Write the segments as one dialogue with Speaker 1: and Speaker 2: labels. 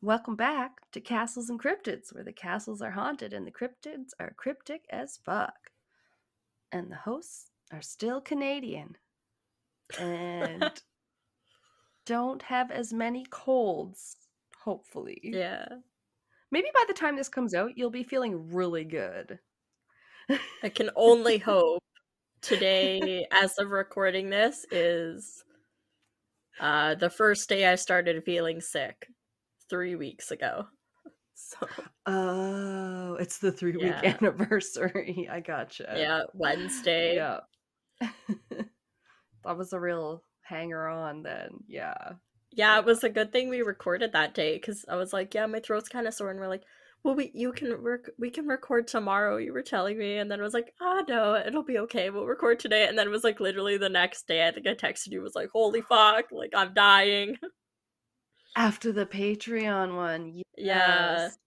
Speaker 1: Welcome back to Castles and Cryptids, where the castles are haunted and the cryptids are cryptic as fuck. And the hosts are still Canadian and don't have as many colds, hopefully.
Speaker 2: Yeah,
Speaker 1: Maybe by the time this comes out, you'll be feeling really good.
Speaker 2: I can only hope. Today, as of recording this, is the first day I started feeling sick 3 weeks ago. So,
Speaker 1: Oh, it's the 3 week
Speaker 2: yeah,
Speaker 1: anniversary. I gotcha.
Speaker 2: yeah, Wednesday.
Speaker 1: Yeah. That was a real hanger on then. Yeah.
Speaker 2: Yeah, it
Speaker 1: Yeah.
Speaker 2: was a good thing we recorded that day because I was like, yeah, my throat's kind of sore, and we're like, well, we can record tomorrow. You were telling me, and then it was like, ah, no, it'll be okay. We'll record today, and then it was like literally the next day. I think I texted you, was like, holy fuck, like I'm dying.
Speaker 1: After the Patreon one.
Speaker 2: Yeah,
Speaker 1: Yes.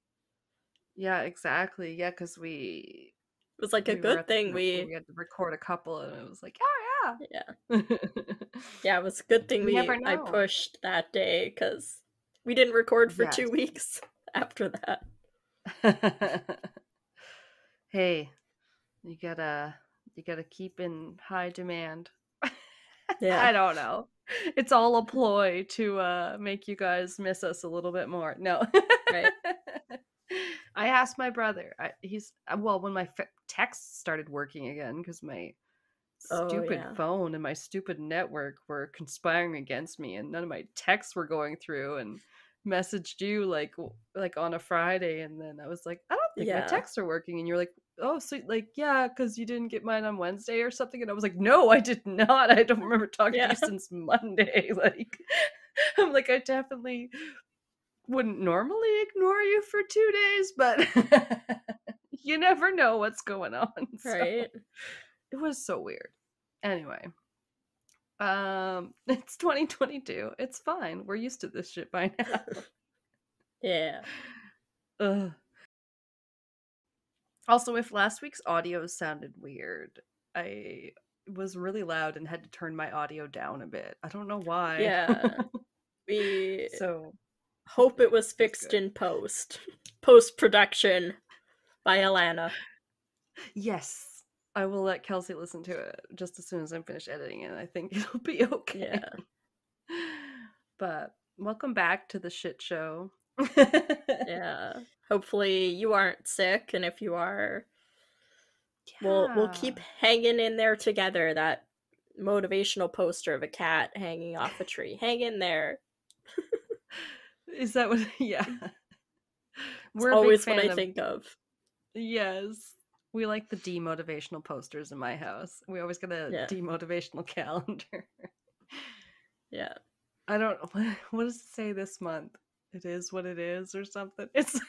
Speaker 1: Yeah, exactly. Yeah, because we
Speaker 2: it was like a
Speaker 1: we were
Speaker 2: good
Speaker 1: at the
Speaker 2: thing
Speaker 1: point where we had to record a couple and it was like, oh
Speaker 2: yeah,
Speaker 1: yeah.
Speaker 2: yeah, it was a good thing
Speaker 1: You never
Speaker 2: I
Speaker 1: know.
Speaker 2: pushed that day because we didn't record for
Speaker 1: Yes.
Speaker 2: 2 weeks after that.
Speaker 1: Hey, you gotta keep in high demand.
Speaker 2: Yeah,
Speaker 1: I don't know. It's all a ploy to make you guys miss us a little bit more. No.
Speaker 2: right.
Speaker 1: I asked my brother. Well, when my texts started working again because my
Speaker 2: Oh
Speaker 1: stupid
Speaker 2: yeah,
Speaker 1: phone and my stupid network were conspiring against me, and none of my texts were going through, and messaged you like on a Friday, and then I was like, I don't think my
Speaker 2: yeah,
Speaker 1: texts are working, and you're like, oh, so like, yeah, because you didn't get mine on Wednesday or something, and I was like, no, I did not. I don't remember talking to
Speaker 2: yeah.
Speaker 1: you since Monday. Like, I'm like, I definitely wouldn't normally ignore you for 2 days, but you never know what's going on. So
Speaker 2: Right.
Speaker 1: it was so weird. Anyway, it's 2022. It's fine. We're used to this shit by now.
Speaker 2: Yeah.
Speaker 1: Ugh. Also, if last week's audio sounded weird, I was really loud and had to turn my audio down a bit. I don't know why.
Speaker 2: Yeah. We
Speaker 1: So
Speaker 2: hope
Speaker 1: hopefully
Speaker 2: it was
Speaker 1: this is
Speaker 2: fixed
Speaker 1: good.
Speaker 2: in post production by Alana.
Speaker 1: Yes, I will let Kelsey listen to it just as soon as I'm finished editing it. I think it'll be okay.
Speaker 2: Yeah.
Speaker 1: But welcome back to the shit show.
Speaker 2: Yeah. Hopefully you aren't sick, and if you are, we'll
Speaker 1: Yeah.
Speaker 2: keep hanging in there together. That motivational poster of a cat hanging off a tree. Hang in there.
Speaker 1: Is that what? Yeah.
Speaker 2: It's
Speaker 1: We're a big
Speaker 2: always what I
Speaker 1: fan of.
Speaker 2: think of.
Speaker 1: Yes. We like the demotivational posters in my house. We always get a
Speaker 2: Yeah.
Speaker 1: demotivational calendar.
Speaker 2: Yeah.
Speaker 1: I don't what does it say this month? It is what it is or something. It's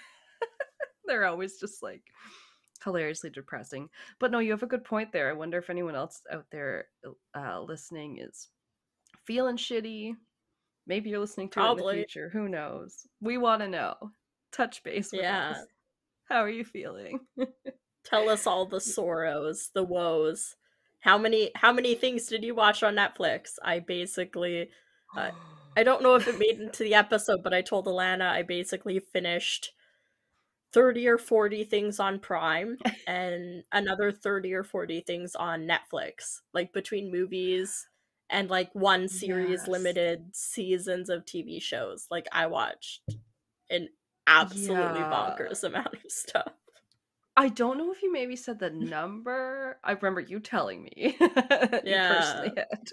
Speaker 1: they're always just like hilariously depressing. But no, you have a good point there. I wonder if anyone else out there listening is feeling shitty. Maybe you're listening to it in the
Speaker 2: Probably.
Speaker 1: future. Who knows? We want to know. Touch base with
Speaker 2: Yeah.
Speaker 1: us. How are you feeling?
Speaker 2: Tell us all the sorrows, the woes. How many things did you watch on Netflix? I basically uh, I don't know if it made into the episode, but I told Alana I basically finished 30 or 40 things on Prime and another 30 or 40 things on Netflix, like between movies and like one series
Speaker 1: Yes.
Speaker 2: limited seasons of TV shows. Like I watched an absolutely
Speaker 1: Yeah.
Speaker 2: bonkers amount of stuff.
Speaker 1: I don't know if you maybe said the number. I remember you telling me that you personally
Speaker 2: Yeah.
Speaker 1: had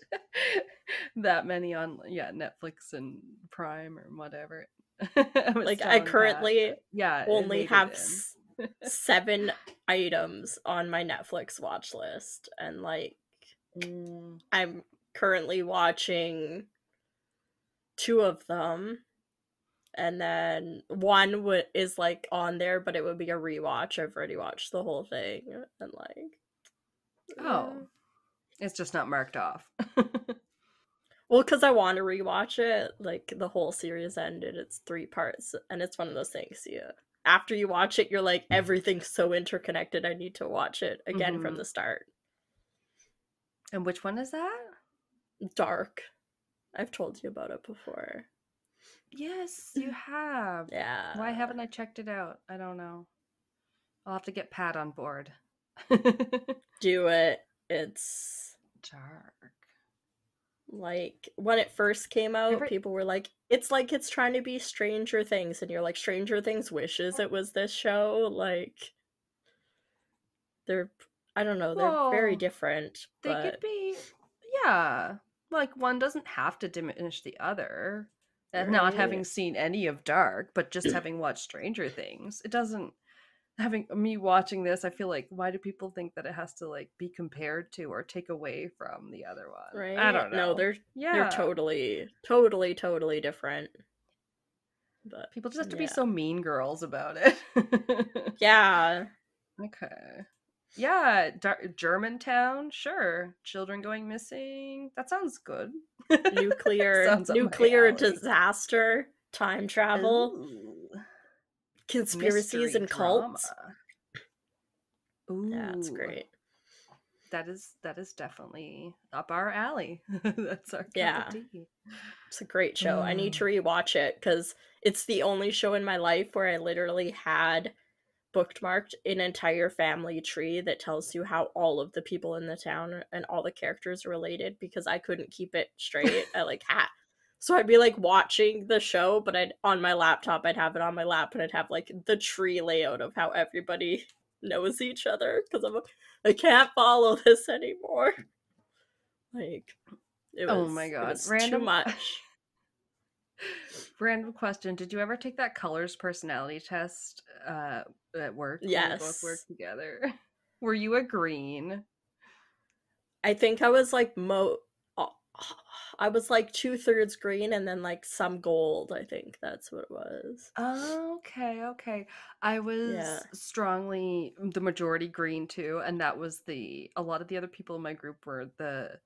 Speaker 1: that many on, yeah, Netflix and Prime or whatever. I was
Speaker 2: Like I
Speaker 1: telling Pat,
Speaker 2: currently
Speaker 1: but yeah, it
Speaker 2: only
Speaker 1: made it
Speaker 2: have
Speaker 1: in.
Speaker 2: 7 items on my Netflix watch list, and like
Speaker 1: Mm,
Speaker 2: I'm currently watching 2 of them, and then one is like on there, but it would be a rewatch. I've already watched the whole thing, and like
Speaker 1: oh,
Speaker 2: yeah.
Speaker 1: it's just not marked off.
Speaker 2: Well, because I want to rewatch it. Like the whole series ended. It's 3 parts, and it's one of those things. Yeah, after you watch it, you're like everything's so interconnected. I need to watch it again from
Speaker 1: Hmm.
Speaker 2: the start.
Speaker 1: And which one is that?
Speaker 2: Dark. I've told you about it before.
Speaker 1: Yes, you have. Why
Speaker 2: Yeah.
Speaker 1: haven't I checked it out? I don't know. I'll have to get Pat on board.
Speaker 2: Do it. It's
Speaker 1: Dark.
Speaker 2: like when it first came out,
Speaker 1: Every
Speaker 2: people were like it's trying to be Stranger Things, and you're like, Stranger Things wishes it was this show. Like they're I don't know, they're very
Speaker 1: well,
Speaker 2: different,
Speaker 1: they could
Speaker 2: but
Speaker 1: be, yeah. Like one doesn't have to diminish the other. Not having
Speaker 2: right.
Speaker 1: seen any of Dark, but just having watched Stranger Things, it doesn't. Having me watching this, I feel like why do people think that it has to like be compared to or take away from the other one? I
Speaker 2: Right?
Speaker 1: don't
Speaker 2: No,
Speaker 1: know.
Speaker 2: they're
Speaker 1: Yeah,
Speaker 2: totally different. But
Speaker 1: people just have to be
Speaker 2: yeah.
Speaker 1: so mean girls about it.
Speaker 2: Yeah.
Speaker 1: Okay. Yeah, Germantown, sure. Children going missing. That sounds good. Sounds up my
Speaker 2: Nuclear
Speaker 1: alley.
Speaker 2: disaster, time travel,
Speaker 1: Ooh,
Speaker 2: conspiracies
Speaker 1: mystery
Speaker 2: and
Speaker 1: drama.
Speaker 2: cults. Yeah, it's
Speaker 1: Ooh,
Speaker 2: great.
Speaker 1: that is definitely up our alley. That's our cup of
Speaker 2: Yeah.
Speaker 1: tea.
Speaker 2: It's a great show. I need
Speaker 1: Mm.
Speaker 2: to rewatch it because it's the only show in my life where I literally had bookmarked an entire family tree that tells you how all of the people in the town and all the characters are related because I couldn't keep it straight. I like had so I'd be like watching the show, but I'd on my laptop, I'd have it on my lap and I'd have like the tree layout of how everybody knows each other because I can't follow this anymore. Like
Speaker 1: Oh my
Speaker 2: it
Speaker 1: god.
Speaker 2: was too much.
Speaker 1: Random question. Did you ever take that colors personality test at work when we both
Speaker 2: Yes.
Speaker 1: worked together? Were you a green?
Speaker 2: I think I was like uh, I was like 2/3 green and then like some gold. I think that's what it was.
Speaker 1: Okay, okay. I
Speaker 2: Yeah.
Speaker 1: was strongly the majority green too, and that was a lot of the other people in my group were the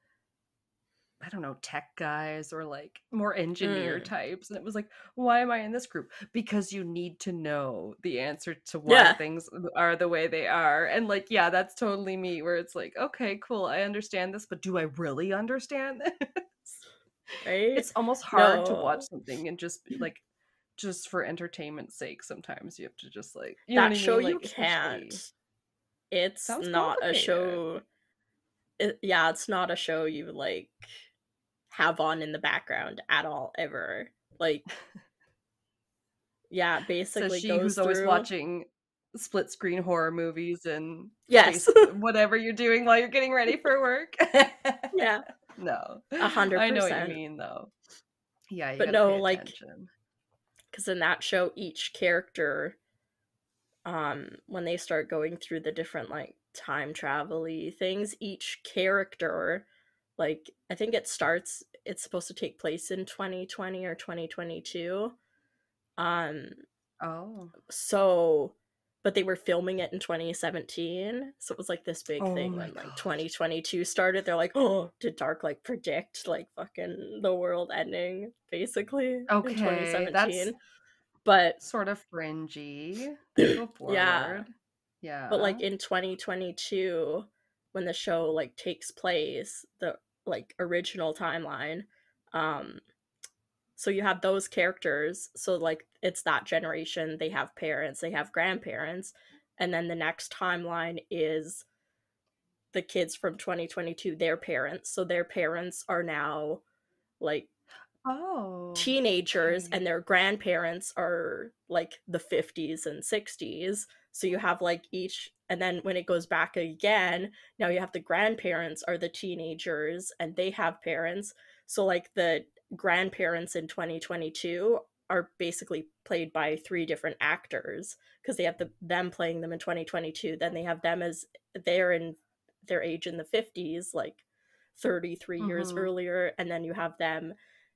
Speaker 1: I don't know, tech guys or like more engineer
Speaker 2: Mm.
Speaker 1: types. And it was like, why am I in this group? Because you need to know the answer to why
Speaker 2: Yeah.
Speaker 1: things are the way they are. And like, yeah, that's totally me, where it's like, okay, cool, I understand this, but do I really understand this?
Speaker 2: Right?
Speaker 1: It's almost hard to watch
Speaker 2: No.
Speaker 1: something and just be like, just for entertainment's sake, sometimes you have to just like, you know what
Speaker 2: That
Speaker 1: I
Speaker 2: show
Speaker 1: mean?
Speaker 2: you
Speaker 1: Like, especially,
Speaker 2: can't. It's
Speaker 1: sounds
Speaker 2: not a
Speaker 1: complicated.
Speaker 2: show. Yeah, it's not a show you like have on in the background at all ever. Like, yeah,
Speaker 1: Says
Speaker 2: basically
Speaker 1: she
Speaker 2: goes
Speaker 1: who's always
Speaker 2: through.
Speaker 1: watching split screen horror movies and
Speaker 2: Yes.
Speaker 1: whatever you're doing while you're getting ready for work.
Speaker 2: Yeah.
Speaker 1: No.
Speaker 2: a hundred
Speaker 1: I know what you
Speaker 2: percent.
Speaker 1: mean though. Yeah, you
Speaker 2: But
Speaker 1: gotta pay
Speaker 2: no, like,
Speaker 1: attention.
Speaker 2: because in that show, each character when they start going through the different like time travel-y things, each character, like I think it's supposed to take place in 2020 or 2022. um
Speaker 1: Oh.
Speaker 2: so but they were filming it in 2017, so it was like this big
Speaker 1: Oh
Speaker 2: thing
Speaker 1: my
Speaker 2: when like
Speaker 1: god.
Speaker 2: 2022 started. They're like, oh, did Dark like predict like fucking the world ending basically in
Speaker 1: Okay, that's
Speaker 2: 2017? But
Speaker 1: sort of fringy. Go
Speaker 2: yeah.
Speaker 1: forward.
Speaker 2: But
Speaker 1: Yeah.
Speaker 2: like in 2022, when the show like takes place, the like original timeline, um, so you have those characters. So like it's that generation. They have parents, they have grandparents, and then the next timeline is the kids from 2022, their parents. So their parents are now like
Speaker 1: Oh,
Speaker 2: teenagers
Speaker 1: okay.
Speaker 2: and their grandparents are like the 50s and 60s. So you have like each, and then when it goes back again, now you have the grandparents are the teenagers and they have parents. So like the grandparents in 2022 are basically played by three different actors because they have them playing them in 2022, then they have them as they're in their age in the 50s, like 33 years
Speaker 1: Mm-hmm.
Speaker 2: earlier, and then you have them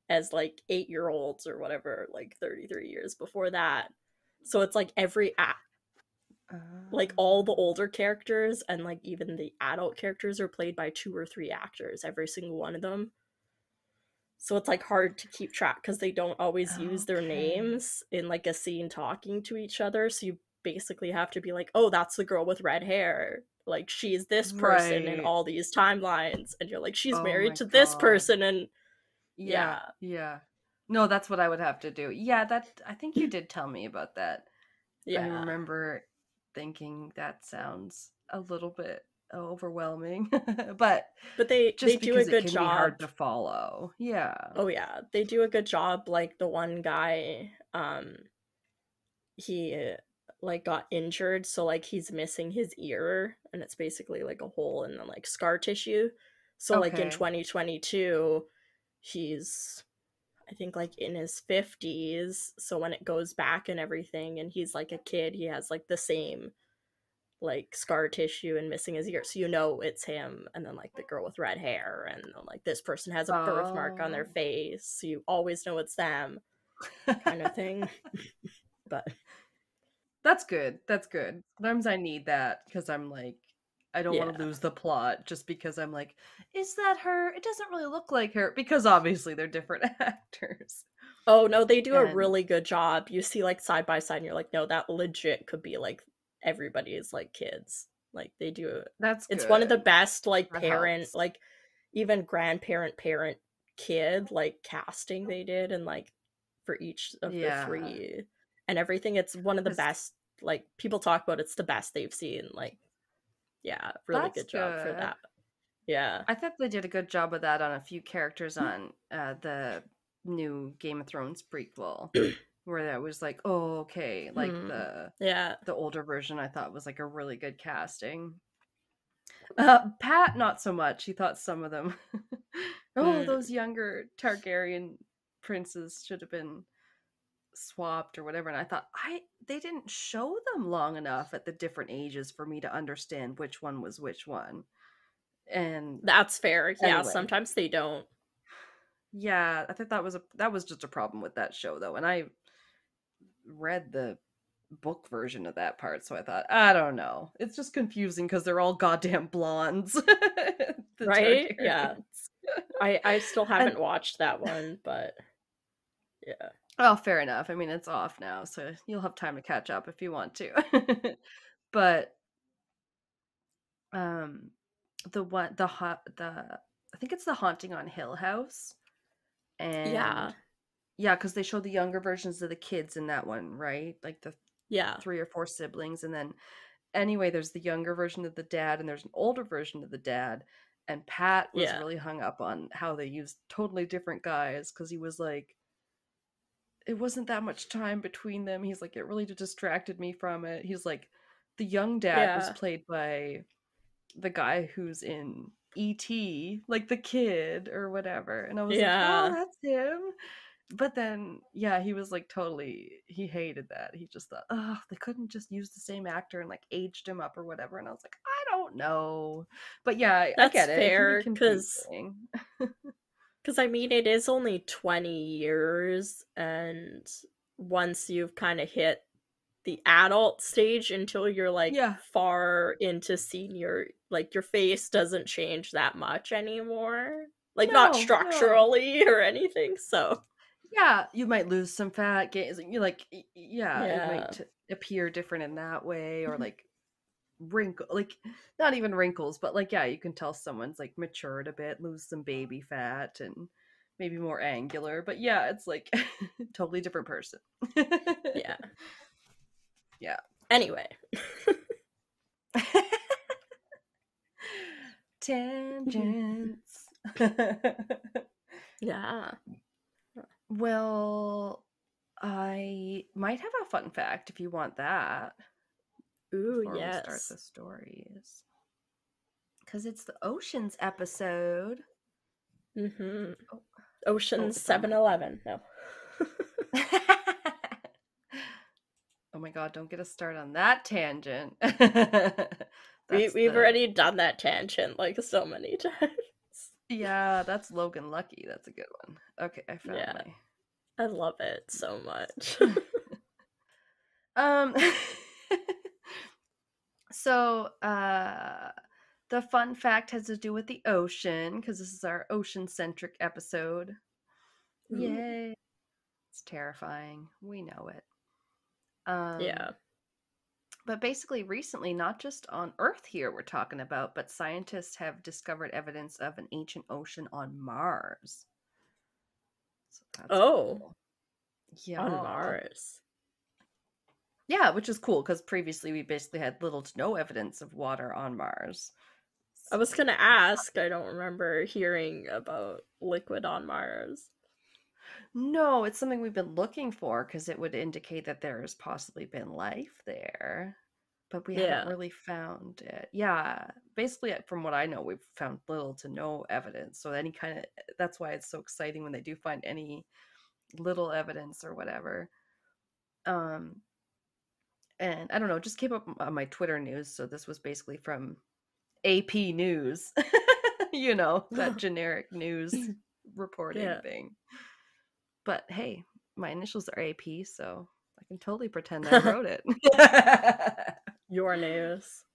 Speaker 2: as like 8-year olds or whatever, like 33 years before that. So it's like like all the older characters and like even the adult characters are played by 2 or 3 actors, every single one of them. So it's like hard to keep track because they don't always use their
Speaker 1: Okay.
Speaker 2: names in like a scene talking to each other. So you basically have to be like, oh, that's the girl with red hair. Like she's this person in
Speaker 1: Right.
Speaker 2: all these timelines. And you're like, she's
Speaker 1: Oh
Speaker 2: married
Speaker 1: my
Speaker 2: to this
Speaker 1: god.
Speaker 2: person. And
Speaker 1: Yeah,
Speaker 2: yeah.
Speaker 1: yeah. No, that's what I would have to do. Yeah, that I think you did tell me about that. I
Speaker 2: Yeah.
Speaker 1: remember thinking that sounds a little bit overwhelming, but
Speaker 2: But they
Speaker 1: just
Speaker 2: do a
Speaker 1: because it
Speaker 2: good
Speaker 1: can be hard
Speaker 2: job.
Speaker 1: to follow. Yeah.
Speaker 2: Oh yeah, they do a good job. Like the one guy, he like got injured, so like he's missing his ear, and it's basically like a hole in the like scar tissue. So like in
Speaker 1: Okay.
Speaker 2: 2022, he's I think like in his 50s. So when it goes back and everything, and he's like a kid, he has like the same like scar tissue and missing his ear, so you know it's him. And then like the girl with red hair, and then, like this person has a birthmark on their
Speaker 1: Oh.
Speaker 2: face, so you always know it's them, kind of thing. But
Speaker 1: That's good. That's good. Sometimes I need that because I'm like, I don't want to
Speaker 2: yeah.
Speaker 1: lose the plot just because I'm like, is that her? It doesn't really look like her because obviously they're different actors.
Speaker 2: Oh no, they do a
Speaker 1: And
Speaker 2: really good job. You see like side by side, and you're like, no, that legit could be like everybody's like kids. Like they do.
Speaker 1: that's
Speaker 2: It's one of the
Speaker 1: good.
Speaker 2: best like
Speaker 1: That
Speaker 2: parent,
Speaker 1: helps.
Speaker 2: like even grandparent, parent, kid like casting they did, and like for each of the
Speaker 1: Yeah.
Speaker 2: three and everything. It's one of the
Speaker 1: 'Cause
Speaker 2: best. Like people talk about, it's the best they've seen. Like yeah, really
Speaker 1: that's
Speaker 2: good job for
Speaker 1: good.
Speaker 2: that. Yeah.
Speaker 1: I thought they did a good job of that on a few characters on the new Game of Thrones prequel, where that was like, oh, okay, like
Speaker 2: Hmm. Yeah.
Speaker 1: the older version I thought was like a really good casting. Pat, not so much. He thought some of them, oh,
Speaker 2: Mm.
Speaker 1: those younger Targaryen princes should have been swapped or whatever. And I thought, they didn't show them long enough at the different ages for me to understand which one was which one. And
Speaker 2: That's fair. Yeah,
Speaker 1: anyway,
Speaker 2: sometimes they don't.
Speaker 1: yeah, I think that was just a problem with that show though. And I read the book version of that part, so I thought, I don't know. It's just confusing because they're all goddamn blondes. The
Speaker 2: Right? Yeah.
Speaker 1: Targaryens.
Speaker 2: I still
Speaker 1: And
Speaker 2: haven't watched that one, but yeah.
Speaker 1: well, fair enough. I mean, it's off now, so you'll have time to catch up if you want to. But um the one the I think it's the Haunting on Hill House.
Speaker 2: Yeah.
Speaker 1: And yeah, because they show the younger versions of the kids in that one, right? Like the
Speaker 2: Yeah.
Speaker 1: three or four siblings. And then anyway, there's the younger version of the dad and there's an older version of the dad. And Pat was
Speaker 2: Yeah.
Speaker 1: really hung up on how they used totally different guys because he was like, it wasn't that much time between them. He's like, it really distracted me from it. He's like, the young dad was
Speaker 2: Yeah.
Speaker 1: played by the guy who's in E.T., like the kid or whatever. And I was like, oh,
Speaker 2: Yeah.
Speaker 1: that's him. But then, yeah, he was like totally, he hated that. He just thought, oh, they couldn't just use the same actor and like aged him up or whatever. And I was like, I don't know. But yeah, I
Speaker 2: That's
Speaker 1: get it. It can be
Speaker 2: fair
Speaker 1: confusing.
Speaker 2: cuz I mean it is only 20 years, and once you've kind of hit the adult stage until you're like
Speaker 1: Yeah.
Speaker 2: far into senior, like your face doesn't change that much anymore. Like not
Speaker 1: No, no.
Speaker 2: structurally or anything. So,
Speaker 1: Yeah, you might lose some fat, gain, you like, yeah, it
Speaker 2: yeah.
Speaker 1: might appear different in that way, or like wrinkle, like not even wrinkles, but like, yeah, you can tell someone's like matured a bit, lose some baby fat, and maybe more angular. But yeah, it's like totally different person.
Speaker 2: Yeah.
Speaker 1: Yeah.
Speaker 2: Anyway.
Speaker 1: Tangents.
Speaker 2: Yeah.
Speaker 1: Well, I might have a fun fact if you want that
Speaker 2: Ooh,
Speaker 1: before we start
Speaker 2: yes.
Speaker 1: the stories. Because it's the oceans episode.
Speaker 2: Mhm.
Speaker 1: Oh, oh,
Speaker 2: Ocean's
Speaker 1: it's on my
Speaker 2: 7-Eleven. No.
Speaker 1: Oh my god, don't get us started on that tangent.
Speaker 2: we
Speaker 1: That's
Speaker 2: we've
Speaker 1: the
Speaker 2: already done that tangent like so many times.
Speaker 1: yeah, that's Logan Lucky. That's a good one. Okay, I found
Speaker 2: Yeah.
Speaker 1: my
Speaker 2: I love it so much.
Speaker 1: um so the fun fact has to do with the ocean because this is our ocean centric episode.
Speaker 2: Ooh.
Speaker 1: Yay. It's terrifying. We know it. Um
Speaker 2: Yeah.
Speaker 1: But basically, recently, not just on Earth here we're talking about, but scientists have discovered evidence of an ancient ocean on Mars. So that's
Speaker 2: Oh,
Speaker 1: cool.
Speaker 2: on
Speaker 1: Yeah.
Speaker 2: Mars.
Speaker 1: Yeah, which is cool because previously we basically had little to no evidence of water on Mars.
Speaker 2: I was gonna ask, I don't remember hearing about liquid on Mars.
Speaker 1: No, it's something we've been looking for because it would indicate that there's possibly been life there, but we haven't
Speaker 2: Yeah.
Speaker 1: really found it. Yeah, basically, from what I know, we've found little to no evidence. So any kind of that's why it's so exciting when they do find any little evidence or whatever. Um, and I don't know, just keep up on my Twitter news. So this was basically from AP News, you know, that generic news reporting
Speaker 2: Yeah.
Speaker 1: thing. But hey, my initials are AP, so I can totally pretend I wrote it.
Speaker 2: Your news.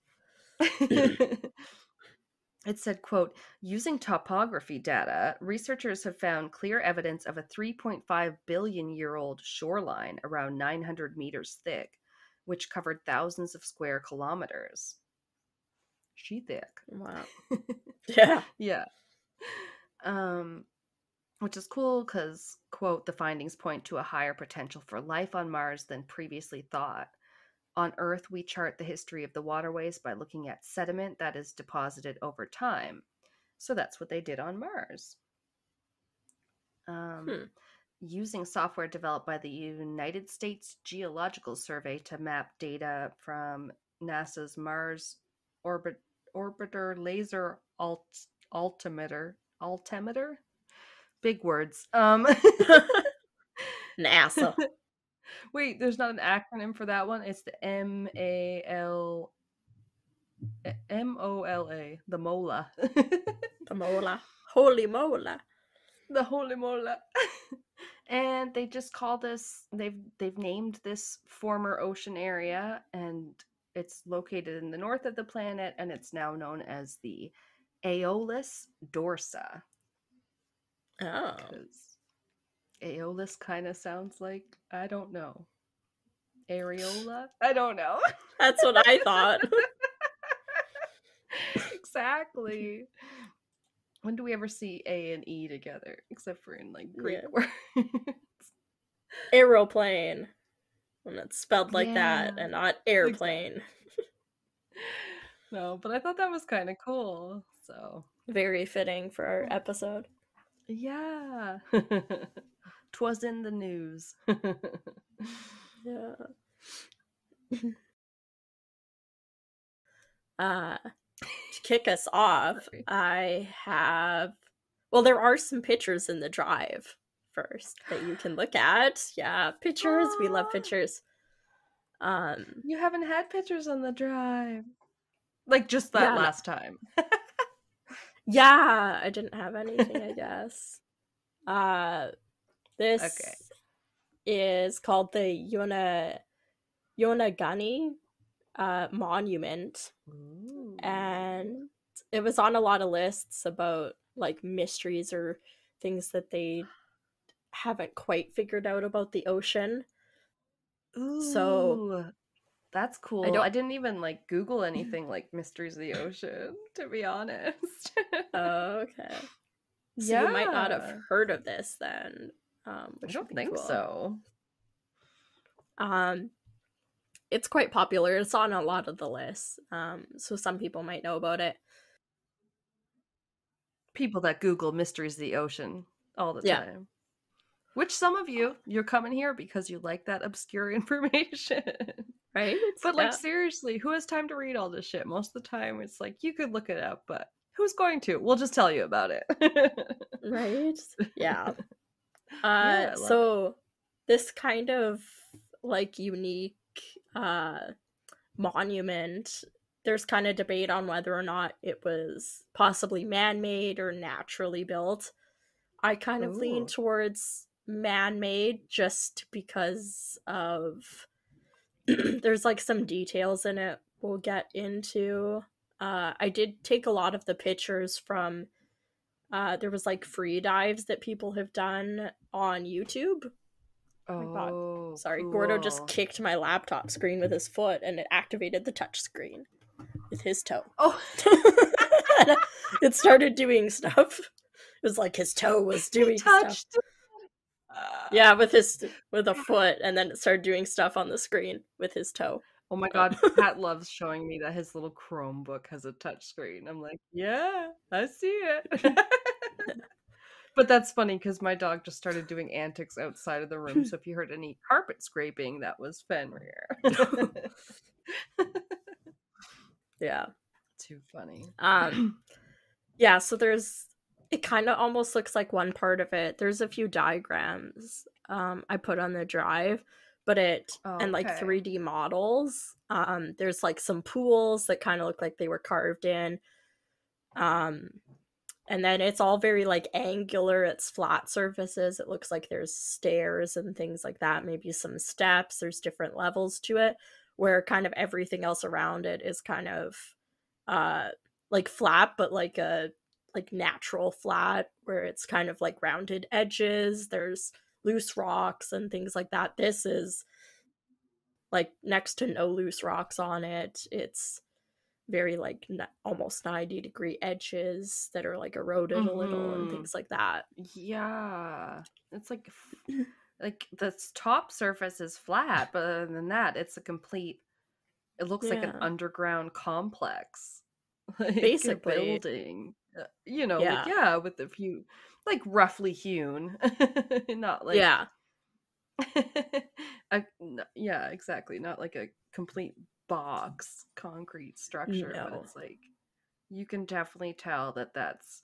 Speaker 1: It said, quote, using topography data, researchers have found clear evidence of a 3.5 billion year old shoreline around 900 meters thick, which covered thousands of square kilometers. She thick.
Speaker 2: Wow. Yeah.
Speaker 1: Yeah. Which is cool because, quote, the findings point to a higher potential for life on Mars than previously thought. On Earth, we chart the history of the waterways by looking at sediment that is deposited over time. So that's what they did on Mars. Using software developed by the United States Geological Survey to map data from NASA's Mars Orbiter Laser Altimeter. Big words.
Speaker 2: NASA.
Speaker 1: Wait, there's not an acronym for that one. It's the MOLA, the MOLA.
Speaker 2: The mola. Holy mola.
Speaker 1: The holy mola. And they just call this they've named this former ocean area, and it's located in the north of the planet, and it's now known as the Aeolus Dorsa.
Speaker 2: Oh.
Speaker 1: Because Aeolus kind of sounds like, I don't know, areola? I don't know.
Speaker 2: That's what I thought.
Speaker 1: Exactly. When do we ever see A and E together? Except for in like Greek
Speaker 2: Yeah.
Speaker 1: words.
Speaker 2: Aeroplane. When it's spelled like
Speaker 1: Yeah,
Speaker 2: that and not airplane.
Speaker 1: No, but I thought that was kind of cool. So,
Speaker 2: Very fitting for our episode.
Speaker 1: yeah. 'Twas in the news.
Speaker 2: Yeah. To kick us off,
Speaker 1: Sorry.
Speaker 2: I have. Well, there are some pictures in the drive first that you can look at. Yeah, pictures. We love
Speaker 1: Aw.
Speaker 2: pictures.
Speaker 1: You haven't had pictures on the drive. Like just that
Speaker 2: Yeah, no.
Speaker 1: last time.
Speaker 2: Yeah, I didn't have anything, I guess. This
Speaker 1: Okay.
Speaker 2: is called the Yonaguni monument.
Speaker 1: Ooh.
Speaker 2: And it was on a lot of lists about like mysteries or things that they haven't quite figured out about the ocean.
Speaker 1: Ooh.
Speaker 2: So
Speaker 1: that's cool. I didn't even like Google anything like Mysteries of the Ocean, to be honest.
Speaker 2: Oh, okay. So
Speaker 1: Yeah.
Speaker 2: you might not have heard of this then.
Speaker 1: I
Speaker 2: Which
Speaker 1: don't
Speaker 2: would be
Speaker 1: think
Speaker 2: cool.
Speaker 1: so.
Speaker 2: It's quite popular. It's on a lot of the lists. So some people might know about it.
Speaker 1: People that Google Mysteries of the Ocean all the
Speaker 2: Yeah.
Speaker 1: time. Which some of you're coming here because you like that obscure information.
Speaker 2: Right?
Speaker 1: But like seriously, who has time to read all this shit? Most of the time it's like you could look it up, but who's going to? We'll just tell you about it.
Speaker 2: Right? Yeah.
Speaker 1: Yeah,
Speaker 2: so this kind of like unique monument, there's kind of debate on whether or not it was possibly man-made or naturally built. I kind of lean towards man-made just because of there's like some details in it we'll get into. I did take a lot of the pictures from there was like free dives that people have done on YouTube. Oh my god. Sorry, cool. Gordo just kicked my laptop screen with his foot and it activated the touch screen with his toe.
Speaker 1: Oh.
Speaker 2: It started doing stuff. It was like his toe was doing stuff. Yeah, with a foot, and then it started doing stuff on the screen with his toe.
Speaker 1: Oh my
Speaker 2: But
Speaker 1: god, Pat loves showing me that his little Chromebook has a touch screen. I'm like, yeah, I see it. But that's funny because my dog just started doing antics outside of the room. So if you heard any carpet scraping, that was Fenrir.
Speaker 2: yeah.
Speaker 1: Too funny.
Speaker 2: Um yeah, so it kind of almost looks like one part of it. There's a few diagrams I put on the drive, but and like
Speaker 1: Okay.
Speaker 2: 3D models. There's like some pools that kind of look like they were carved in. Um and then it's all very like angular, it's flat surfaces. It looks like there's stairs and things like that, maybe some steps. There's different levels to it, where kind of everything else around it is kind of uh like flat, but like a like natural flat, where it's kind of like rounded edges. There's loose rocks and things like that. This is like next to no loose rocks on it. It's very like almost 90-degree edges that are like eroded a little and
Speaker 1: Mm-hmm.
Speaker 2: things like that.
Speaker 1: Yeah. It's like the top surface is flat, but other than that, it's a complete it looks like an
Speaker 2: Yeah,
Speaker 1: underground complex. Like a
Speaker 2: basically.
Speaker 1: building. You know, like
Speaker 2: Yeah,
Speaker 1: yeah, with a few like roughly hewn. Not like
Speaker 2: yeah,
Speaker 1: yeah, exactly. Not like a complete box concrete structure, but
Speaker 2: no,
Speaker 1: it's like you can definitely tell that that's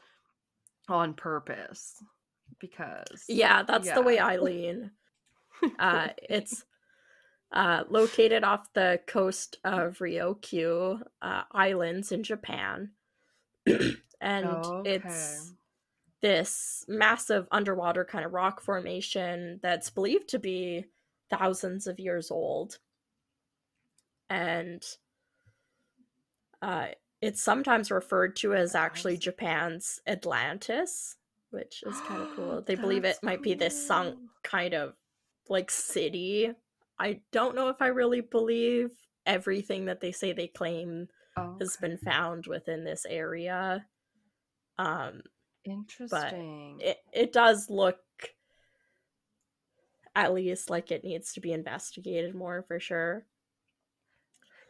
Speaker 1: on purpose because
Speaker 2: yeah, that's the way
Speaker 1: yeah.
Speaker 2: I lean. It's located off the coast of Ryukyu Islands in Japan. And
Speaker 1: Okay.
Speaker 2: it's this massive underwater kind of rock formation that's believed to be thousands of years old. And uh, it's sometimes referred to as actually
Speaker 1: Thousand.
Speaker 2: Japan's Atlantis, which is kind of cool. They believe
Speaker 1: That's
Speaker 2: it might be this sunk
Speaker 1: cool.
Speaker 2: kind of like city. I don't know if I really believe everything that they say they claim has been
Speaker 1: Okay.
Speaker 2: found within this area. Um, but
Speaker 1: Interesting.
Speaker 2: it does look at least like it needs to be investigated more for sure.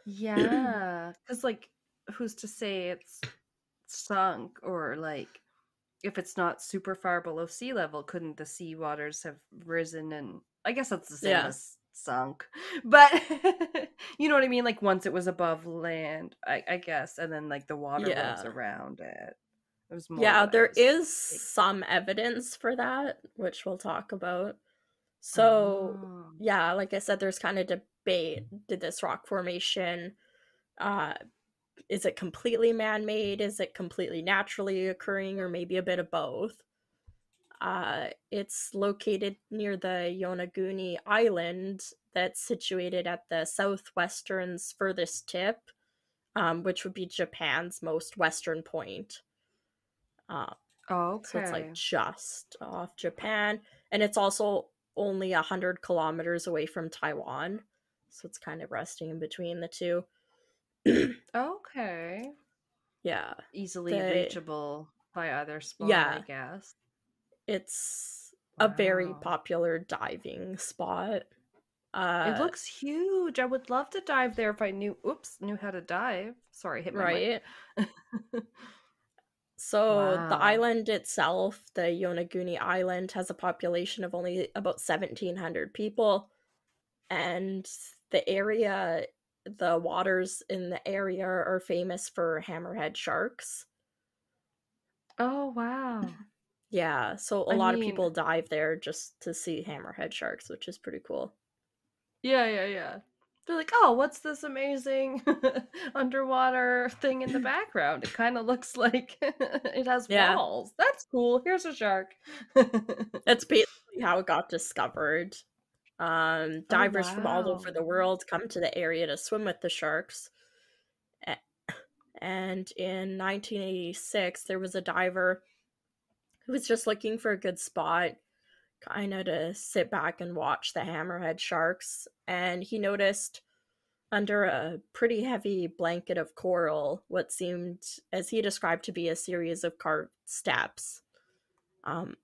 Speaker 1: Yeah, because like, who's to say it's sunk or like if it's not super far below sea level, couldn't the sea waters have risen and I guess that's the same
Speaker 2: Yeah.
Speaker 1: as sunk, but you know what I mean? Like once it was above land, I guess, and then like the water rose
Speaker 2: Yeah.
Speaker 1: around it. It was more
Speaker 2: Yeah,
Speaker 1: what I
Speaker 2: there
Speaker 1: was
Speaker 2: is
Speaker 1: thinking.
Speaker 2: some evidence for that, which we'll talk about. So,
Speaker 1: Oh,
Speaker 2: yeah, like I said, there's kind of debate. Did this rock formation, uh, is it completely man made? Is it completely naturally occurring, or maybe a bit of both? It's located near the Yonaguni Island, that's situated at the southwestern's furthest tip, which would be Japan's most western point. Uh, so it's like
Speaker 1: okay.
Speaker 2: just off Japan, and it's also only 100 kilometers away from Taiwan, so it's kind of resting in between the two.
Speaker 1: Okay.
Speaker 2: Yeah,
Speaker 1: Easily
Speaker 2: the
Speaker 1: reachable by either spot, I
Speaker 2: yeah,
Speaker 1: guess.
Speaker 2: it's a very
Speaker 1: Wow.
Speaker 2: popular diving spot.
Speaker 1: It
Speaker 2: Uh,
Speaker 1: looks huge. I would love to dive there if I knew how to dive. Sorry, hit my mic.
Speaker 2: right. So the
Speaker 1: Wow.
Speaker 2: island itself, the Yonaguni Island, has a population of only about 1,700 people, and the area, the waters in the area are famous for hammerhead sharks.
Speaker 1: Oh, wow.
Speaker 2: Yeah, so a
Speaker 1: I
Speaker 2: lot of
Speaker 1: mean,
Speaker 2: people dive there just to see hammerhead sharks, which is pretty cool.
Speaker 1: yeah, yeah, yeah. They're like, "Oh, what's this amazing underwater thing in the background? It kind of looks like it has
Speaker 2: Yeah,
Speaker 1: walls. That's cool. Here's a shark."
Speaker 2: that's basically how it got discovered.
Speaker 1: Oh,
Speaker 2: Divers from all over
Speaker 1: wow.
Speaker 2: the world come to the area to swim with the sharks. And in 1986, there was a diver who was just looking for a good spot, kind of to sit back and watch the hammerhead sharks. And he noticed under a pretty heavy blanket of coral what seemed, as he described, to be a series of carved steps, um,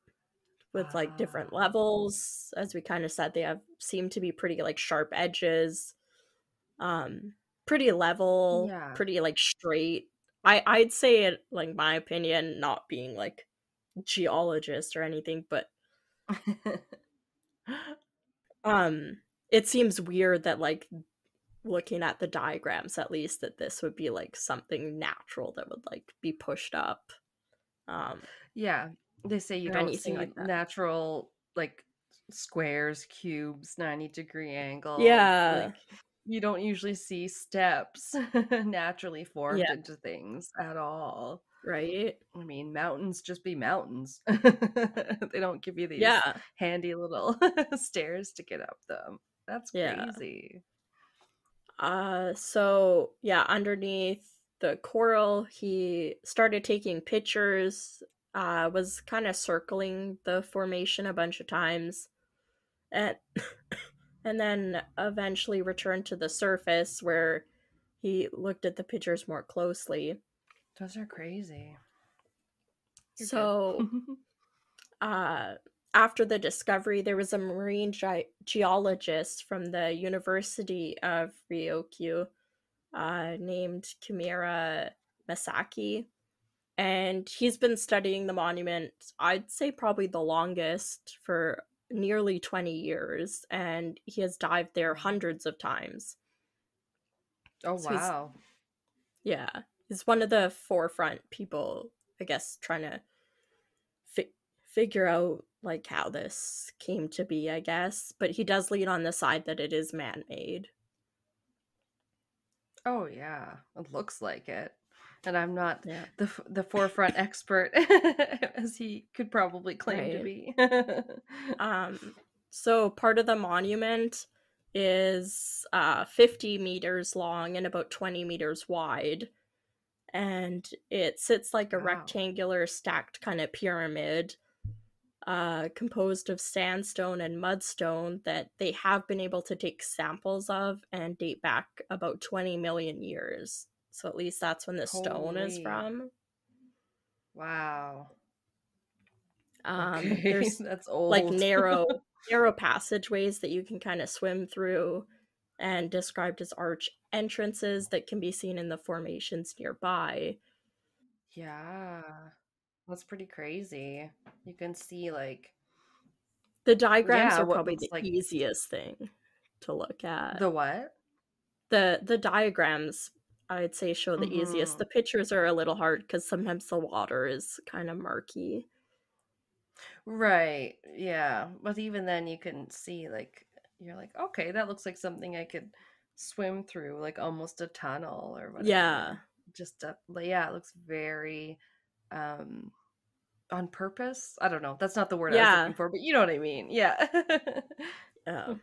Speaker 2: with like different
Speaker 1: Ah,
Speaker 2: levels. As we kind of said, they have seem to be pretty like sharp edges, um, pretty level,
Speaker 1: yeah.
Speaker 2: pretty like straight. I'd say it, like, my opinion, not being like geologist or anything, but um it seems weird that, like, looking at the diagrams at least, that this would be like something natural that would like be pushed up, um
Speaker 1: Yeah, they say you
Speaker 2: or
Speaker 1: don't
Speaker 2: anything
Speaker 1: see
Speaker 2: like that.
Speaker 1: natural, like, squares, cubes, 90-degree angles,
Speaker 2: Yeah,
Speaker 1: like, you don't usually see steps naturally formed
Speaker 2: yeah,
Speaker 1: into things at all.
Speaker 2: right,
Speaker 1: I mean, mountains just be mountains. They don't give you these
Speaker 2: yeah,
Speaker 1: handy little stairs to get up them. That's
Speaker 2: yeah.
Speaker 1: crazy.
Speaker 2: So yeah, underneath the coral, he started taking pictures, was kind of circling the formation a bunch of times, and and then eventually returned to the surface where he looked at the pictures more closely.
Speaker 1: Those are crazy. You're good.
Speaker 2: So, uh, after the discovery, there was a marine geologist from the University of Ryukyu, named Kimura Masaki, and he's been studying the monument, I'd say probably the longest, for nearly 20 years, and he has dived there
Speaker 1: Wow.
Speaker 2: hundreds of times.
Speaker 1: Oh,
Speaker 2: So he's,
Speaker 1: wow.
Speaker 2: yeah, he's one of the forefront people, I guess, trying to fi- figure out like how this came to be, I guess, but he does lean on the side that it is man-made.
Speaker 1: Oh, yeah. It looks like it. And I'm not
Speaker 2: Yeah,
Speaker 1: the forefront expert as he could probably claim to
Speaker 2: right.
Speaker 1: be.
Speaker 2: Um, so part of the monument is 50 meters long and about 20 meters wide. And it sits like a
Speaker 1: Wow.
Speaker 2: rectangular stacked kind of pyramid, composed of sandstone and mudstone that they have been able to take samples of and date back about 20 million years. So at least that's when the stone is
Speaker 1: Holy.
Speaker 2: from.
Speaker 1: Wow. Okay,
Speaker 2: There's
Speaker 1: that's
Speaker 2: like
Speaker 1: old.
Speaker 2: narrow passageways that you can kind of swim through, and described as arch entrances that can be seen in the formations nearby.
Speaker 1: Yeah. That's pretty crazy. You can see like
Speaker 2: The diagrams
Speaker 1: yeah,
Speaker 2: are
Speaker 1: what
Speaker 2: probably
Speaker 1: looks
Speaker 2: the
Speaker 1: like
Speaker 2: easiest thing to look at.
Speaker 1: the what?
Speaker 2: The diagrams, I'd say, show the easiest.
Speaker 1: Mhm.
Speaker 2: The pictures are a little hard because sometimes the water is kind of murky.
Speaker 1: Right. Yeah. But even then you can see like you're like, okay, that looks like something I could swim through, like almost a tunnel or
Speaker 2: Yeah.
Speaker 1: whatever. Just yeah, it looks very um on purpose. I don't know. That's not the word I was looking
Speaker 2: Yeah.
Speaker 1: for, but you know what I mean. Yeah.
Speaker 2: Yeah.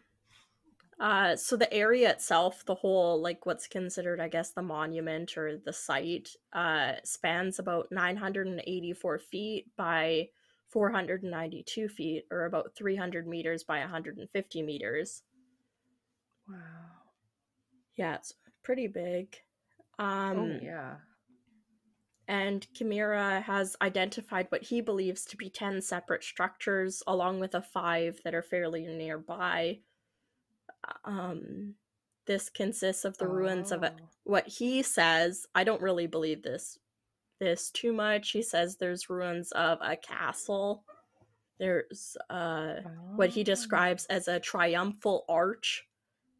Speaker 2: So the area itself, the whole, like, what's considered, I guess, the monument or the site, spans about 984 feet by 492 feet, or about 300 meters by 150 meters.
Speaker 1: Wow.
Speaker 2: Yeah, it's pretty big.
Speaker 1: Oh
Speaker 2: Um,
Speaker 1: yeah.
Speaker 2: and Kimura has identified what he believes to be 10 separate structures, along with a five that are fairly nearby. Um, this consists of the ruins of
Speaker 1: Oh.
Speaker 2: what he says. I don't really believe this too much. He says there's ruins of a castle. There's what he
Speaker 1: Oh.
Speaker 2: describes as a triumphal arch.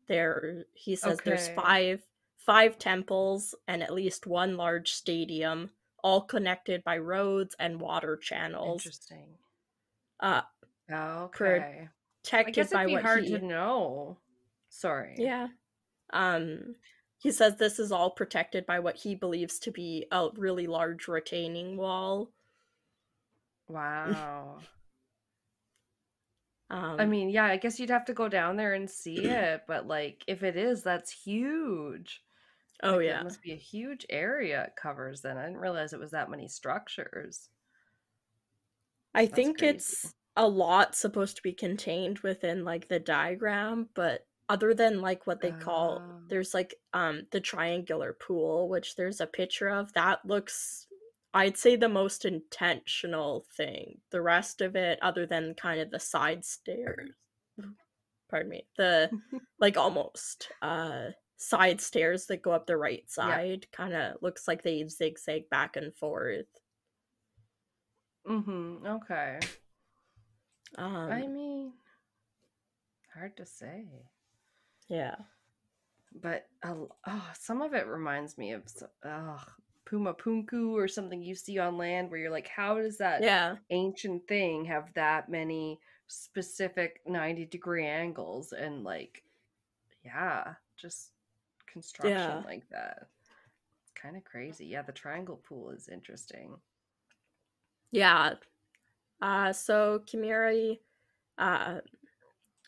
Speaker 2: There, he says there's
Speaker 1: Okay.
Speaker 2: five temples and at least one large stadium, all connected by roads and water channels,
Speaker 1: Interesting.
Speaker 2: uh,
Speaker 1: Okay. I
Speaker 2: protected
Speaker 1: guess it'd
Speaker 2: by
Speaker 1: be
Speaker 2: what
Speaker 1: hard to
Speaker 2: he,
Speaker 1: know. Sorry.
Speaker 2: yeah. He says this is all protected by what he believes to be a really large retaining wall.
Speaker 1: Wow. I
Speaker 2: um,
Speaker 1: mean, yeah, I guess you'd have to go down there and see it, but like if it is, that's huge.
Speaker 2: oh
Speaker 1: Like that
Speaker 2: yeah.
Speaker 1: must be a huge area it covers then. I didn't realize it was that many structures.
Speaker 2: I
Speaker 1: That's
Speaker 2: think
Speaker 1: crazy.
Speaker 2: it's a lot supposed to be contained within like the diagram, but other than like what they call,
Speaker 1: Oh.
Speaker 2: there's like the triangular pool, which there's a picture of that looks I'd say the most intentional thing. The rest of it, other than kind of the side stairs, pardon me, the like almost side stairs that go up the right
Speaker 1: Yeah.
Speaker 2: side, kind of looks like they zigzag back and forth.
Speaker 1: Okay.
Speaker 2: Um,
Speaker 1: I mean, hard to say.
Speaker 2: yeah,
Speaker 1: But some of it reminds me of Puma Punku or something you see on land where you're like, how does that
Speaker 2: yeah,
Speaker 1: ancient thing have that many specific 90-degree angles and like, yeah, just construction
Speaker 2: yeah,
Speaker 1: like that? It's kind of crazy. Yeah, the triangle pool is interesting.
Speaker 2: yeah. So Kimiri uh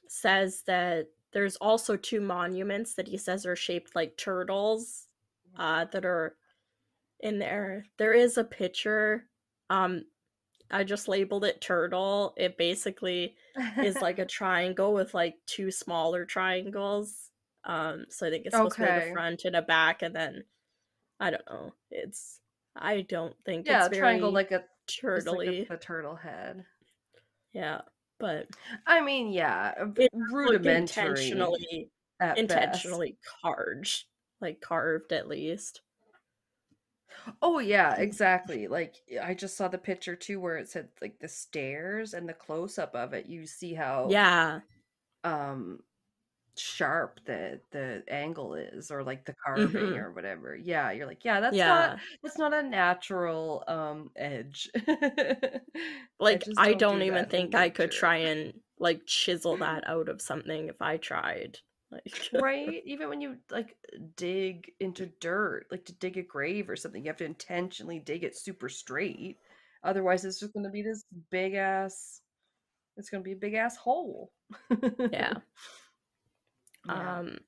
Speaker 2: says that there's also two monuments that he says are shaped like turtles that are in there. There is a picture. Um, I just labeled it turtle. It basically is like a triangle with like two smaller triangles. So I think it's supposed to be like a
Speaker 1: Okay.
Speaker 2: front and a back, and then I don't know. I don't think
Speaker 1: Yeah,
Speaker 2: it's
Speaker 1: a triangle
Speaker 2: very
Speaker 1: like a just like
Speaker 2: turtly.
Speaker 1: the turtle head.
Speaker 2: Yeah, but
Speaker 1: I mean, yeah,
Speaker 2: it does look
Speaker 1: rudimentary at best.
Speaker 2: intentionally carved, like carved at least.
Speaker 1: Oh yeah, exactly. Like I just saw the picture too where it said like the stairs and the close up of it, you see how
Speaker 2: Yeah.
Speaker 1: um sharp the angle is or like the carving
Speaker 2: Mhm.
Speaker 1: or whatever. Yeah, you're like, yeah,
Speaker 2: Yeah.
Speaker 1: that's not a natural edge.
Speaker 2: Like
Speaker 1: Edges
Speaker 2: I
Speaker 1: don't
Speaker 2: don't
Speaker 1: do
Speaker 2: even
Speaker 1: that in
Speaker 2: think I could
Speaker 1: nature.
Speaker 2: try and like chisel that out of something if I tried. Like
Speaker 1: Right? Even when you like dig into dirt, like to dig a grave or something, you have to intentionally dig it super straight. Otherwise, it's just going to be this big ass, it's going to be a big ass hole.
Speaker 2: yeah.
Speaker 1: Yeah.
Speaker 2: Um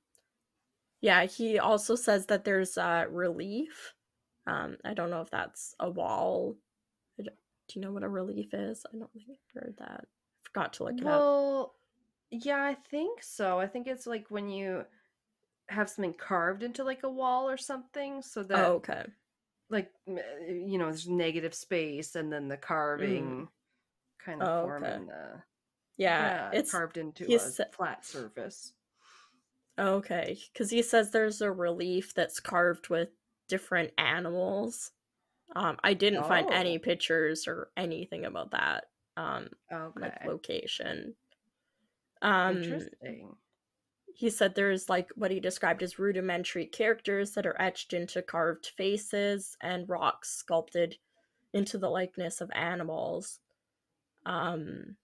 Speaker 2: yeah, he also says that there's relief. I don't know if that's a wall. Do you know what a relief is? I don't think I've heard that. Forgot to look it up.
Speaker 1: Well, yeah, I think so. I think it's like when you have something carved into like a wall or something so
Speaker 2: Oh,
Speaker 1: that
Speaker 2: okay.
Speaker 1: like there's negative space and then the
Speaker 2: Mm.
Speaker 1: carving kind of
Speaker 2: Oh, okay.
Speaker 1: forming the
Speaker 2: Yeah,
Speaker 1: yeah,
Speaker 2: it's
Speaker 1: carved into a
Speaker 2: he's
Speaker 1: flat surface.
Speaker 2: okay, because he says there's a relief that's carved with different animals. I didn't find any
Speaker 1: Oh,
Speaker 2: pictures or anything about that, um, like
Speaker 1: okay.
Speaker 2: location. Um,
Speaker 1: Interesting.
Speaker 2: he said there's like what he described as rudimentary characters that are etched into carved faces and rocks sculpted into the likeness of animals. Um,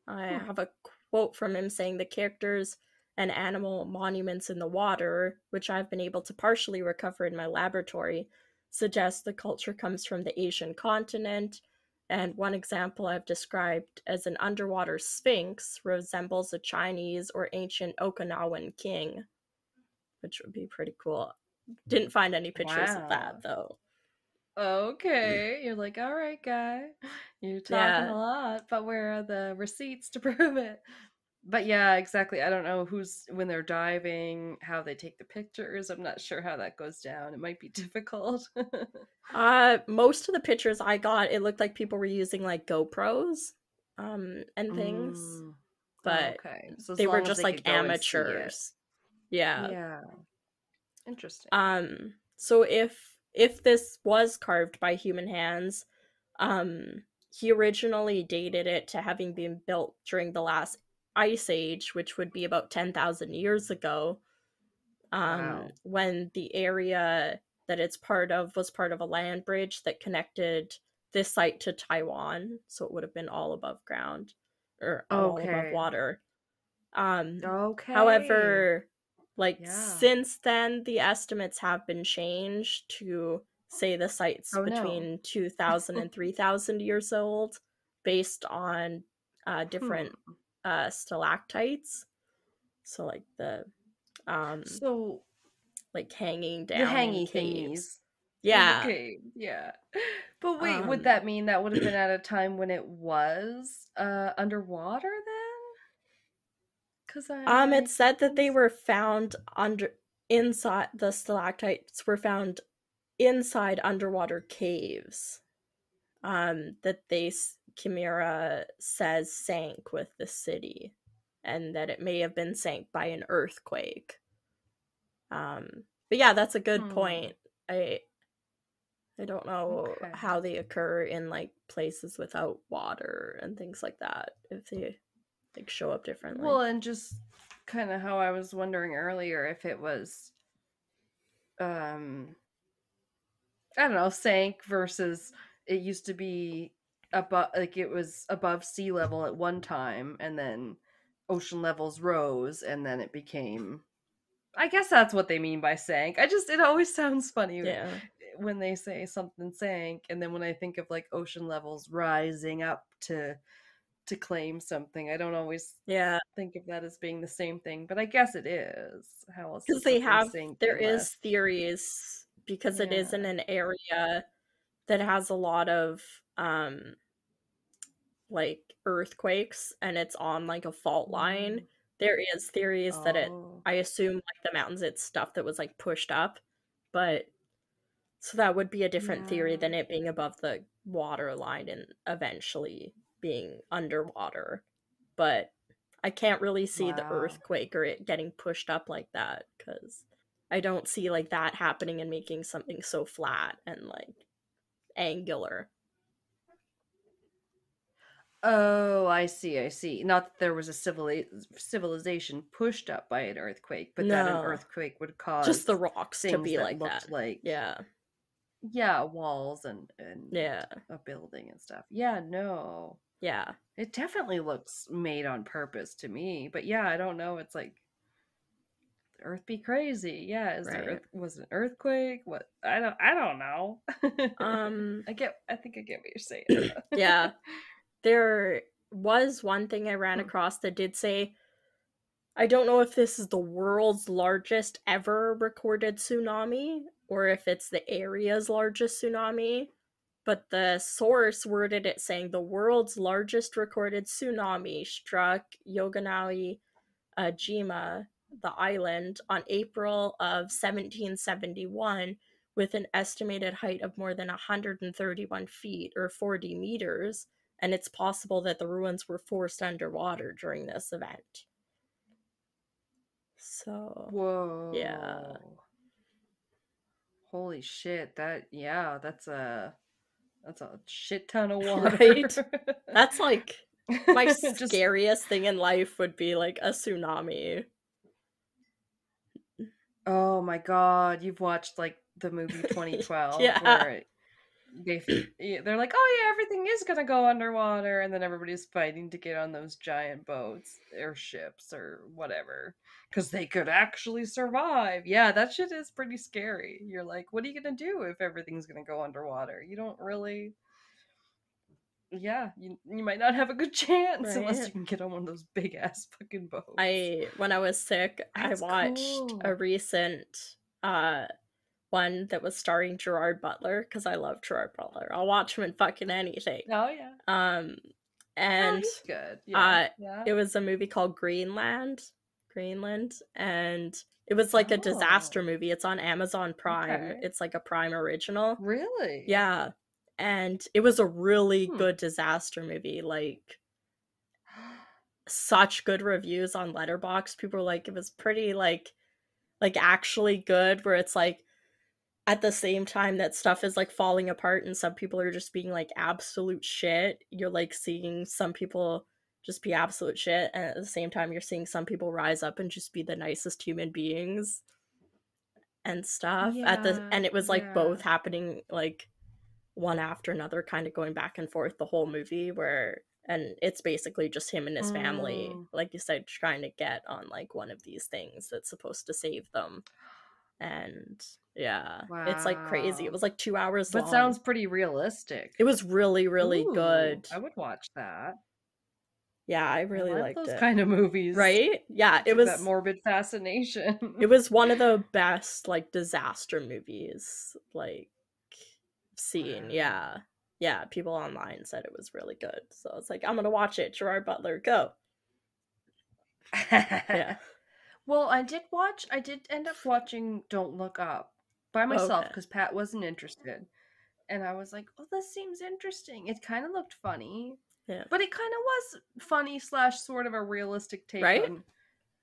Speaker 2: I
Speaker 1: Hmm.
Speaker 2: have a quote from him saying the characters and animal monuments in the water, which I've been able to partially recover in my laboratory, suggest the culture comes from the Asian continent. And one example I've described as an underwater sphinx resembles a Chinese or ancient Okinawan king, which would be pretty cool. Didn't find any pictures of that
Speaker 1: Wow.
Speaker 2: though.
Speaker 1: Okay. You're like, all right, guy. You're talking
Speaker 2: Yeah.
Speaker 1: a lot, but where are the receipts to prove it? But yeah, exactly. I don't know who's when they're diving, how they take the pictures. I'm not sure how that goes down. It might be difficult.
Speaker 2: Most of the pictures I got, it looked like people were using like GoPros, and things,
Speaker 1: Mm.
Speaker 2: but
Speaker 1: Okay. So as
Speaker 2: they were
Speaker 1: long as
Speaker 2: just
Speaker 1: they
Speaker 2: like
Speaker 1: could go and see it.
Speaker 2: amateurs. Yeah.
Speaker 1: Yeah. Interesting.
Speaker 2: So if this was carved by human hands, um, he originally dated it to having been built during the last ice age, which would be about 10,000 years ago.
Speaker 1: Wow.
Speaker 2: When the area that it's part of was part of a land bridge that connected this site to Taiwan, so it would have been all above ground or all above
Speaker 1: Okay.
Speaker 2: water.
Speaker 1: Okay.
Speaker 2: However, like
Speaker 1: Yeah.
Speaker 2: since then, the estimates have been changed to say the site's
Speaker 1: Oh no.
Speaker 2: between 2,000 and 3,000 years old, based on
Speaker 1: Hmm.
Speaker 2: different stalactites. So like the um
Speaker 1: So
Speaker 2: like hanging
Speaker 1: the
Speaker 2: down in
Speaker 1: hangy
Speaker 2: caves.
Speaker 1: thingies in the
Speaker 2: Yeah.
Speaker 1: cave, yeah. But wait, would
Speaker 2: Um
Speaker 1: that mean that would have been at a time when it was underwater then? Because
Speaker 2: it
Speaker 1: I
Speaker 2: said that they
Speaker 1: was
Speaker 2: were found under inside the stalactites were found inside underwater caves that Chimera says sank with the city, and that it may have been sank by an earthquake. But yeah, that's a good point. I don't know how they occur in like places without water and things like that, if they like show up differently.
Speaker 1: Well, and just kind of how I was wondering earlier if it was I don't know, sank versus it used to be above, like it was above sea level at one time and then ocean levels rose and then it became, I guess that's what they mean by sank. It always sounds funny when they say something sank, and then when I think of like ocean levels rising up to claim something, I don't always think of that as being the same thing, but I guess it is. How else?
Speaker 2: Because there is theories, because it is in an area that has a lot of like earthquakes and it's on like a fault line. There is theories that I assume like the mountains, it's stuff that was like pushed up, but so that would be a different theory than it being above the water line and eventually being underwater. But I can't really see the earthquake or it getting pushed up like that, because I don't see like that happening and making something so flat and like angular.
Speaker 1: Oh, I see. Not that there was a civilization pushed up by an earthquake, but that an earthquake would cause
Speaker 2: just the rocks to be
Speaker 1: that
Speaker 2: like that.
Speaker 1: Like walls and a building and stuff. Yeah, it definitely looks made on purpose to me. But yeah, I don't know. It's like the Earth be crazy. Yeah, was it an earthquake? What? I don't know. I think I get what you're saying.
Speaker 2: Yeah. There was one thing I ran across that did say, I don't know if this is the world's largest ever recorded tsunami or if it's the area's largest tsunami, but the source worded it saying the world's largest recorded tsunami struck Yokanawi Jima, the island, on April of 1771 with an estimated height of more than 131 feet or 40 meters, and it's possible that the ruins were forced underwater during this event. So,
Speaker 1: whoa.
Speaker 2: Yeah.
Speaker 1: Holy shit, that's a shit ton of water.
Speaker 2: Right? That's like my scariest thing in life would be like a tsunami.
Speaker 1: Oh my god, you've watched like the movie 2012
Speaker 2: Yeah.
Speaker 1: where they're like, oh yeah, everything is gonna go underwater, and then everybody's fighting to get on those giant boats or ships or whatever because they could actually survive. Yeah, that shit is pretty scary. You're like, what are you gonna do if everything's gonna go underwater? You don't really. Yeah, you might not have a good chance unless you can get on one of those big ass fucking boats.
Speaker 2: When I was sick, I watched a recent one that was starring Gerard Butler, because I love Gerard Butler. I'll watch him in fucking anything.
Speaker 1: Oh yeah.
Speaker 2: And
Speaker 1: he's good. Yeah.
Speaker 2: It was a movie called Greenland, and it was like a disaster movie. It's on Amazon Prime. Okay. It's like a Prime original.
Speaker 1: Really?
Speaker 2: Yeah. And it was a really good disaster movie. Like, such good reviews on Letterboxd. People were like, it was pretty like actually good, where it's like at the same time that stuff is like falling apart and some people are just being like absolute shit, you're like seeing some people just be absolute shit, and at the same time you're seeing some people rise up and just be the nicest human beings and stuff. And it was like both happening, like one after another, kind of going back and forth the whole movie, and it's basically just him and his family, like you said, trying to get on like one of these things that's supposed to save them. And it's like crazy. It was like 2 hours long.
Speaker 1: But sounds pretty realistic.
Speaker 2: It was really, really good.
Speaker 1: I would watch that.
Speaker 2: Yeah, I really liked
Speaker 1: those kind of movies.
Speaker 2: Right? Yeah, it was
Speaker 1: that morbid fascination.
Speaker 2: It was one of the best like disaster movies like seen. Yeah. Yeah, people online said it was really good. So I was like, I'm gonna watch it. Gerard Butler, go. Yeah.
Speaker 1: Well, I did end up watching Don't Look Up, by myself
Speaker 2: Okay.
Speaker 1: because Pat wasn't interested. And I was like, oh, this seems interesting. It kind of looked funny,
Speaker 2: Yeah.
Speaker 1: but it kind of was funny slash sort of a realistic take
Speaker 2: Right?
Speaker 1: on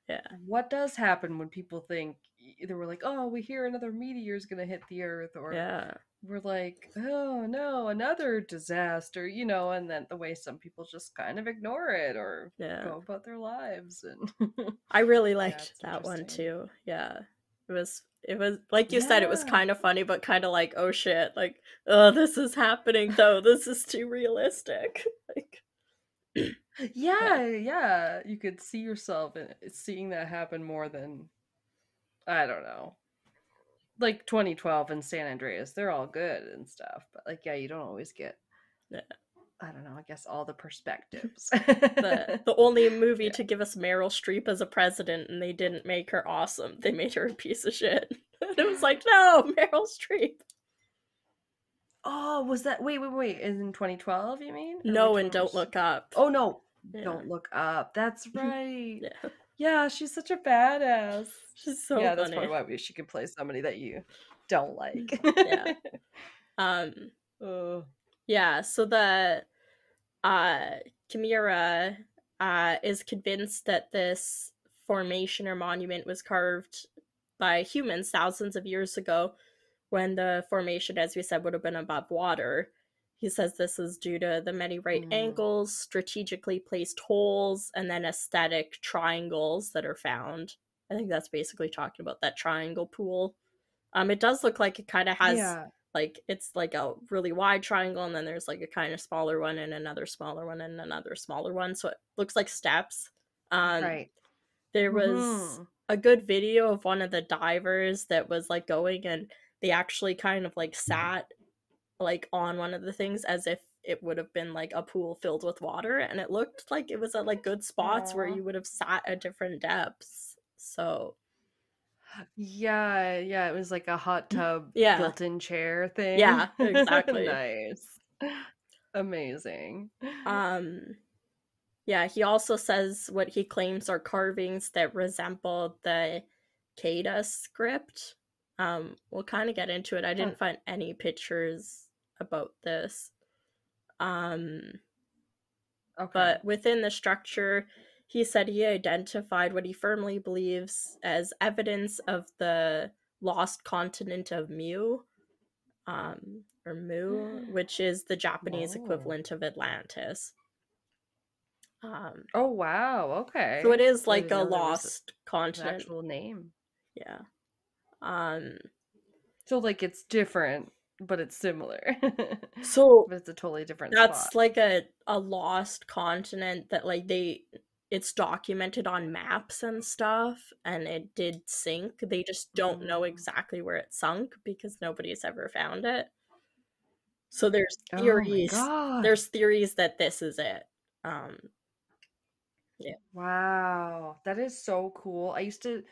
Speaker 2: Yeah.
Speaker 1: what does happen when people think either we're like, oh, we hear another meteor is going to hit the earth, or
Speaker 2: Yeah.
Speaker 1: we're like, oh no, another disaster, and then the way some people just kind of ignore it or
Speaker 2: Yeah.
Speaker 1: go about their lives. And
Speaker 2: I really
Speaker 1: yeah,
Speaker 2: liked
Speaker 1: it's
Speaker 2: that one
Speaker 1: interesting.
Speaker 2: too. Yeah. It was like you said, it was
Speaker 1: Yeah.
Speaker 2: kind of funny, but kind of like, oh shit, like, oh, this is happening though. This is too realistic. Like, yeah.
Speaker 1: Yeah. You could see yourself in seeing that happen more than, I don't know, like 2012 and San Andreas. They're all good and stuff, but like, yeah, you don't always get,
Speaker 2: Yeah.
Speaker 1: I don't know, I guess all the perspectives.
Speaker 2: The only movie
Speaker 1: Yeah.
Speaker 2: to give us Meryl Streep as a president, and they didn't make her awesome. They made her a piece of shit. And it was like, no, Meryl Streep.
Speaker 1: Oh, was that wait, in 2012 you mean? Or
Speaker 2: No,
Speaker 1: which
Speaker 2: and
Speaker 1: one
Speaker 2: Don't
Speaker 1: was?
Speaker 2: Look Up.
Speaker 1: Oh no,
Speaker 2: Yeah.
Speaker 1: Don't Look Up. That's right.
Speaker 2: Yeah.
Speaker 1: Yeah, she's such a badass.
Speaker 2: She's so
Speaker 1: Yeah, that's
Speaker 2: funny.
Speaker 1: probably why she could play somebody that you don't like.
Speaker 2: Yeah.
Speaker 1: Oh.
Speaker 2: Yeah, so the Chimera is convinced that this formation or monument was carved by humans thousands of years ago when the formation, as we said, would have been above water. He says this is due to the many right angles, strategically placed holes, and then aesthetic triangles that are found. I think that's basically talking about that triangle pool. It does look like it kind of has
Speaker 1: Yeah.
Speaker 2: like it's like a really wide triangle, and then there's like a kind of smaller one and another smaller one and another smaller one, so it looks like steps.
Speaker 1: Right.
Speaker 2: There was a good video of one of the divers that was like going, and they actually kind of like sat like on one of the things as if it would have been like a pool filled with water, and it looked like it was at like good spots where you would have sat at different depths. So
Speaker 1: Yeah, it was like a hot tub
Speaker 2: yeah,
Speaker 1: built-in chair thing.
Speaker 2: yeah, exactly.
Speaker 1: Nice. Amazing.
Speaker 2: Yeah, he also says what he claims are carvings that resemble the Keda script. We'll kind of get into it. I didn't find any pictures about this.
Speaker 1: Okay.
Speaker 2: But within the structure, he said he identified what he firmly believes as evidence of the lost continent of Mu, or Mu, which is the Japanese
Speaker 1: Whoa.
Speaker 2: equivalent of Atlantis.
Speaker 1: Oh wow, okay.
Speaker 2: So it is
Speaker 1: I
Speaker 2: like
Speaker 1: didn't
Speaker 2: a
Speaker 1: know there was
Speaker 2: lost
Speaker 1: an
Speaker 2: continent.
Speaker 1: actual name.
Speaker 2: Yeah.
Speaker 1: So like it's different, but it's similar.
Speaker 2: So
Speaker 1: But it's a totally different
Speaker 2: that's
Speaker 1: spot.
Speaker 2: like a lost continent that like it's documented on maps and stuff, and it did sink. They just don't know exactly where it sunk because nobody's ever found it. So there's
Speaker 1: Oh my
Speaker 2: theories.
Speaker 1: god.
Speaker 2: There's theories that this is it. Yeah.
Speaker 1: Wow. That is so cool. I used to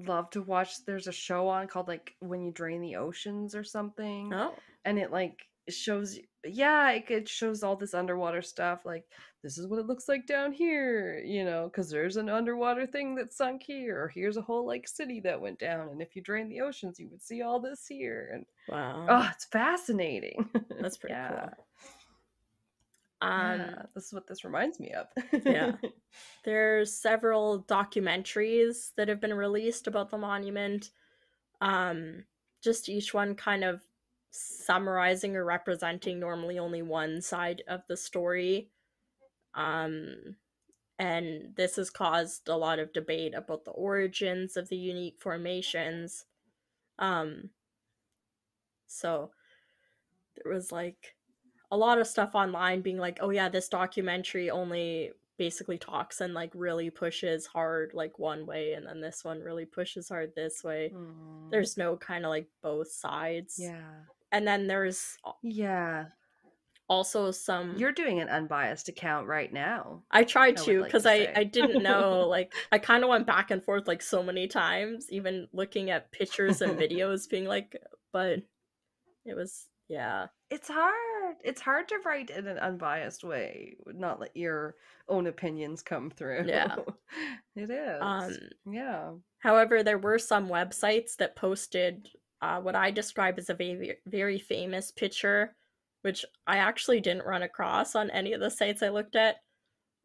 Speaker 1: love to watch, there's a show on called like When You Drain the Oceans or something,
Speaker 2: Oh.
Speaker 1: and it like shows, yeah, it shows all this underwater stuff, like this is what it looks like down here, because there's an underwater thing that sunk here, or here's a whole like city that went down, and if you drain the oceans you would see all this here. And
Speaker 2: Wow.
Speaker 1: oh, it's fascinating.
Speaker 2: That's pretty cool.
Speaker 1: Yeah, this is what this reminds me of.
Speaker 2: Yeah. There's several documentaries that have been released about the monument. Just each one kind of summarizing or representing normally only one side of the story. And this has caused a lot of debate about the origins of the unique formations. So there was like a lot of stuff online being like, oh yeah, this documentary only basically talks and like really pushes hard like one way, and then this one really pushes hard this way. There's no kind of like both sides.
Speaker 1: Yeah.
Speaker 2: And then there's also some,
Speaker 1: you're doing an unbiased account right now.
Speaker 2: I tried to,
Speaker 1: like
Speaker 2: because
Speaker 1: to say.
Speaker 2: I didn't know, like I kind of went back and forth like so many times, even looking at pictures and videos being like, but it was, yeah,
Speaker 1: it's hard to write in an unbiased way, not let your own opinions come through.
Speaker 2: Yeah.
Speaker 1: It is. Yeah.
Speaker 2: However, there were some websites that posted what I describe as a very, very famous picture, which I actually didn't run across on any of the sites I looked at.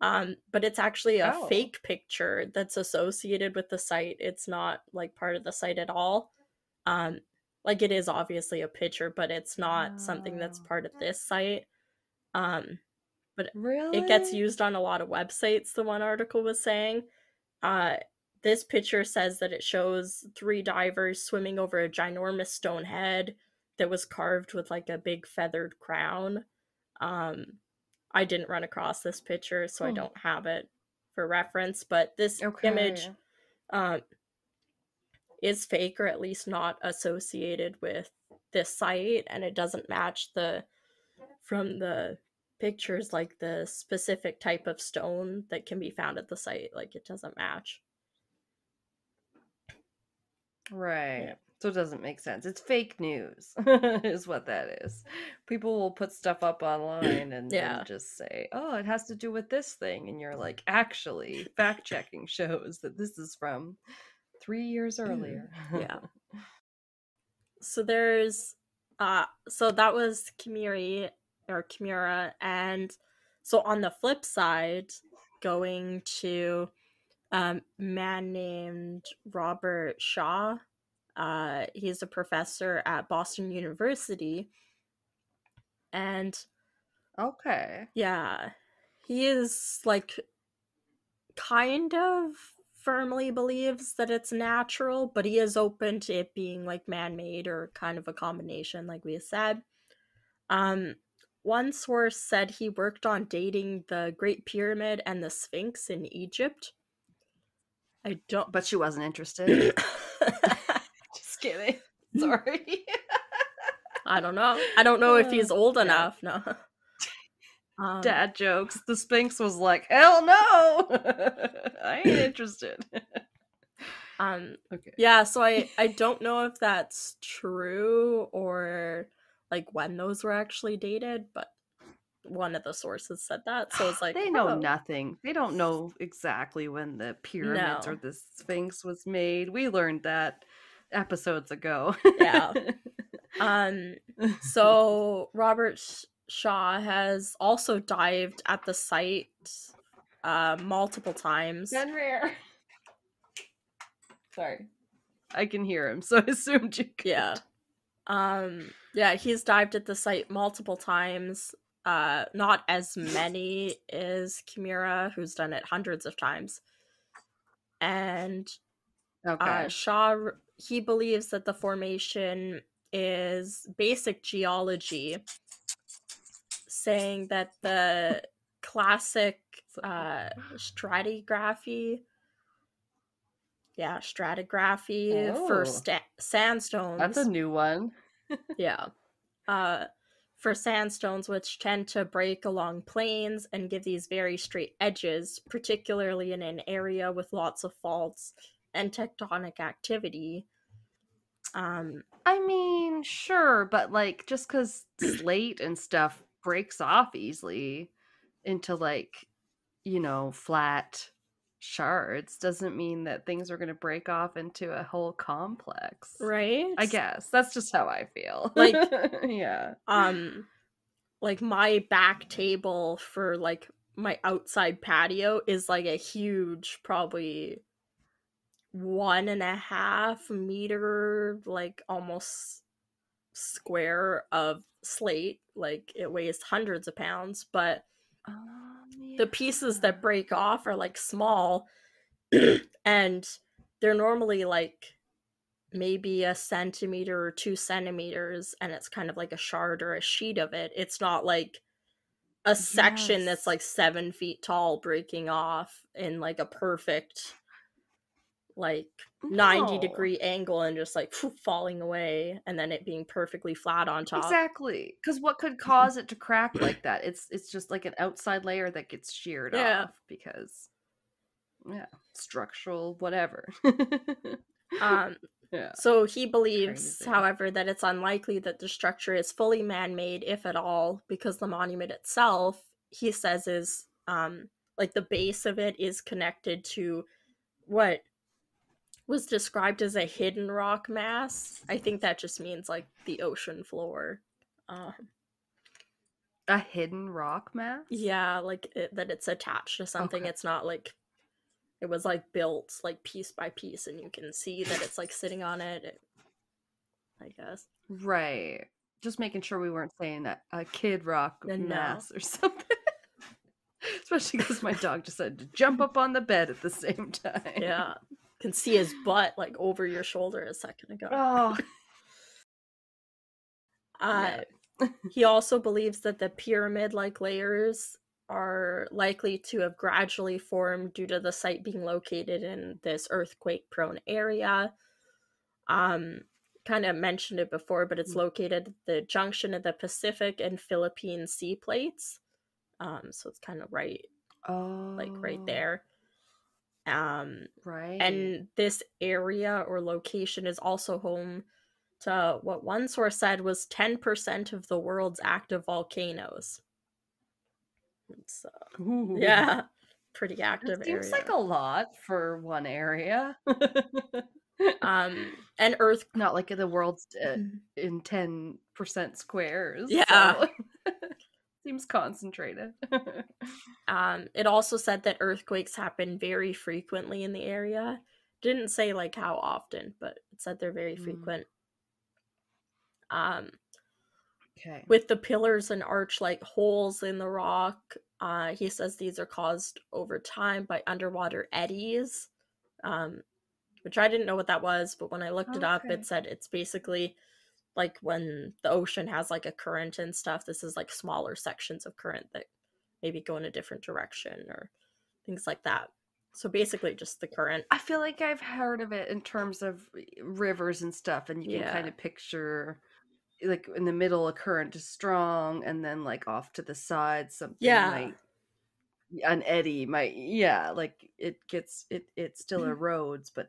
Speaker 2: But it's actually a
Speaker 1: Oh.
Speaker 2: fake picture that's associated with the site. It's not like part of the site at all. Um, like it is obviously a picture, but it's not something that's
Speaker 1: Oh.
Speaker 2: part of this site. Um, but it gets
Speaker 1: Really?
Speaker 2: used on a lot of websites, the one article was saying. Uh, this picture says that it shows 3 divers swimming over a ginormous stone head that was carved with like a big feathered crown. Um, I didn't run across this picture, so I
Speaker 1: Hmm.
Speaker 2: don't have it for reference, but this image
Speaker 1: Okay.
Speaker 2: um, is fake or at least not associated with this site, and it doesn't match from the pictures, like the specific type of stone that can be found at the site. Like it doesn't match.
Speaker 1: Right.
Speaker 2: Yeah.
Speaker 1: So it doesn't make sense. It's fake news, is what that is. People will put stuff up online and
Speaker 2: Yeah.
Speaker 1: just say, oh, it has to do with this thing. And you're like, actually, fact checking shows that this is from 3 years earlier.
Speaker 2: Yeah. So there's so that was Kimiri or Kimura, and so on the flip side, going to man named Robert Shaw. He's a professor at Boston University, and
Speaker 1: Okay.
Speaker 2: yeah, he is like kind of firmly believes that it's natural, but he is open to it being like man-made or kind of a combination, like we said. Um, one source said he worked on dating the Great Pyramid and the Sphinx in Egypt. I don't.
Speaker 1: But she wasn't interested. Just kidding. Sorry.
Speaker 2: I don't know. I don't know if he's old
Speaker 1: Yeah.
Speaker 2: enough. No.
Speaker 1: Dad jokes. The Sphinx was like, hell no! I ain't interested. Okay.
Speaker 2: Yeah, so I don't know if that's true or like when those were actually dated, but one of the sources said that. So it's like,
Speaker 1: They know
Speaker 2: oh,
Speaker 1: nothing. They don't know exactly when the pyramids or
Speaker 2: no.
Speaker 1: the Sphinx was made. We learned that episodes ago.
Speaker 2: Yeah. So Robert Shaw has also dived at the site multiple times.
Speaker 1: Ben Rare. Sorry. I can hear him, so I assumed you could.
Speaker 2: Yeah. Yeah, he's dived at the site multiple times. Not as many as Kimura, who's done it hundreds of times. And
Speaker 1: Okay.
Speaker 2: Shaw, he believes that the formation is basic geology, saying that the classic stratigraphy for
Speaker 1: Oh,
Speaker 2: sandstones.
Speaker 1: that's a new one.
Speaker 2: Yeah. For sandstones, which tend to break along plains and give these very straight edges, particularly in an area with lots of faults and tectonic activity.
Speaker 1: I mean, sure, but like just because slate and stuff breaks off easily into like, flat shards doesn't mean that things are going to break off into a whole complex.
Speaker 2: Right?
Speaker 1: I guess that's just how I feel.
Speaker 2: Like,
Speaker 1: yeah.
Speaker 2: like my back table for like my outside patio is like a huge, probably 1.5 meter, like almost square of slate. Like it weighs hundreds of pounds, but the pieces that break off are like small and they're normally like maybe a centimeter or 2 centimeters, and it's kind of like a shard or a sheet of it. It's not like a section that's like 7 feet tall breaking off in like a perfect like 90-degree angle and just like falling away and then it being perfectly flat on top.
Speaker 1: Exactly. Because what could cause it to crack like that? It's just like an outside layer that gets sheared off because structural whatever. Yeah.
Speaker 2: So he believes, however, that it's unlikely that the structure is fully man-made, if at all, because the monument itself, he says, is like the base of it is connected to what was described as a hidden rock mass. I think that just means like the ocean floor. Um,
Speaker 1: A hidden rock mass?
Speaker 2: yeah, like that it's attached to something.
Speaker 1: Okay.
Speaker 2: It's not like it was like built like piece by piece, and you can see that it's like sitting on it. I guess.
Speaker 1: Right. Just making sure we weren't saying a Kid Rock
Speaker 2: No.
Speaker 1: mass or something. Especially because my dog decided to jump up on the bed at the same time.
Speaker 2: Yeah, can see his butt like over your shoulder a second ago.
Speaker 1: Oh.
Speaker 2: Yeah. He also believes that the pyramid-like layers are likely to have gradually formed due to the site being located in this earthquake-prone area. Kind of mentioned it before, but it's located at the junction of the Pacific and Philippine sea plates. So it's kind of right there.
Speaker 1: Right.
Speaker 2: And this area or location is also home to what one source said was 10% of the world's active volcanoes. It's yeah, pretty active
Speaker 1: It seems
Speaker 2: area.
Speaker 1: like a lot for one area.
Speaker 2: And Earth,
Speaker 1: not like the world's in 10% squares.
Speaker 2: Yeah.
Speaker 1: So seems concentrated.
Speaker 2: It also said that earthquakes happen very frequently in the area. Didn't say like how often, but it said they're very frequent.
Speaker 1: Okay.
Speaker 2: With the pillars and arch-like holes in the rock, he says these are caused over time by underwater eddies, which I didn't know what that was, but when I looked it up, it said it's basically like when the ocean has like a current and stuff. This is like smaller sections of current that maybe go in a different direction or things like that. So basically just the current.
Speaker 1: I feel like I've heard of it in terms of rivers and stuff, and you can kind of picture like in the middle a current is strong, and then like off to the side something might, an eddy might, like it still erodes, but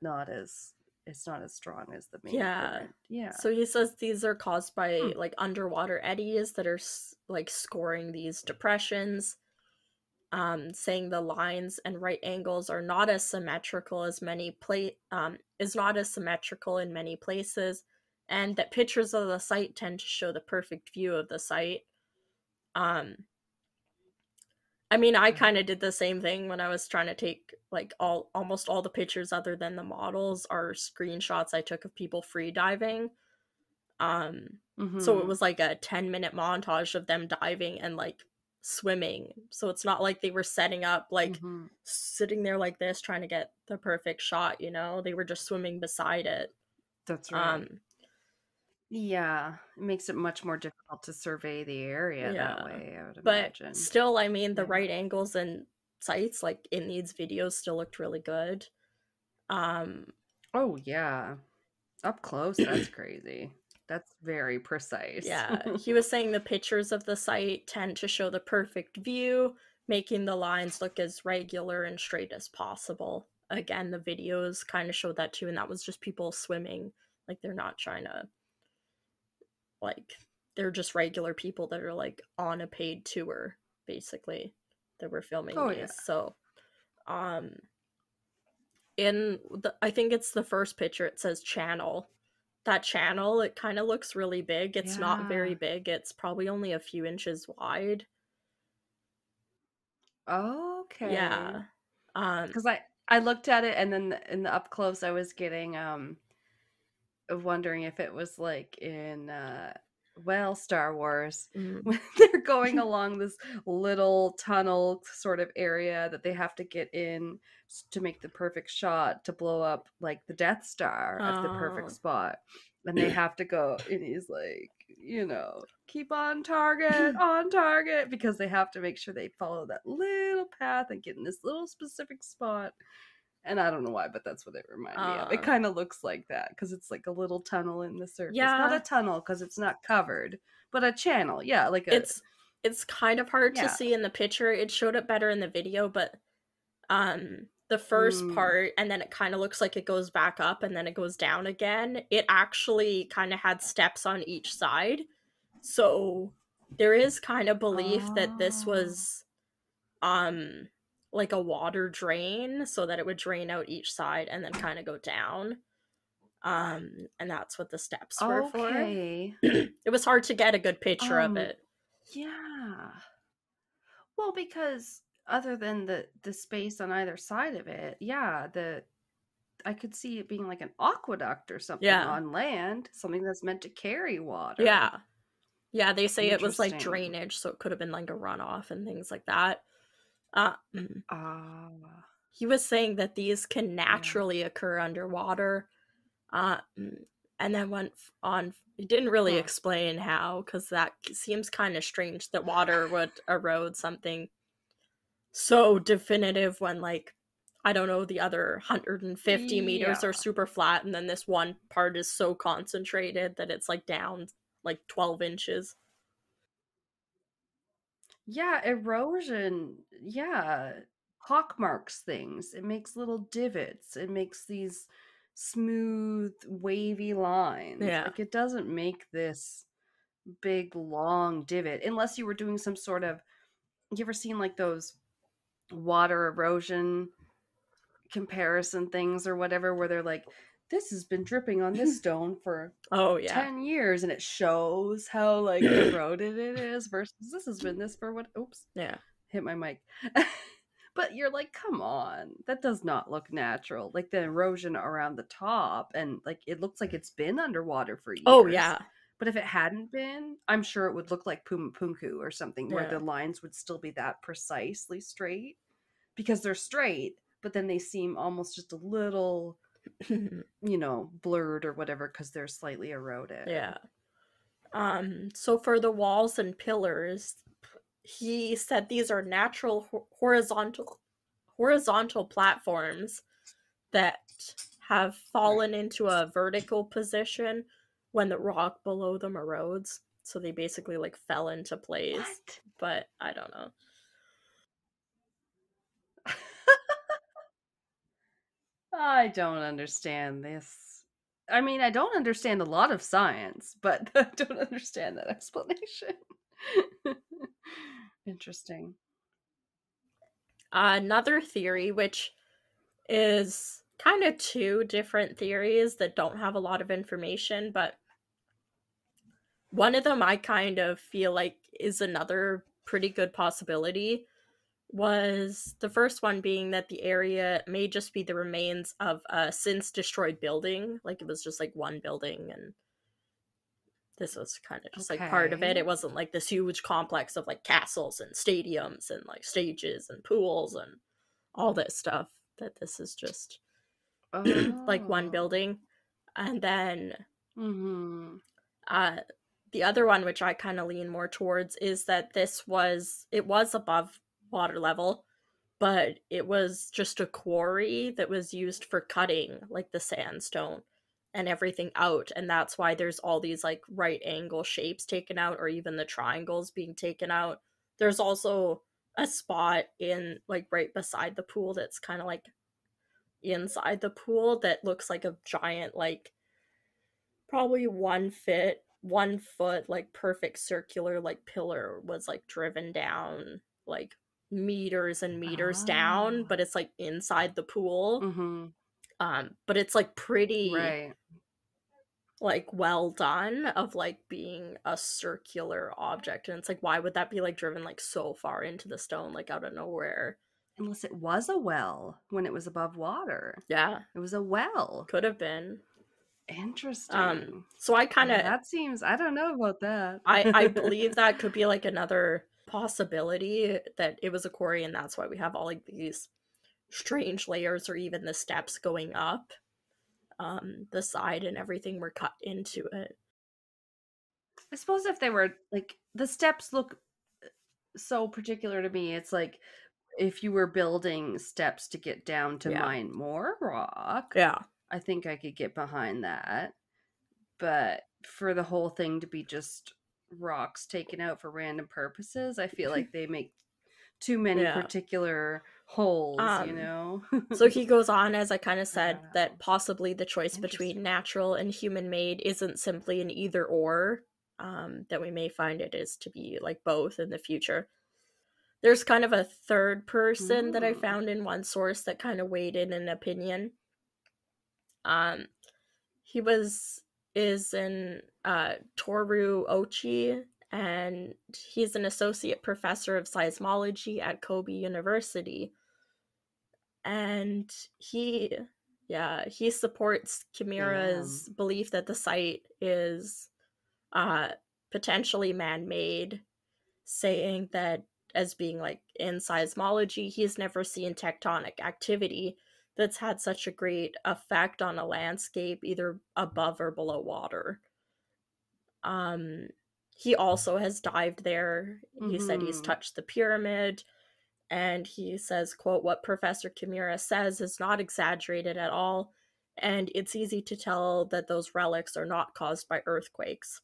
Speaker 1: it's not as strong as the main current.
Speaker 2: So he says these are caused by like underwater eddies that are like scoring these depressions, saying the lines and right angles are not as symmetrical as is not as symmetrical in many places, and that pictures of the site tend to show the perfect view of the site. I mean, I kind of did the same thing when I was trying to take like almost all the pictures other than the models are screenshots I took of people free diving. So it was like a 10-minute montage of them diving and like swimming. So it's not like they were setting up like sitting there like this trying to get the perfect shot, you know? They were just swimming beside it.
Speaker 1: That's right. Yeah, it makes it much more difficult to survey the area that way, I would imagine.
Speaker 2: But still, I mean, the right angles and sights, like, in these videos still looked really good.
Speaker 1: Oh, yeah. Up close, that's crazy. That's very precise.
Speaker 2: Yeah, he was saying the pictures of the site tend to show the perfect view, making the lines look as regular and straight as possible. Again, the videos kind of showed that too, and that was just people swimming. Like, they're not trying to, like, they're just regular people that are, like, on a paid tour, basically, that were filming these. Yeah. So, I think it's the first picture, it says channel. That channel, it kind of looks really big. It's not very big. It's probably only a few inches wide.
Speaker 1: Okay.
Speaker 2: Yeah.
Speaker 1: Because I looked at it, and then in the up close, I was getting wondering if it was like in Star Wars, when they're going along this little tunnel sort of area that they have to get in to make the perfect shot to blow up like the Death Star at the perfect spot, and they have to go, and he's like, you know, keep on target, because they have to make sure they follow that little path and get in this little specific spot. And I don't know why, but that's what it reminded me of. It kind of looks like that, because it's like a little tunnel in the surface.
Speaker 2: Yeah.
Speaker 1: Not a tunnel, because it's not covered, but a channel. Yeah, like
Speaker 2: it's kind of hard to see in the picture. It showed it better in the video, but the first part, and then it kind of looks like it goes back up and then it goes down again. It actually kind of had steps on each side. So there is kind of belief that this was like a water drain so that it would drain out each side and then kind of go down. And that's what the steps were for.
Speaker 1: Okay.
Speaker 2: It was hard to get a good picture of it.
Speaker 1: Yeah. Well, because other than the space on either side of it, yeah, I could see it being like an aqueduct or something
Speaker 2: Yeah.
Speaker 1: on land, something that's meant to carry water.
Speaker 2: Yeah. Yeah, they say it was like
Speaker 1: Interesting.
Speaker 2: drainage, so it could have been like a runoff and things like that. He was saying that these can naturally occur underwater. And then went on, he didn't really explain how, because that seems kind of strange that water would erode something so definitive when, like, I don't know, the other 150 meters are super flat, and then this one part is so concentrated that it's like down like 12 inches.
Speaker 1: Yeah, erosion. Yeah, pockmarks things. It makes little divots. It makes these smooth, wavy lines.
Speaker 2: Yeah.
Speaker 1: Like, it doesn't make this big, long divot unless you were doing some sort of. You ever seen like those water erosion comparison things or whatever, where they're like, this has been dripping on this stone for 10 years, and it shows how like eroded it is versus this has been this for what? Oops.
Speaker 2: Yeah.
Speaker 1: Hit my mic. But you're like, come on, that does not look natural. Like the erosion around the top, and like it looks like it's been underwater for years.
Speaker 2: Oh yeah.
Speaker 1: But if it hadn't been, I'm sure it would look like Pumapunku or something, where the lines would still be that precisely straight, because they're straight, but then they seem almost just a little, blurred or whatever, because they're slightly eroded.
Speaker 2: Yeah. So for the walls and pillars, he said these are natural horizontal platforms that have fallen into a vertical position when the rock below them erodes. So they basically like fell into place.
Speaker 1: What?
Speaker 2: But I don't know.
Speaker 1: I don't understand this. I mean, I don't understand a lot of science, but I don't understand that explanation. Interesting.
Speaker 2: Another theory, which is kind of two different theories that don't have a lot of information, but one of them I kind of feel like is another pretty good possibility, was the first one being that the area may just be the remains of a since destroyed building. Like it was just like one building, and this was kind of just like part of it. It wasn't like this huge complex of like castles and stadiums and like stages and pools and all this stuff. That this is just like one building. And then the other one, which I kind of lean more towards, is that it was above water level, but it was just a quarry that was used for cutting like the sandstone and everything out, and that's why there's all these like right angle shapes taken out, or even the triangles being taken out. There's also a spot in like right beside the pool that's kind of like inside the pool that looks like a giant, like probably 1 foot like perfect circular like pillar was like driven down like meters and meters down, but it's like inside the pool. But it's like pretty like well done of like being a circular object, and it's like, why would that be like driven like so far into the stone, like out of nowhere?
Speaker 1: Unless it was a well when it was above water.
Speaker 2: Yeah,
Speaker 1: it was a well.
Speaker 2: Could have been.
Speaker 1: Interesting.
Speaker 2: So I kind of
Speaker 1: that seems, I don't know about that.
Speaker 2: I believe that could be like another possibility, that it was a quarry, and that's why we have all like these strange layers, or even the steps going up the side and everything were cut into it.
Speaker 1: I suppose if they were like, the steps look so particular to me, it's like if you were building steps to get down to mine more rock, I think I could get behind that. But for the whole thing to be just rocks taken out for random purposes, I feel like they make too many particular holes,
Speaker 2: So he goes on, as I kind of said, that possibly the choice between natural and human-made isn't simply an either-or, that we may find it is to be like both in the future. There's kind of a third person that I
Speaker 1: Mm.
Speaker 2: found in one source that kind of weighed in an opinion. He is in Toru Ochi, and he's an associate professor of seismology at Kobe University. And he supports Kimura's belief that the site is potentially man-made, saying that as being like in seismology, he's never seen tectonic activity that's had such a great effect on a landscape either above or below water. He also has dived there. He said he's touched the pyramid, and he says, quote, "What Professor Kimura says is not exaggerated at all, and it's easy to tell that those relics are not caused by earthquakes."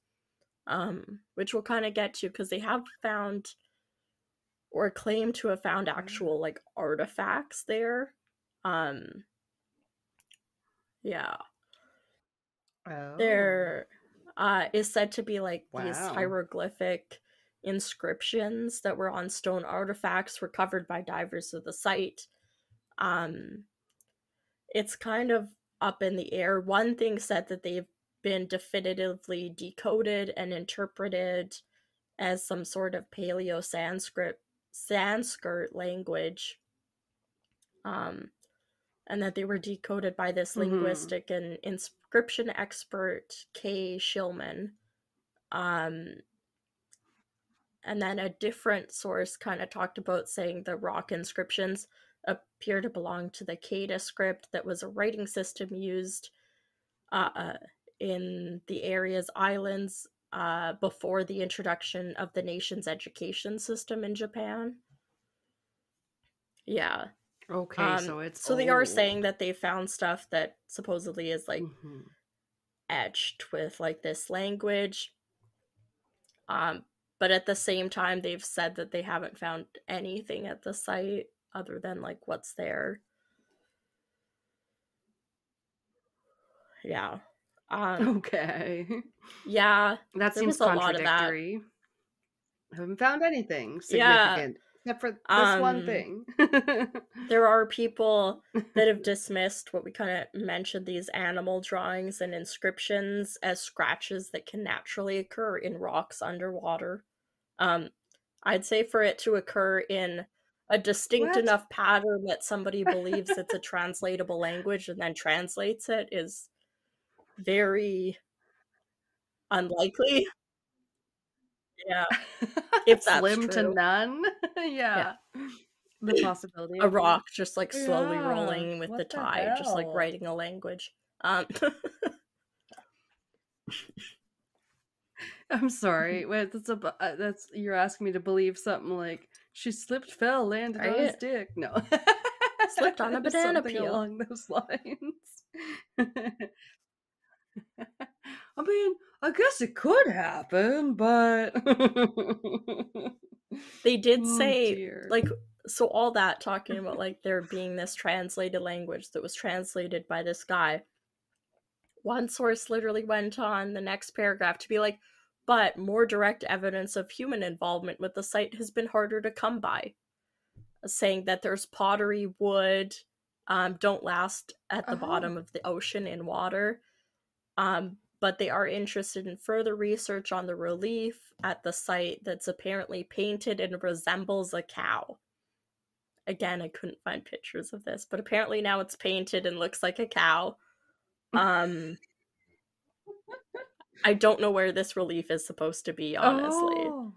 Speaker 2: Which we'll kind of get to, because they have found or claim to have found actual like artifacts there. Yeah.
Speaker 1: Oh.
Speaker 2: There is said to be like these
Speaker 1: Wow.
Speaker 2: hieroglyphic inscriptions that were on stone artifacts recovered by divers of the site. It's kind of up in the air. One thing said that they've been definitively decoded and interpreted as some sort of Paleo Sanskrit language, and that they were decoded by this linguistic and inscription expert Kay Shillman. And then a different source kind of talked about saying the rock inscriptions appear to belong to the Keda script, that was a writing system used in the area's islands before the introduction of the nation's education system in Japan. Yeah.
Speaker 1: Okay, so it's
Speaker 2: so they are saying that they found stuff that supposedly is like etched with like this language. But at the same time, they've said that they haven't found anything at the site other than like what's there. Yeah.
Speaker 1: Okay.
Speaker 2: Yeah.
Speaker 1: That
Speaker 2: there
Speaker 1: seems
Speaker 2: was a lot of that.
Speaker 1: contradictory. I haven't found anything significant except for this one thing.
Speaker 2: There are people that have dismissed what we kind of mentioned, these animal drawings and inscriptions, as scratches that can naturally occur in rocks underwater. I'd say for it to occur in a distinct enough pattern that somebody believes it's a translatable language and then translates it is very unlikely. Yeah. If that's
Speaker 1: Slim to
Speaker 2: true.
Speaker 1: none. Yeah. The possibility
Speaker 2: A
Speaker 1: of
Speaker 2: rock just like slowly
Speaker 1: Yeah,
Speaker 2: rolling with the
Speaker 1: what the
Speaker 2: tide, just like
Speaker 1: hell?
Speaker 2: writing a language.
Speaker 1: I'm sorry. Wait, that's you're asking me to believe something like she slipped, fell, landed on his
Speaker 2: Right?
Speaker 1: dick. No.
Speaker 2: Slipped on a banana
Speaker 1: Something
Speaker 2: peel.
Speaker 1: along those lines. I mean, I guess it could happen, but
Speaker 2: They did
Speaker 1: Oh,
Speaker 2: say
Speaker 1: dear.
Speaker 2: like, so all that talking about like there being this translated language that was translated by this guy. One source literally went on the next paragraph to be like, but more direct evidence of human involvement with the site has been harder to come by, saying that there's pottery, wood, don't last at the bottom of the ocean in water, but they are interested in further research on the relief at the site that's apparently painted and resembles a cow. Again, I couldn't find pictures of this, but apparently now it's painted and looks like a cow. I don't know where this relief is supposed to be, honestly.
Speaker 1: Oh.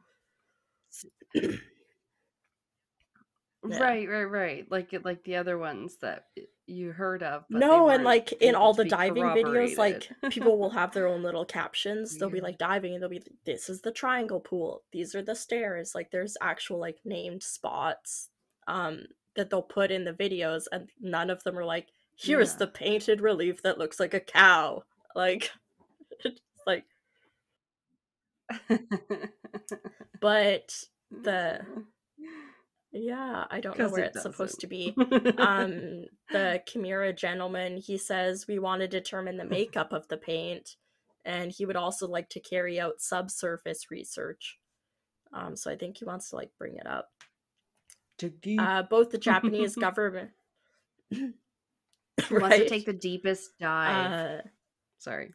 Speaker 2: Yeah.
Speaker 1: Right. Like the other ones that you heard of. But
Speaker 2: No, and like in all the diving videos, like
Speaker 1: corroborated.
Speaker 2: people will have their own little captions. They'll be like diving and they'll be, this is the triangle pool, these are the stairs. Like there's actual like named spots that they'll put in the videos, and none of them are like, here's the painted relief that looks like a cow. Like it's like but I don't know where it's supposed to be. The Kimura gentleman, he says we want to determine the makeup of the paint, and he would also like to carry out subsurface research. So I think he wants to like bring it up.
Speaker 1: Dig deep.
Speaker 2: Both the Japanese government,
Speaker 1: Who wants to
Speaker 2: right?
Speaker 1: take the deepest dive? Sorry.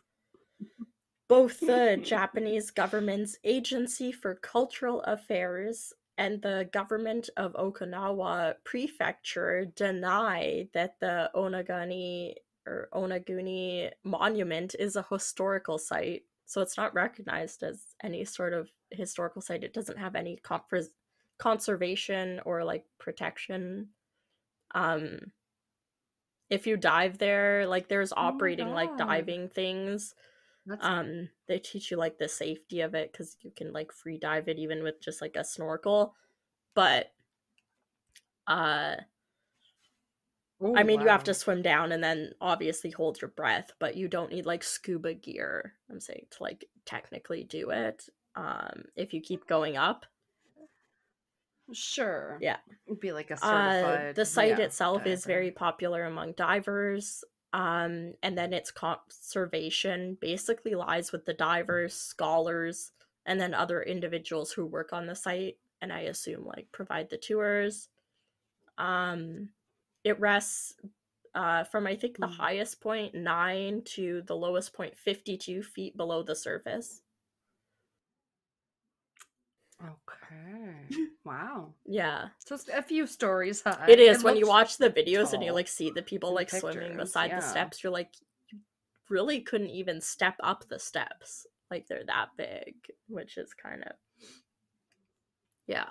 Speaker 2: Both the Japanese government's Agency for Cultural Affairs and the government of Okinawa Prefecture deny that the Onaguni Monument is a historical site. So it's not recognized as any sort of historical site. It doesn't have any conservation or like protection. If you dive there, like there's operating like diving things. They teach you like the safety of it because you can like free dive it even with just like a snorkel. But I mean, you have to swim down and then obviously hold your breath, but you don't need like scuba gear, I'm saying, to like technically do it. If you keep going up.
Speaker 1: Sure.
Speaker 2: Yeah.
Speaker 1: It'd be like a certified.
Speaker 2: The site itself
Speaker 1: diver.
Speaker 2: is very popular among divers. And then its conservation basically lies with the divers, scholars, and then other individuals who work on the site, and I assume like provide the tours. It rests from I think the highest point 9 to the lowest point 52 feet below the surface.
Speaker 1: Okay. Wow.
Speaker 2: Yeah.
Speaker 1: So it's a few stories high.
Speaker 2: It is. When you watch the videos and you like see the people like swimming beside the steps, you're like, you really couldn't even step up the steps. Like they're that big, which is kind of yeah.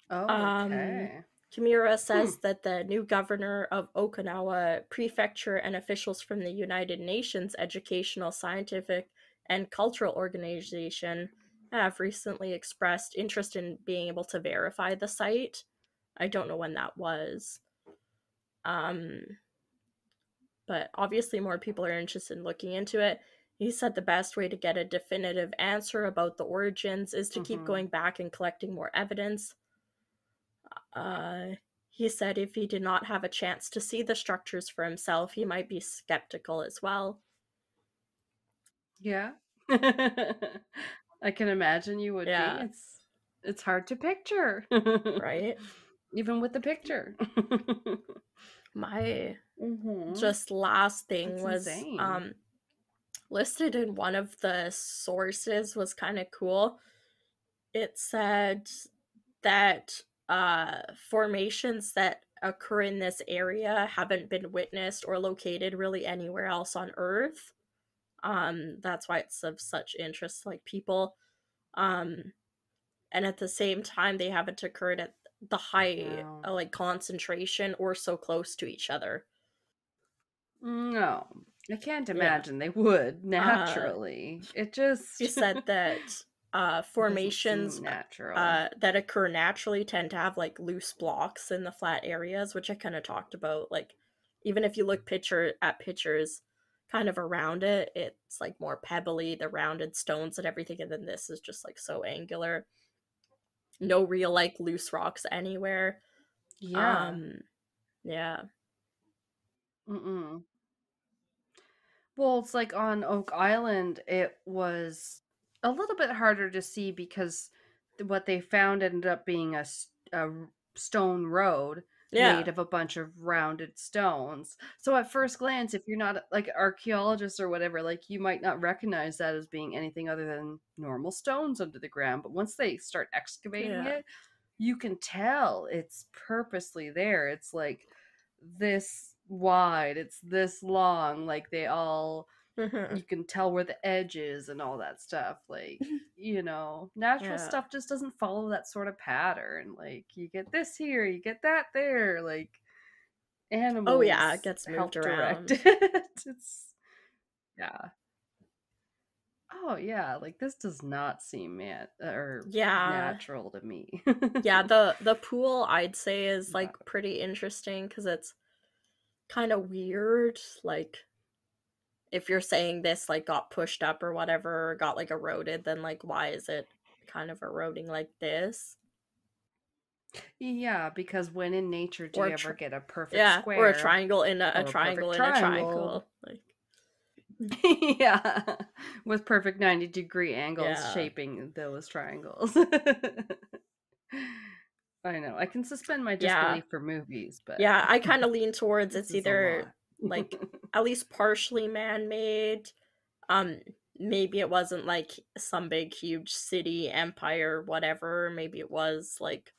Speaker 1: Oh, okay.
Speaker 2: Kimura says that the new governor of Okinawa Prefecture and officials from the United Nations Educational, Scientific, and Cultural Organization have recently expressed interest in being able to verify the site. I don't know when that was. But obviously more people are interested in looking into it. He said the best way to get a definitive answer about the origins is to keep going back and collecting more evidence. He said if he did not have a chance to see the structures for himself, he might be skeptical as well.
Speaker 1: Yeah. I can imagine you would be. It's hard to picture.
Speaker 2: Right?
Speaker 1: Even with the picture.
Speaker 2: My just last thing
Speaker 1: That's
Speaker 2: was
Speaker 1: insane.
Speaker 2: Listed in one of the sources was kind of cool. It said that formations that occur in this area haven't been witnessed or located really anywhere else on Earth. That's why it's of such interest, like people. And at the same time, they haven't occurred at the high like concentration or so close to each other.
Speaker 1: No, I can't imagine they would naturally. It just
Speaker 2: he said that formations that occur naturally tend to have like loose blocks in the flat areas, which I kind of talked about. Like even if you look at pictures kind of around it, it's like more pebbly, the rounded stones and everything, and then this is just like so angular. No real like loose rocks anywhere.
Speaker 1: Yeah.
Speaker 2: Yeah.
Speaker 1: Well, it's like on Oak Island, it was a little bit harder to see because what they found ended up being a stone road made of a bunch of rounded stones. So at first glance, if you're not like an archaeologist or whatever, like you might not recognize that as being anything other than normal stones under the ground. But once they start excavating it, you can tell it's purposely there. It's like this wide, it's this long, like they all you can tell where the edge is and all that stuff. Like, you know, natural stuff just doesn't follow that sort of pattern. Like you get this here, you get that there, like animals
Speaker 2: it gets moved around.
Speaker 1: It's like this does not seem natural to me.
Speaker 2: The pool I'd say is like pretty interesting because it's kind of weird. Like if you're saying this like got pushed up or whatever, or got like eroded, then like why is it kind of eroding like this?
Speaker 1: Yeah, because when in nature do you ever get a perfect square
Speaker 2: or a triangle in a triangle in a triangle? Like
Speaker 1: yeah, with perfect 90-degree angles shaping those triangles. I know. I can suspend my
Speaker 2: Yeah.
Speaker 1: disbelief for movies, but
Speaker 2: Yeah, I kinda lean towards
Speaker 1: this
Speaker 2: it's
Speaker 1: is a
Speaker 2: either,
Speaker 1: lot.
Speaker 2: like, at least partially man-made. Um, Maybe it wasn't, like, some big, huge city, empire, whatever. Maybe it was, like,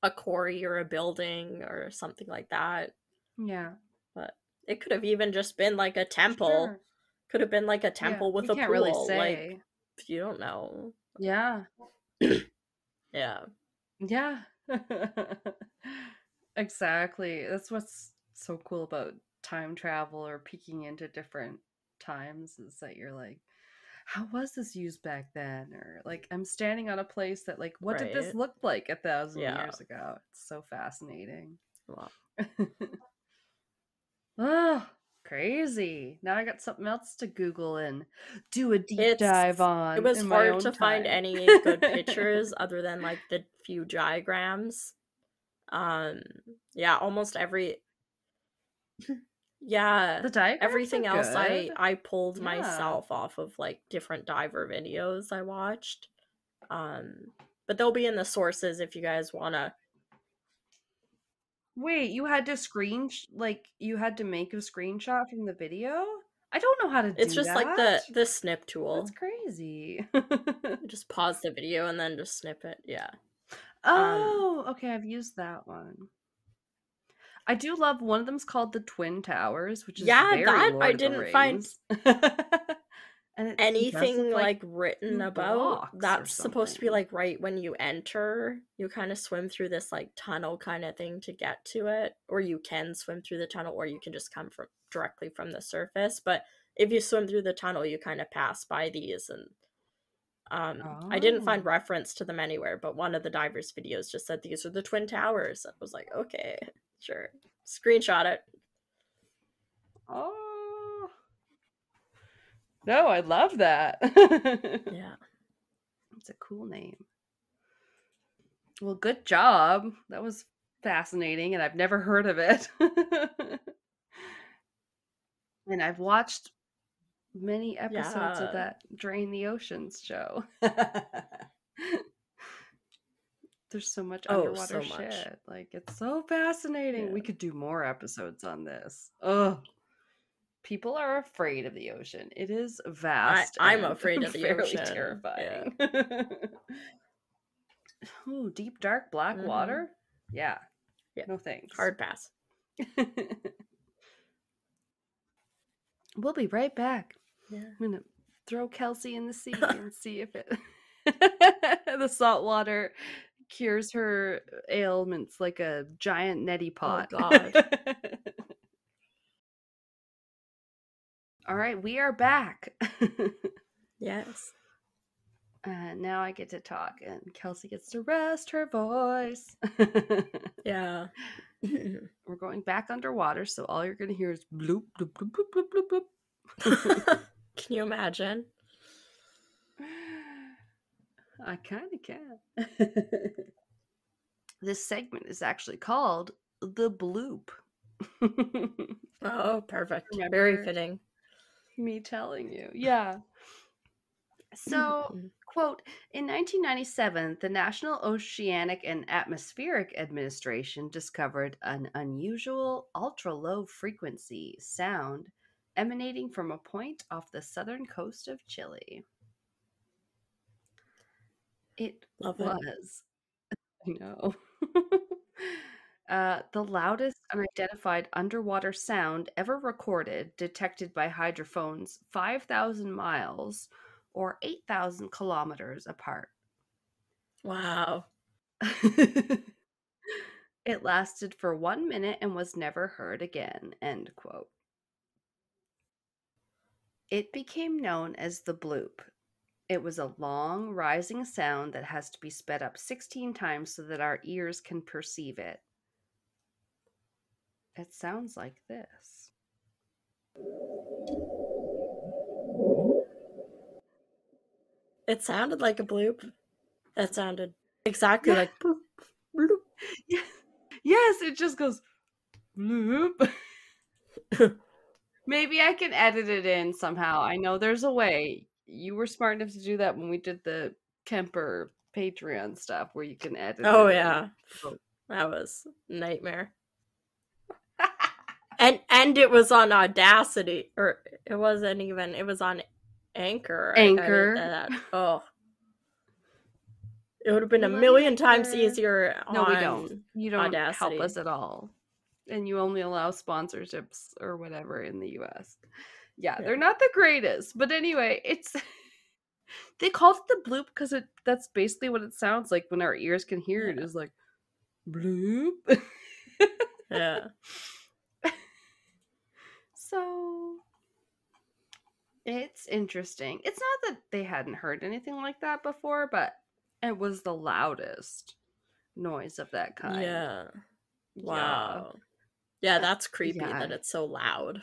Speaker 2: a quarry or a building or something like that.
Speaker 1: Yeah,
Speaker 2: But it could have even just been, like, a temple.
Speaker 1: sure.
Speaker 2: Could have been, like, a
Speaker 1: Yeah,
Speaker 2: temple
Speaker 1: we
Speaker 2: with a
Speaker 1: can't really
Speaker 2: pool, like,
Speaker 1: say.
Speaker 2: you don't know.
Speaker 1: Yeah.
Speaker 2: Yeah.
Speaker 1: Yeah. Exactly. That's what's so cool about time travel or peeking into different times is that you're like, how was this used back then? Or like, I'm standing on a place that, like, what did this
Speaker 2: Right.
Speaker 1: look like 1,000
Speaker 2: Yeah.
Speaker 1: years ago? It's so fascinating.
Speaker 2: Well,
Speaker 1: Oh, crazy. Now I got something else to Google and do a deep
Speaker 2: it's
Speaker 1: dive
Speaker 2: it
Speaker 1: on
Speaker 2: was
Speaker 1: in my
Speaker 2: hard
Speaker 1: own
Speaker 2: to find
Speaker 1: time.
Speaker 2: any good pictures other than, like, the few diagrams. Um, yeah, almost every yeah,
Speaker 1: The diagrams are
Speaker 2: everything else
Speaker 1: good.
Speaker 2: I pulled
Speaker 1: Yeah.
Speaker 2: myself off of, like, different diver videos I watched. But they'll be in the sources if you guys wanna.
Speaker 1: Wait, you had to like you had to make a screenshot from the video? I don't know how to
Speaker 2: It's
Speaker 1: do
Speaker 2: just like
Speaker 1: that.
Speaker 2: the snip
Speaker 1: That's
Speaker 2: tool.
Speaker 1: crazy.
Speaker 2: You just pause the video and then just snip it, yeah. Um,
Speaker 1: Oh, okay, I've used that one. I do love one of them's called the Twin Towers, which is
Speaker 2: yeah,
Speaker 1: very
Speaker 2: that I
Speaker 1: Lord of the
Speaker 2: didn't find
Speaker 1: Rings. And it does
Speaker 2: anything,
Speaker 1: look like
Speaker 2: like, written
Speaker 1: 2
Speaker 2: about.
Speaker 1: blocks or
Speaker 2: That's supposed to be,
Speaker 1: something.
Speaker 2: like, right when you enter, you kinda swim through this, like, tunnel kinda thing to get to it, or you can swim through the tunnel, or you can just come from directly from the surface, but if you swim through the tunnel, you kinda pass by these, and, I didn't find
Speaker 1: Oh.
Speaker 2: reference to them anywhere, but one of the divers' videos just said, "These are the Twin Towers." I was like, "Okay, sure." Screenshot it.
Speaker 1: Oh. No, I love that.
Speaker 2: Yeah.
Speaker 1: It's a cool name. Well, good job. That was fascinating, and I've never heard of it. And I've watched many episodes of
Speaker 2: Yeah.
Speaker 1: that Drain the Oceans show. There's so much
Speaker 2: Oh,
Speaker 1: underwater
Speaker 2: so much.
Speaker 1: shit. Like, it's so fascinating. We
Speaker 2: Yeah.
Speaker 1: could do more episodes on this. Ugh. People are afraid of the ocean. It is vast
Speaker 2: I'm
Speaker 1: and
Speaker 2: afraid of the
Speaker 1: fairly
Speaker 2: ocean. Yeah.
Speaker 1: terrifying. Ooh, deep, dark, black
Speaker 2: Mhm.
Speaker 1: water? Yeah,
Speaker 2: Yeah.
Speaker 1: no thanks.
Speaker 2: Hard pass.
Speaker 1: We'll be right back.
Speaker 2: Yeah.
Speaker 1: I'm gonna throw Kelsey in the sea and see if it the salt water cures her ailments like a giant neti
Speaker 2: Oh
Speaker 1: pot.
Speaker 2: god.
Speaker 1: All right, we are back.
Speaker 2: Yes.
Speaker 1: Now I get to talk, and Kelsey gets to rest her voice.
Speaker 2: Yeah.
Speaker 1: We're going back underwater, so all you're gonna hear is bloop, bloop, bloop, bloop, bloop, bloop, bloop.
Speaker 2: Can you imagine?
Speaker 1: I kind of can. This segment is actually called the bloop.
Speaker 2: Oh, perfect. Very
Speaker 1: Remember
Speaker 2: fitting.
Speaker 1: me telling you? Yeah. So, quote, in 1997, the National Oceanic and Atmospheric Administration discovered an unusual ultra low frequency sound emanating from a point off the southern coast of Chile. It
Speaker 2: Love it.
Speaker 1: was, I know, the loudest unidentified underwater sound ever recorded, detected by hydrophones 5,000 miles or 8,000 kilometers apart.
Speaker 2: Wow.
Speaker 1: It lasted for 1 minute and was never heard again. End quote. It became known as the bloop. It was a long, rising sound that has to be sped up 16 times so that our ears can perceive it. It sounds like this.
Speaker 2: It sounded like a bloop. That sounded exactly like bloop, bloop.
Speaker 1: Yeah. Yes, it just goes bloop. Maybe I can edit it in somehow. I know there's a way. You were smart enough to do that when we did the Kemper Patreon stuff where you can edit
Speaker 2: Oh
Speaker 1: it in.
Speaker 2: yeah, that was a nightmare. And it was on Audacity, or it wasn't even. It was on Anchor. I did
Speaker 1: Anchor.
Speaker 2: that. Oh, it would have been
Speaker 1: We
Speaker 2: a
Speaker 1: love you,
Speaker 2: million times
Speaker 1: Anchor.
Speaker 2: easier
Speaker 1: No, we don't.
Speaker 2: on
Speaker 1: You don't help
Speaker 2: Audacity.
Speaker 1: us at all. And you only allow sponsorships or whatever in the US. Yeah, they're not the greatest. But anyway, it's they called it the bloop because that's basically what it sounds like when our ears can hear it, is like bloop.
Speaker 2: Yeah.
Speaker 1: So it's interesting. It's not that they hadn't heard anything like that before, but it was the loudest noise of that kind.
Speaker 2: Yeah.
Speaker 1: Yeah.
Speaker 2: Wow. Yeah, that's creepy
Speaker 1: Yeah.
Speaker 2: that it's so loud.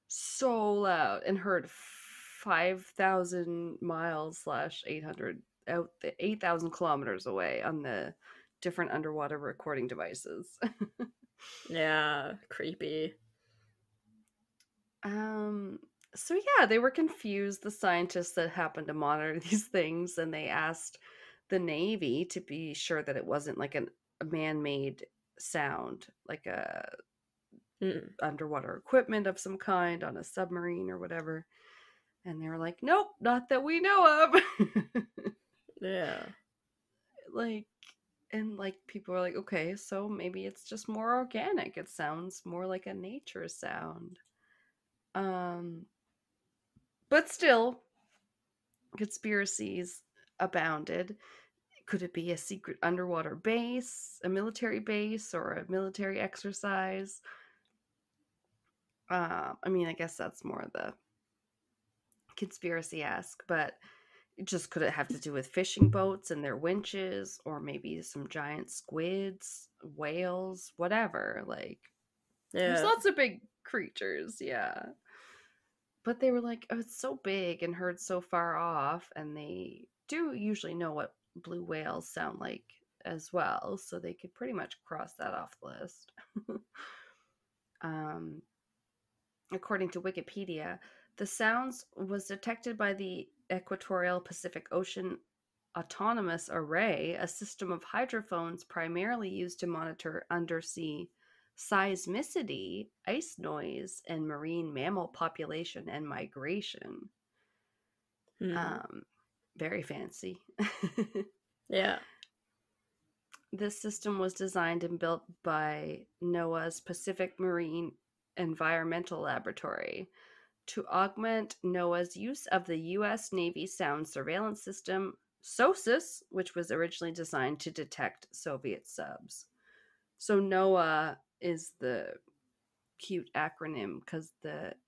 Speaker 1: So loud, and heard 5,000 miles / 800 out 8,000 kilometers away on the different underwater recording devices.
Speaker 2: Yeah, creepy.
Speaker 1: So yeah, they were confused, the scientists that happened to monitor these things, and they asked the Navy to be sure that it wasn't like a man-made sound, like a underwater equipment of some kind on a submarine or whatever. And they were like, nope, not that we know of.
Speaker 2: Yeah.
Speaker 1: Like, and like people were like, okay, so maybe it's just more organic. It sounds more like a nature sound. But still, conspiracies abounded. Could it be a secret underwater base, a military base, or a military exercise? I mean, I guess that's more the conspiracy-esque, but just could it have to do with fishing boats and their winches, or maybe some giant squids, whales, whatever? Like, there's lots of big creatures, yeah. But they were like, oh, it's so big and heard so far off, and they do usually know what blue whales sound like as well, so they could pretty much cross that off the list. According to Wikipedia, the sounds was detected by the Equatorial Pacific Ocean Autonomous Array, a system of hydrophones primarily used to monitor undersea seismicity, ice noise, and marine mammal population and migration. Very fancy.
Speaker 2: Yeah.
Speaker 1: This system was designed and built by NOAA's Pacific Marine Environmental Laboratory to augment NOAA's use of the U.S. Navy Sound Surveillance System, SOSUS, which was originally designed to detect Soviet subs. So NOAA is the cute acronym because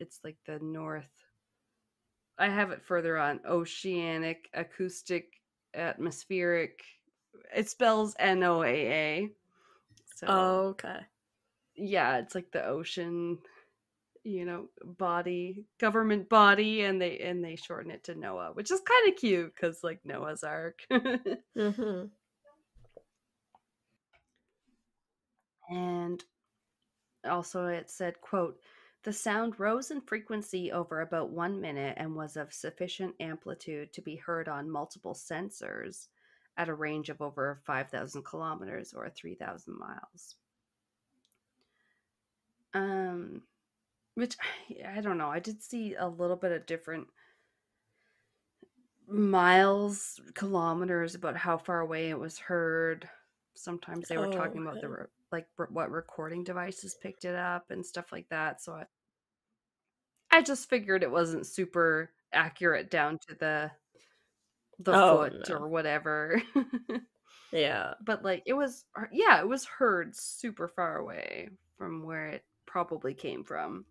Speaker 1: it's like the North. I have it further on: Oceanic, Acoustic, Atmospheric. It spells NOAA. So
Speaker 2: okay.
Speaker 1: Yeah, it's like the ocean, government body, and they shorten it to NOAA, which is kind of cute because like Noah's Ark. And also it said, quote, the sound rose in frequency over about 1 minute and was of sufficient amplitude to be heard on multiple sensors at a range of over 5,000 kilometers or 3,000 miles. Which I don't know. I did see a little bit of different miles, kilometers about how far away it was heard. Sometimes they were talking about what recording devices picked it up and stuff like that. So I just figured it wasn't super accurate down to the foot or whatever.
Speaker 2: Yeah.
Speaker 1: But like it was heard super far away from where it probably came from.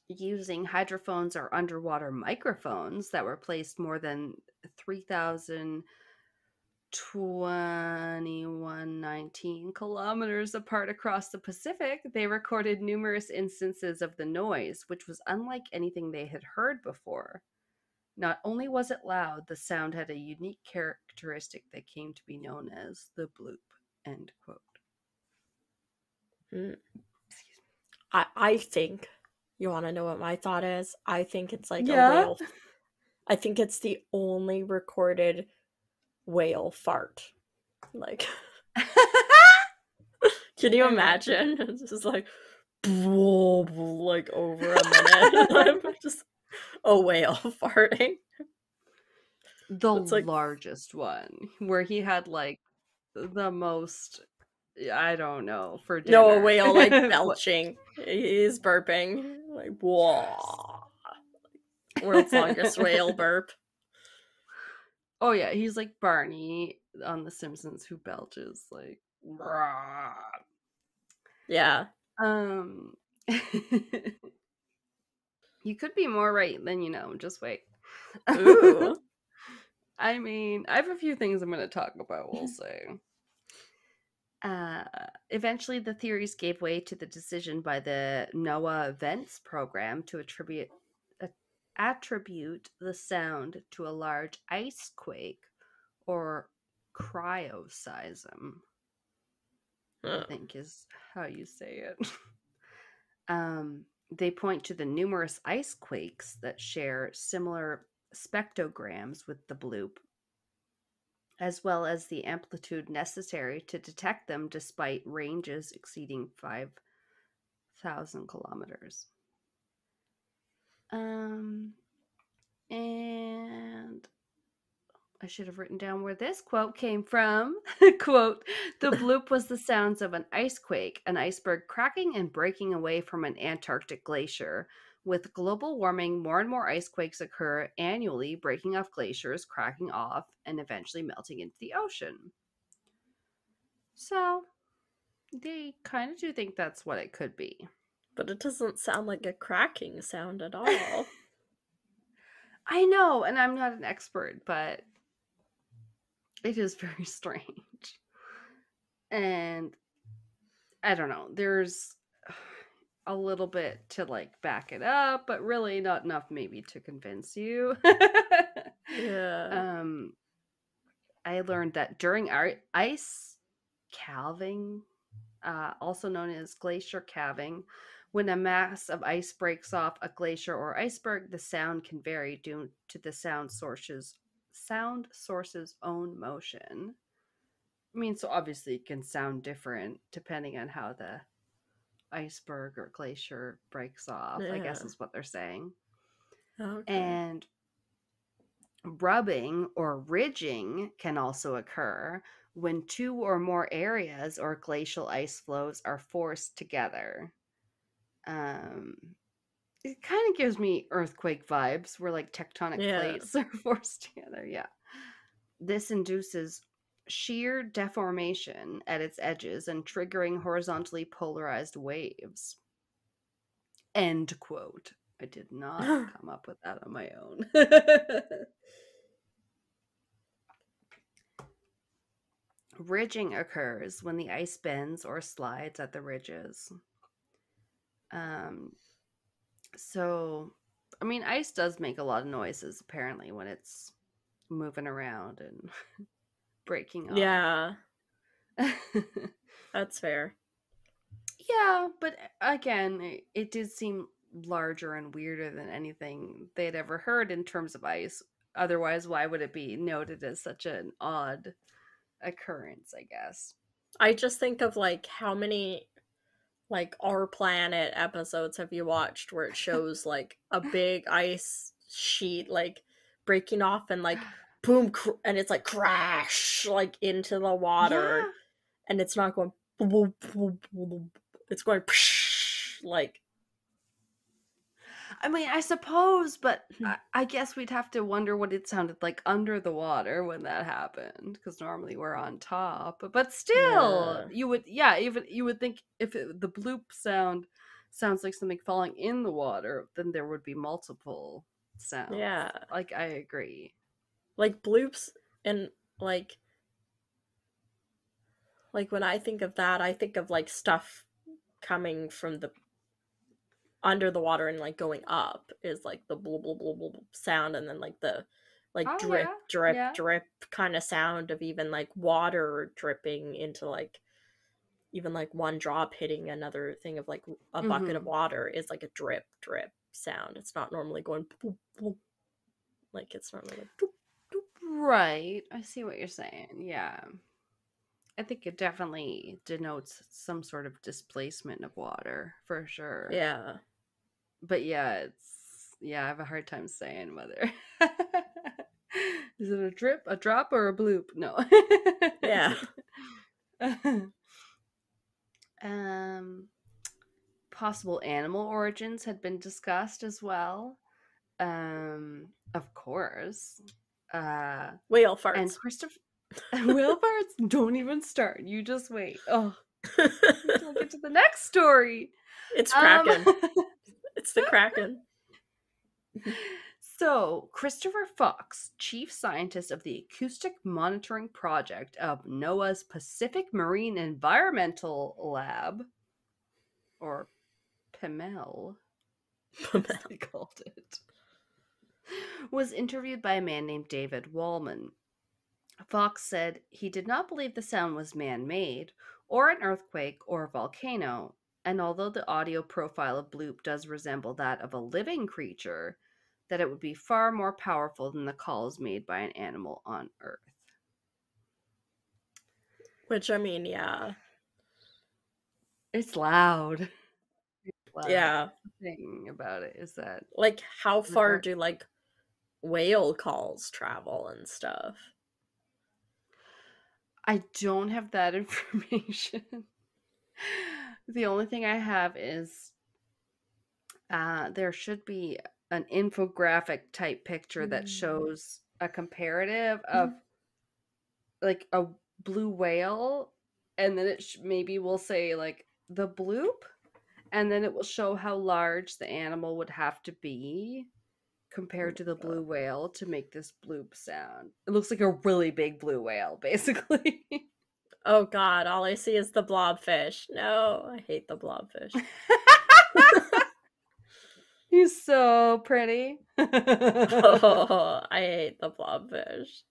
Speaker 1: Using hydrophones or underwater microphones that were placed more than 3,021.19 kilometers apart across the Pacific, they recorded numerous instances of the noise, which was unlike anything they had heard before. Not only was it loud, the sound had a unique characteristic that came to be known as the bloop. End quote.
Speaker 2: I think, you want to know what my thought is? I think it's like a whale. I think it's the only recorded whale fart. Like, can you imagine? It's just like, like over a minute. Just a whale farting.
Speaker 1: The
Speaker 2: It's like,
Speaker 1: largest one, where he had like the most, I don't know, for
Speaker 2: no, a
Speaker 1: dinner.
Speaker 2: whale like
Speaker 1: What?
Speaker 2: belching. He's burping. Like, whoa. World's longest whale burp.
Speaker 1: Oh yeah, he's like Barney on The Simpsons who belches like. "Rah."
Speaker 2: Yeah.
Speaker 1: Um, you could be more right than you know. Just wait.
Speaker 2: Ooh.
Speaker 1: I mean, I have a few things I'm going to talk about. We'll say. Eventually, the theories gave way to the decision by the NOAA Events Program to attribute the sound to a large ice quake or cryoseism, I think is how you say it. They point to the numerous ice quakes that share similar spectrograms with the bloop, as well as the amplitude necessary to detect them despite ranges exceeding 5,000 kilometers. And I should have written down where this quote came from. Quote, the bloop was the sounds of an ice quake, an iceberg cracking and breaking away from an Antarctic glacier. With global warming, more and more ice quakes occur annually, breaking off glaciers, cracking off, and eventually melting into the ocean. So, they kind of do think that's what it could be.
Speaker 2: But it doesn't sound like a cracking sound at all.
Speaker 1: I know, and I'm not an expert, but it is very strange. And I don't know, there's a little bit to like back it up, but really not enough maybe to convince you.
Speaker 2: Yeah.
Speaker 1: I learned that during our ice calving, also known as glacier calving, when a mass of ice breaks off a glacier or iceberg, the sound can vary due to the source's own motion. I mean, so obviously it can sound different depending on how the iceberg or glacier breaks off, I
Speaker 2: Yeah.
Speaker 1: guess is what they're saying.
Speaker 2: Okay.
Speaker 1: And rubbing or ridging can also occur when two or more areas or glacial ice flows are forced together. Um, it kind of gives me earthquake vibes where like tectonic
Speaker 2: Yeah.
Speaker 1: plates are forced together. Yeah. This induces shear deformation at its edges and triggering horizontally polarized waves. End quote. I did not come up with that on my own. Ridging occurs when the ice bends or slides at the ridges. Um, so, I mean, ice does make a lot of noises apparently when it's moving around and breaking off.
Speaker 2: Yeah. That's fair.
Speaker 1: Yeah, but again, it did seem larger and weirder than anything they'd ever heard in terms of ice. Otherwise, why would it be noted as such an odd occurrence, I guess?
Speaker 2: I just think of like how many like Our Planet episodes have you watched where it shows like a big ice sheet like breaking off and like boom and it's like crash like into the water
Speaker 1: Yeah.
Speaker 2: and it's not going boom, boom, boom, boom, boom. It's going like
Speaker 1: I mean, I suppose, but I guess we'd have to wonder what it sounded like under the water when that happened, because normally we're on top. But still,
Speaker 2: yeah.
Speaker 1: you would, yeah, even you would think if the bloop sounds like something falling in the water, then there would be multiple sounds.
Speaker 2: Yeah.
Speaker 1: Like I agree.
Speaker 2: Like bloops and like when I think of that, I think of like stuff coming from the under the water and like going up is like the blah blah blah blah sound and then like the like
Speaker 1: Oh
Speaker 2: drip
Speaker 1: yeah,
Speaker 2: drip
Speaker 1: yeah.
Speaker 2: drip kind of sound of even like water dripping into like even like one drop hitting another thing of like a bucket of
Speaker 1: Mm-hmm.
Speaker 2: water is like a drip drip sound. It's not normally going boop, boop. Like it's normally like doop, doop.
Speaker 1: Right. I see what you're saying. Yeah. I think it definitely denotes some sort of displacement of water for sure.
Speaker 2: Yeah.
Speaker 1: But yeah, I have a hard time saying whether is it a drip, a drop, or a bloop? No.
Speaker 2: Yeah.
Speaker 1: um Possible animal origins had been discussed as well. Of course. Uh
Speaker 2: Whale
Speaker 1: and
Speaker 2: farts.
Speaker 1: Christopher whale farts, don't even start. You just wait. Oh, until I get to the next story.
Speaker 2: It's
Speaker 1: Um
Speaker 2: Kraken. It's the Kraken.
Speaker 1: So, Christopher Fox, chief scientist of the Acoustic Monitoring Project of NOAA's Pacific Marine Environmental Lab, or PEMEL, as they called it, was interviewed by a man named David Wallman. Fox said he did not believe the sound was man made, or an earthquake, or a volcano, and although the audio profile of Bloop does resemble that of a living creature, that it would be far more powerful than the calls made by an animal on Earth.
Speaker 2: Which, I mean, yeah.
Speaker 1: It's loud. It's loud.
Speaker 2: Yeah.
Speaker 1: The thing about it is that,
Speaker 2: Like, how far do, like, whale calls travel and stuff?
Speaker 1: I don't have that information. The only thing I have is there should be an infographic type picture that shows a comparative of like a blue whale, and then it maybe will say like the bloop, and then it will show how large the animal would have to be compared to the blue whale to make this bloop sound. It looks like a really big blue whale, basically.
Speaker 2: Oh god, all I see is the blobfish. No, I hate the blobfish.
Speaker 1: He's so pretty.
Speaker 2: Oh, I hate the blobfish.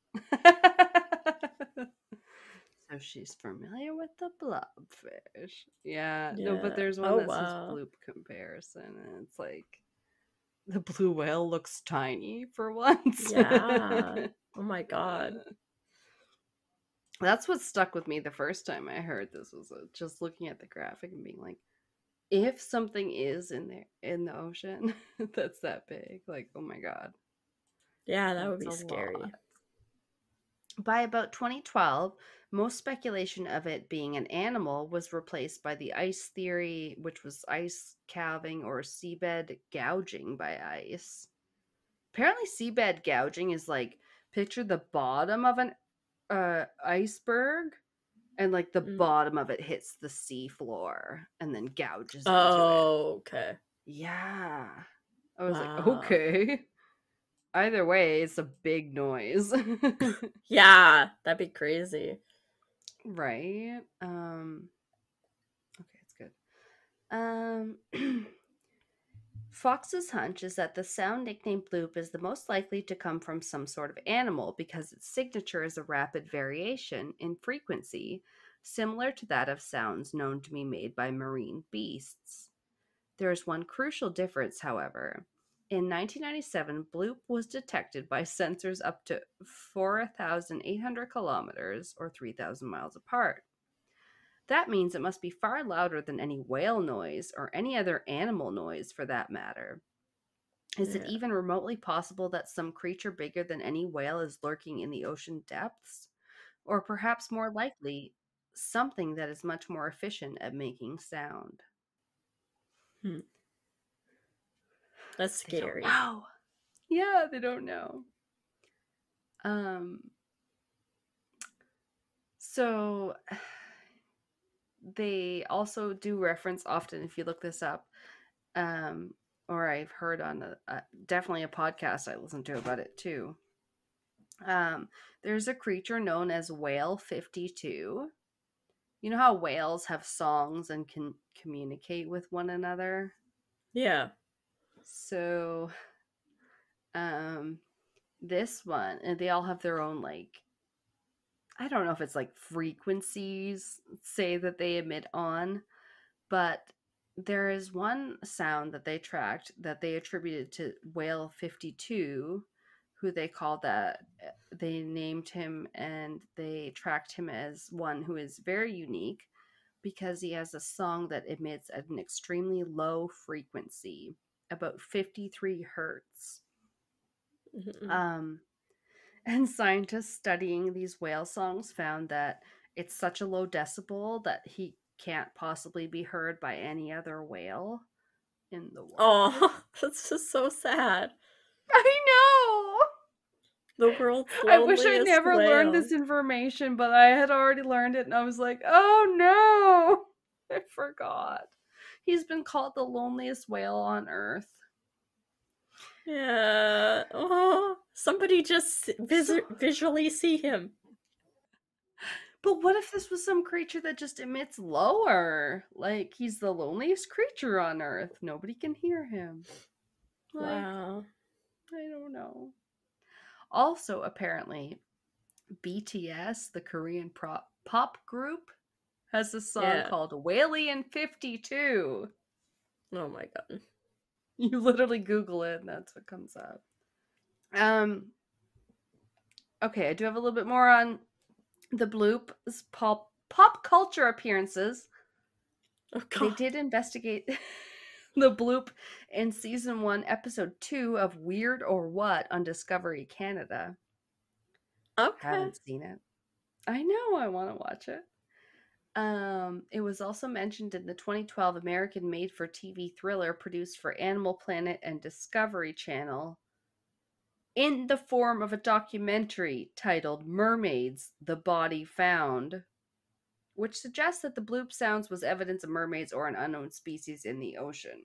Speaker 1: So she's familiar with the blobfish. Yeah, no, but
Speaker 2: Yeah.
Speaker 1: there's one
Speaker 2: Oh,
Speaker 1: that says
Speaker 2: wow.
Speaker 1: bloop comparison, and it's like the blue whale looks tiny for once.
Speaker 2: Yeah. Oh my god.
Speaker 1: That's what stuck with me the first time I heard this was just looking at the graphic and being like, if something is in there in the ocean that's that big, like, oh my god.
Speaker 2: Yeah, that would
Speaker 1: That's
Speaker 2: be
Speaker 1: a
Speaker 2: scary.
Speaker 1: lot. By about 2012, most speculation of it being an animal was replaced by the ice theory, which was ice calving or seabed gouging by ice. Apparently, seabed gouging is like picture the bottom of an iceberg, and like the bottom of it hits the sea floor and then gouges into it.
Speaker 2: Oh, okay.
Speaker 1: Yeah. I was like,
Speaker 2: Wow.
Speaker 1: okay. Either way, it's a big noise.
Speaker 2: Yeah, that'd be crazy.
Speaker 1: Right. Okay, it's good. Fox's hunch is that the sound nicknamed bloop is the most likely to come from some sort of animal because its signature is a rapid variation in frequency, similar to that of sounds known to be made by marine beasts. There is one crucial difference, however. In 1997, bloop was detected by sensors up to 4,800 kilometers or 3,000 miles apart. That means it must be far louder than any whale noise or any other animal noise for that matter. Is it even remotely possible that some creature bigger than any whale is lurking in the ocean depths? Or perhaps more likely, something that is much more efficient at making sound?
Speaker 2: That's scary.
Speaker 1: They don't know. Yeah, they don't know. So they also do reference often, if you look this up, or I've heard on definitely a podcast I listened to about it too. There's a creature known as Whale 52. You know how whales have songs and can communicate with one another?
Speaker 2: Yeah.
Speaker 1: So, this one, and they all have their own, like, I don't know if it's like frequencies, say, that they emit on, but there is one sound that they tracked that they attributed to Whale 52 who they named him and they tracked him as one who is very unique because he has a song that emits at an extremely low frequency, about 53 hertz.
Speaker 2: Mhm.
Speaker 1: And scientists studying these whale songs found that it's such a low decibel that he can't possibly be heard by any other whale in the water.
Speaker 2: Oh, that's just so sad.
Speaker 1: I know.
Speaker 2: The world's
Speaker 1: I wish I
Speaker 2: loneliest
Speaker 1: never learned
Speaker 2: whale.
Speaker 1: this information, but I had already learned it and I was like, oh no, I forgot. He's been called the loneliest whale on Earth.
Speaker 2: Yeah. Oh, somebody just
Speaker 1: So,
Speaker 2: visually see him.
Speaker 1: but what if this was some creature that just emits lower? Like, he's the loneliest creature on Earth. Nobody can hear him. Like,
Speaker 2: Wow.
Speaker 1: I don't know. Also, apparently, BTS, the Korean pop group, has a song
Speaker 2: Yeah.
Speaker 1: called Whalian 52.
Speaker 2: Oh my god.
Speaker 1: You literally Google it and that's what comes up. Okay, I do have a little bit more on the bloop's pop culture appearances.
Speaker 2: Oh
Speaker 1: They
Speaker 2: god.
Speaker 1: did investigate the bloop in season 1, episode 2 of Weird or What on Discovery Canada.
Speaker 2: Okay.
Speaker 1: Haven't seen it. I know, I want to watch it. It was also mentioned in the 2012 American made-for-TV thriller produced for Animal Planet and Discovery Channel in the form of a documentary titled Mermaids: The Body Found, which suggests that the bloop sounds was evidence of mermaids or an unknown species in the ocean.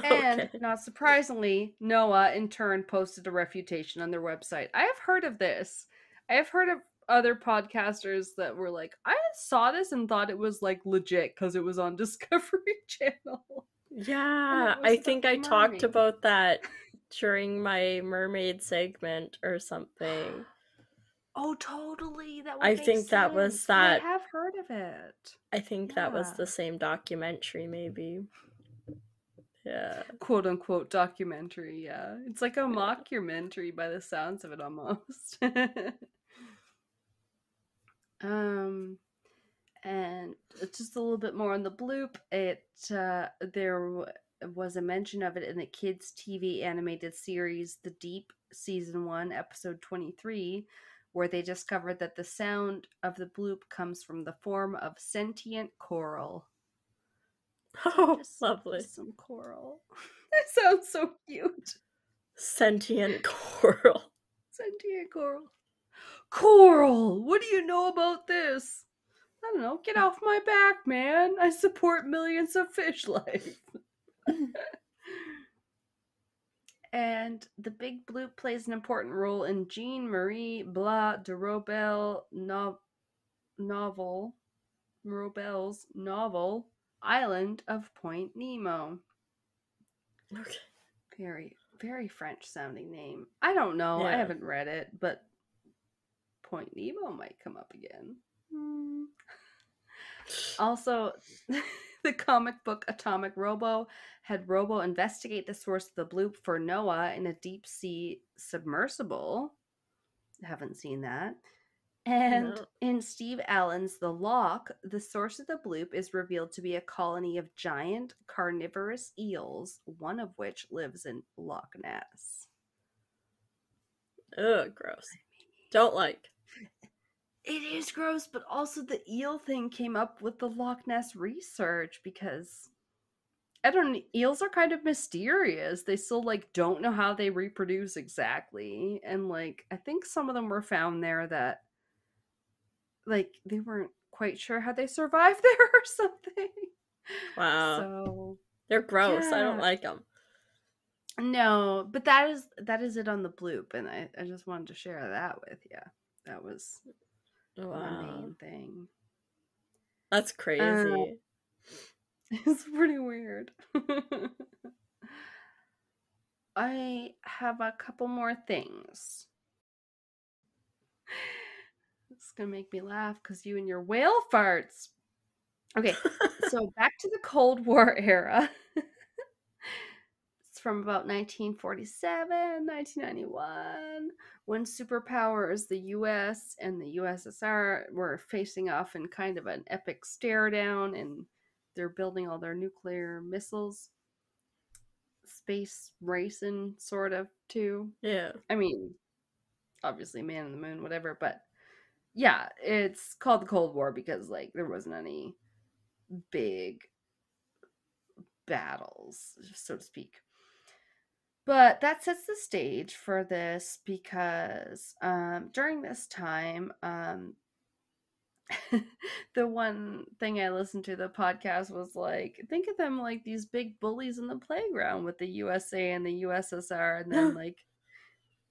Speaker 1: And,
Speaker 2: Okay.
Speaker 1: not surprisingly, NOAA in turn posted a refutation on their website. I have heard of this. I have heard of other podcasters that were like, I saw this and thought it was like legit because it was on Discovery Channel. And it
Speaker 2: Yeah,
Speaker 1: was
Speaker 2: I
Speaker 1: about
Speaker 2: think I talked
Speaker 1: mermaids.
Speaker 2: about that during my mermaid segment or something.
Speaker 1: Oh, totally. That
Speaker 2: I
Speaker 1: would make
Speaker 2: think that was
Speaker 1: sense. But I
Speaker 2: that.
Speaker 1: have heard of it.
Speaker 2: I think that was
Speaker 1: Yeah.
Speaker 2: the same documentary, maybe. Yeah.
Speaker 1: Quote unquote documentary. Yeah. It's like a mockumentary by the sounds of it almost. um, and just a little bit more on the bloop. There was a mention of it in the kids' TV animated series The Deep, season 1, episode 23, where they discovered that the sound of the bloop comes from the form of sentient coral. So
Speaker 2: Oh, lovely.
Speaker 1: just some coral. That sounds so cute.
Speaker 2: Sentient coral.
Speaker 1: Sentient coral. Coral! What do you know about this? I don't know. Get off my back, man. I support millions of fish life. And the Big Bloop plays an important role in Jean Marie Blas de Robel's novel Island of Point Nemo.
Speaker 2: Okay.
Speaker 1: Very, very French sounding name. I don't know. I
Speaker 2: Yeah.
Speaker 1: haven't read it, but Point Nemo might come up again. Also, the comic book Atomic Robo had Robo investigate the source of the bloop for NOAA in a deep sea submersible. Haven't seen that. And
Speaker 2: No.
Speaker 1: in Steve Allen's The Loch, the source of the bloop is revealed to be a colony of giant carnivorous eels, one of which lives in Loch Ness.
Speaker 2: Ugh, gross. Don't like.
Speaker 1: It is gross, but also the eel thing came up with the Loch Ness research because I don't know, eels are kind of mysterious. They still like don't know how they reproduce exactly. And like I think some of them were found there that like they weren't quite sure how they survived there or something.
Speaker 2: Wow.
Speaker 1: So
Speaker 2: They're gross. I don't
Speaker 1: yeah.
Speaker 2: like them.
Speaker 1: No, but that is it on the bloop, and I just wanted to share that with you. That was my
Speaker 2: Wow.
Speaker 1: main thing.
Speaker 2: That's crazy.
Speaker 1: It's pretty weird. I have a couple more things. It's gonna make me laugh because you and your whale farts. Okay, so back to the Cold War era. from about 1947, 1991, when superpowers, the US and the USSR, were facing off in kind of an epic stare down, and they're building all their nuclear missiles, space racing, sort of, too.
Speaker 2: Yeah.
Speaker 1: I mean, obviously, man in the moon, whatever, but yeah, it's called the Cold War because, like, there wasn't any big battles, so to speak. But that sets the stage for this because during this time, the one thing I listened to the podcast was like, think of them like these big bullies in the playground with the USA and the USSR, and then like,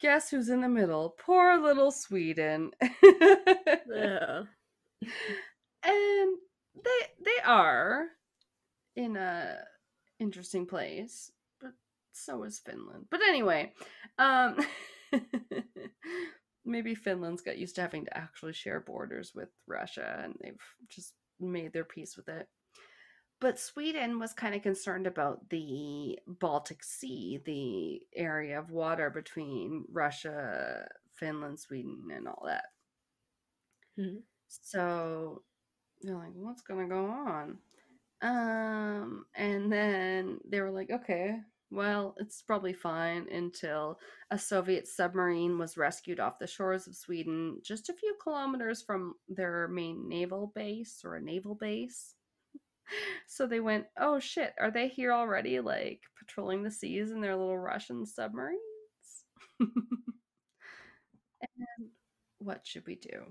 Speaker 1: guess who's in the middle? Poor little Sweden.
Speaker 2: Yeah.
Speaker 1: And they are in a interesting place, but so is Finland. But anyway, um maybe Finland's got used to having to actually share borders with Russia and they've just made their peace with it. But Sweden was kind of concerned about the Baltic Sea, the area of water between Russia, Finland, Sweden, and all that.
Speaker 2: Hmm.
Speaker 1: So they're like, what's going to go on? And then they were like, okay, well, it's probably fine until a Soviet submarine was rescued off the shores of Sweden, just a few kilometers from their main naval base or a naval base. So they went, oh shit, are they here already, like patrolling the seas in their little Russian submarines? And what should we do?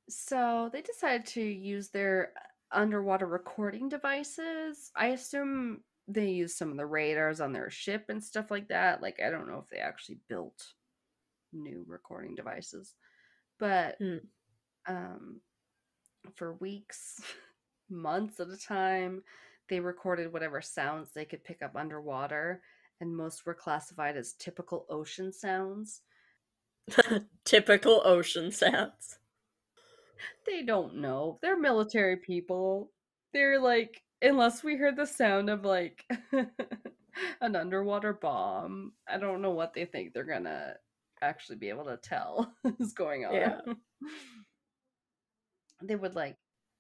Speaker 1: So they decided to use their underwater recording devices. I assume they used some of the radars on their ship and stuff like that. Like, I don't know if they actually built new recording devices, but
Speaker 2: Hmm.
Speaker 1: um, for weeks, months at a time, they recorded whatever sounds they could pick up underwater, and most were classified as typical ocean sounds.
Speaker 2: Typical ocean sounds.
Speaker 1: They don't know. They're military people. They're like, unless we heard the sound of like an underwater bomb, I don't know what they think they're gonna actually be able to tell is going on.
Speaker 2: Yeah.
Speaker 1: They would like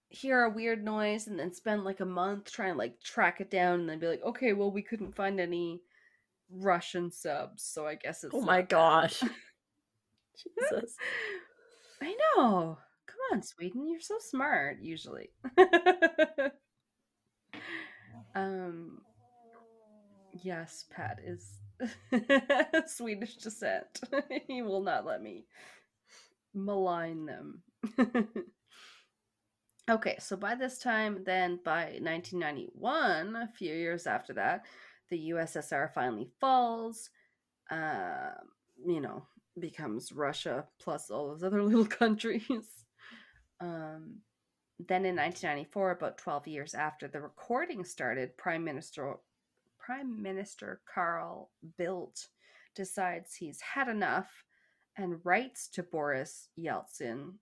Speaker 1: hear a weird noise and then spend like a month trying to like track it down and then be like, okay, well, we couldn't find any Russian subs, so I guess
Speaker 2: Oh
Speaker 1: it's
Speaker 2: my
Speaker 1: not them.
Speaker 2: gosh. Jesus.
Speaker 1: I know. Come on, Sweden, you're so smart usually. um yes, Pat is Swedish descent. He will not let me malign them. Okay, so by this time, then by 1991, a few years after that, the USSR finally falls. Um, you know, becomes Russia plus all those other little countries. Um, then in 1994, about 12 years after the recording started, Prime Minister Carl Bildt decides he's had enough and writes to Boris Yeltsin.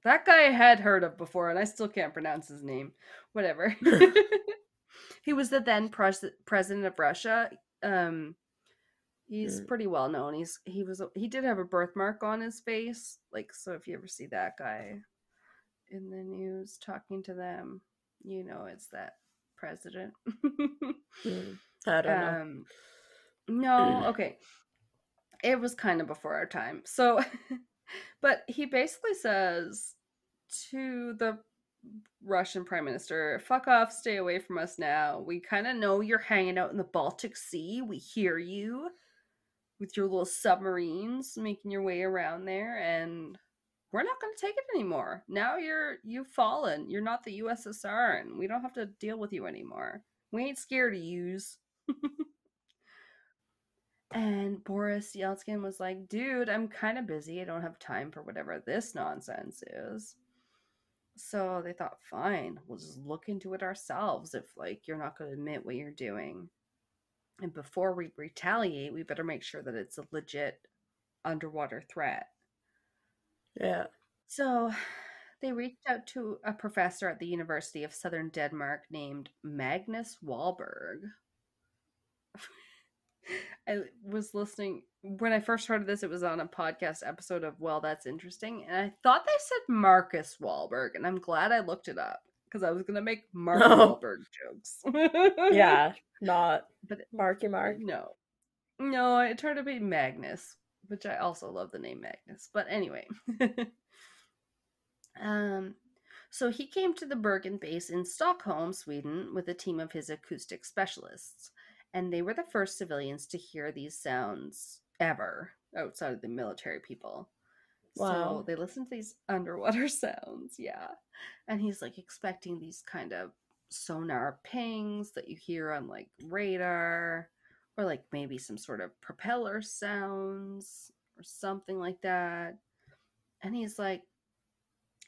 Speaker 1: That guy I had heard of before, and I still can't pronounce his name. Whatever. He was the then president of Russia. He's
Speaker 2: Hmm.
Speaker 1: pretty well known. He did have a birthmark on his face, like, so if you ever see that guy in the news talking to them, you know it's that president.
Speaker 2: Hmm. I don't know.
Speaker 1: No, okay. It was kind of before our time. So, but he basically says to the Russian prime minister, fuck off, stay away from us now. We kind of know you're hanging out in the Baltic Sea. We hear you with your little submarines making your way around there, and we're not going to take it anymore. Now you've fallen. You're not the USSR, and we don't have to deal with you anymore. We ain't scared of yous. And Boris Yeltsin was like, dude, I'm kind of busy. I don't have time for whatever this nonsense is. So they thought, fine, we'll just look into it ourselves if, like, you're not going to admit what you're doing. And before we retaliate, we better make sure that it's a legit underwater threat.
Speaker 2: Yeah.
Speaker 1: So They reached out to a professor at the University of Southern Denmark named Magnus Wahlberg. I was listening when I first heard of this. It was on a podcast episode of Well, That's Interesting, and I thought they said Marcus Wahlberg, and I'm glad I looked it up because I was gonna make Mark
Speaker 2: Oh,
Speaker 1: Wahlberg jokes.
Speaker 2: yeah, not
Speaker 1: But
Speaker 2: Marky Mark.
Speaker 1: no, it turned to be Magnus, which I also love the name Magnus. But anyway, so he came to the Bergen base in Stockholm, Sweden, with a team of his acoustic specialists, and they were the first civilians to hear these sounds ever outside of the military people. So
Speaker 2: Wow.
Speaker 1: they listened to these underwater sounds, yeah. And he's like expecting these kind of sonar pings that you hear on like radar, or like maybe some sort of propeller sounds or something like that. And he's like,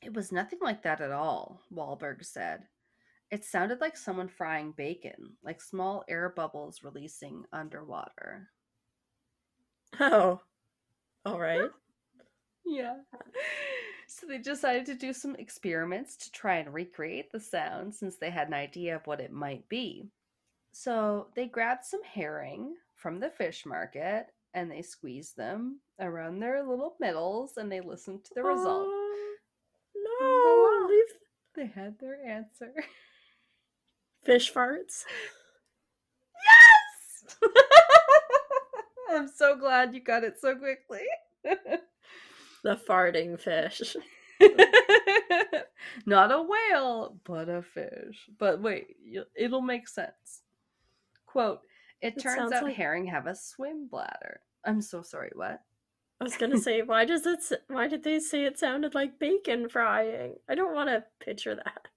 Speaker 1: it was nothing like that at all, Wahlberg said. It sounded like someone frying bacon, like small air bubbles releasing underwater.
Speaker 2: Oh, all right.
Speaker 1: Yeah. So they decided to do some experiments to try and recreate the sound since they had an idea of what it might be. So they grabbed some herring from the fish market and they squeezed them around their little middles and they listened to the result.
Speaker 2: Oh,
Speaker 1: And
Speaker 2: no,
Speaker 1: voila,
Speaker 2: leave
Speaker 1: they had their answer.
Speaker 2: fish farts.
Speaker 1: Yes! I'm so glad you got it so quickly.
Speaker 2: The farting fish.
Speaker 1: Not a whale, but a fish. But wait, it'll make sense. Quote, it
Speaker 2: It
Speaker 1: turns
Speaker 2: sounds
Speaker 1: out
Speaker 2: like
Speaker 1: herring have a swim bladder. I'm so sorry, what?
Speaker 2: I was gonna say, why did they say it sounded like bacon frying? I don't want to picture that.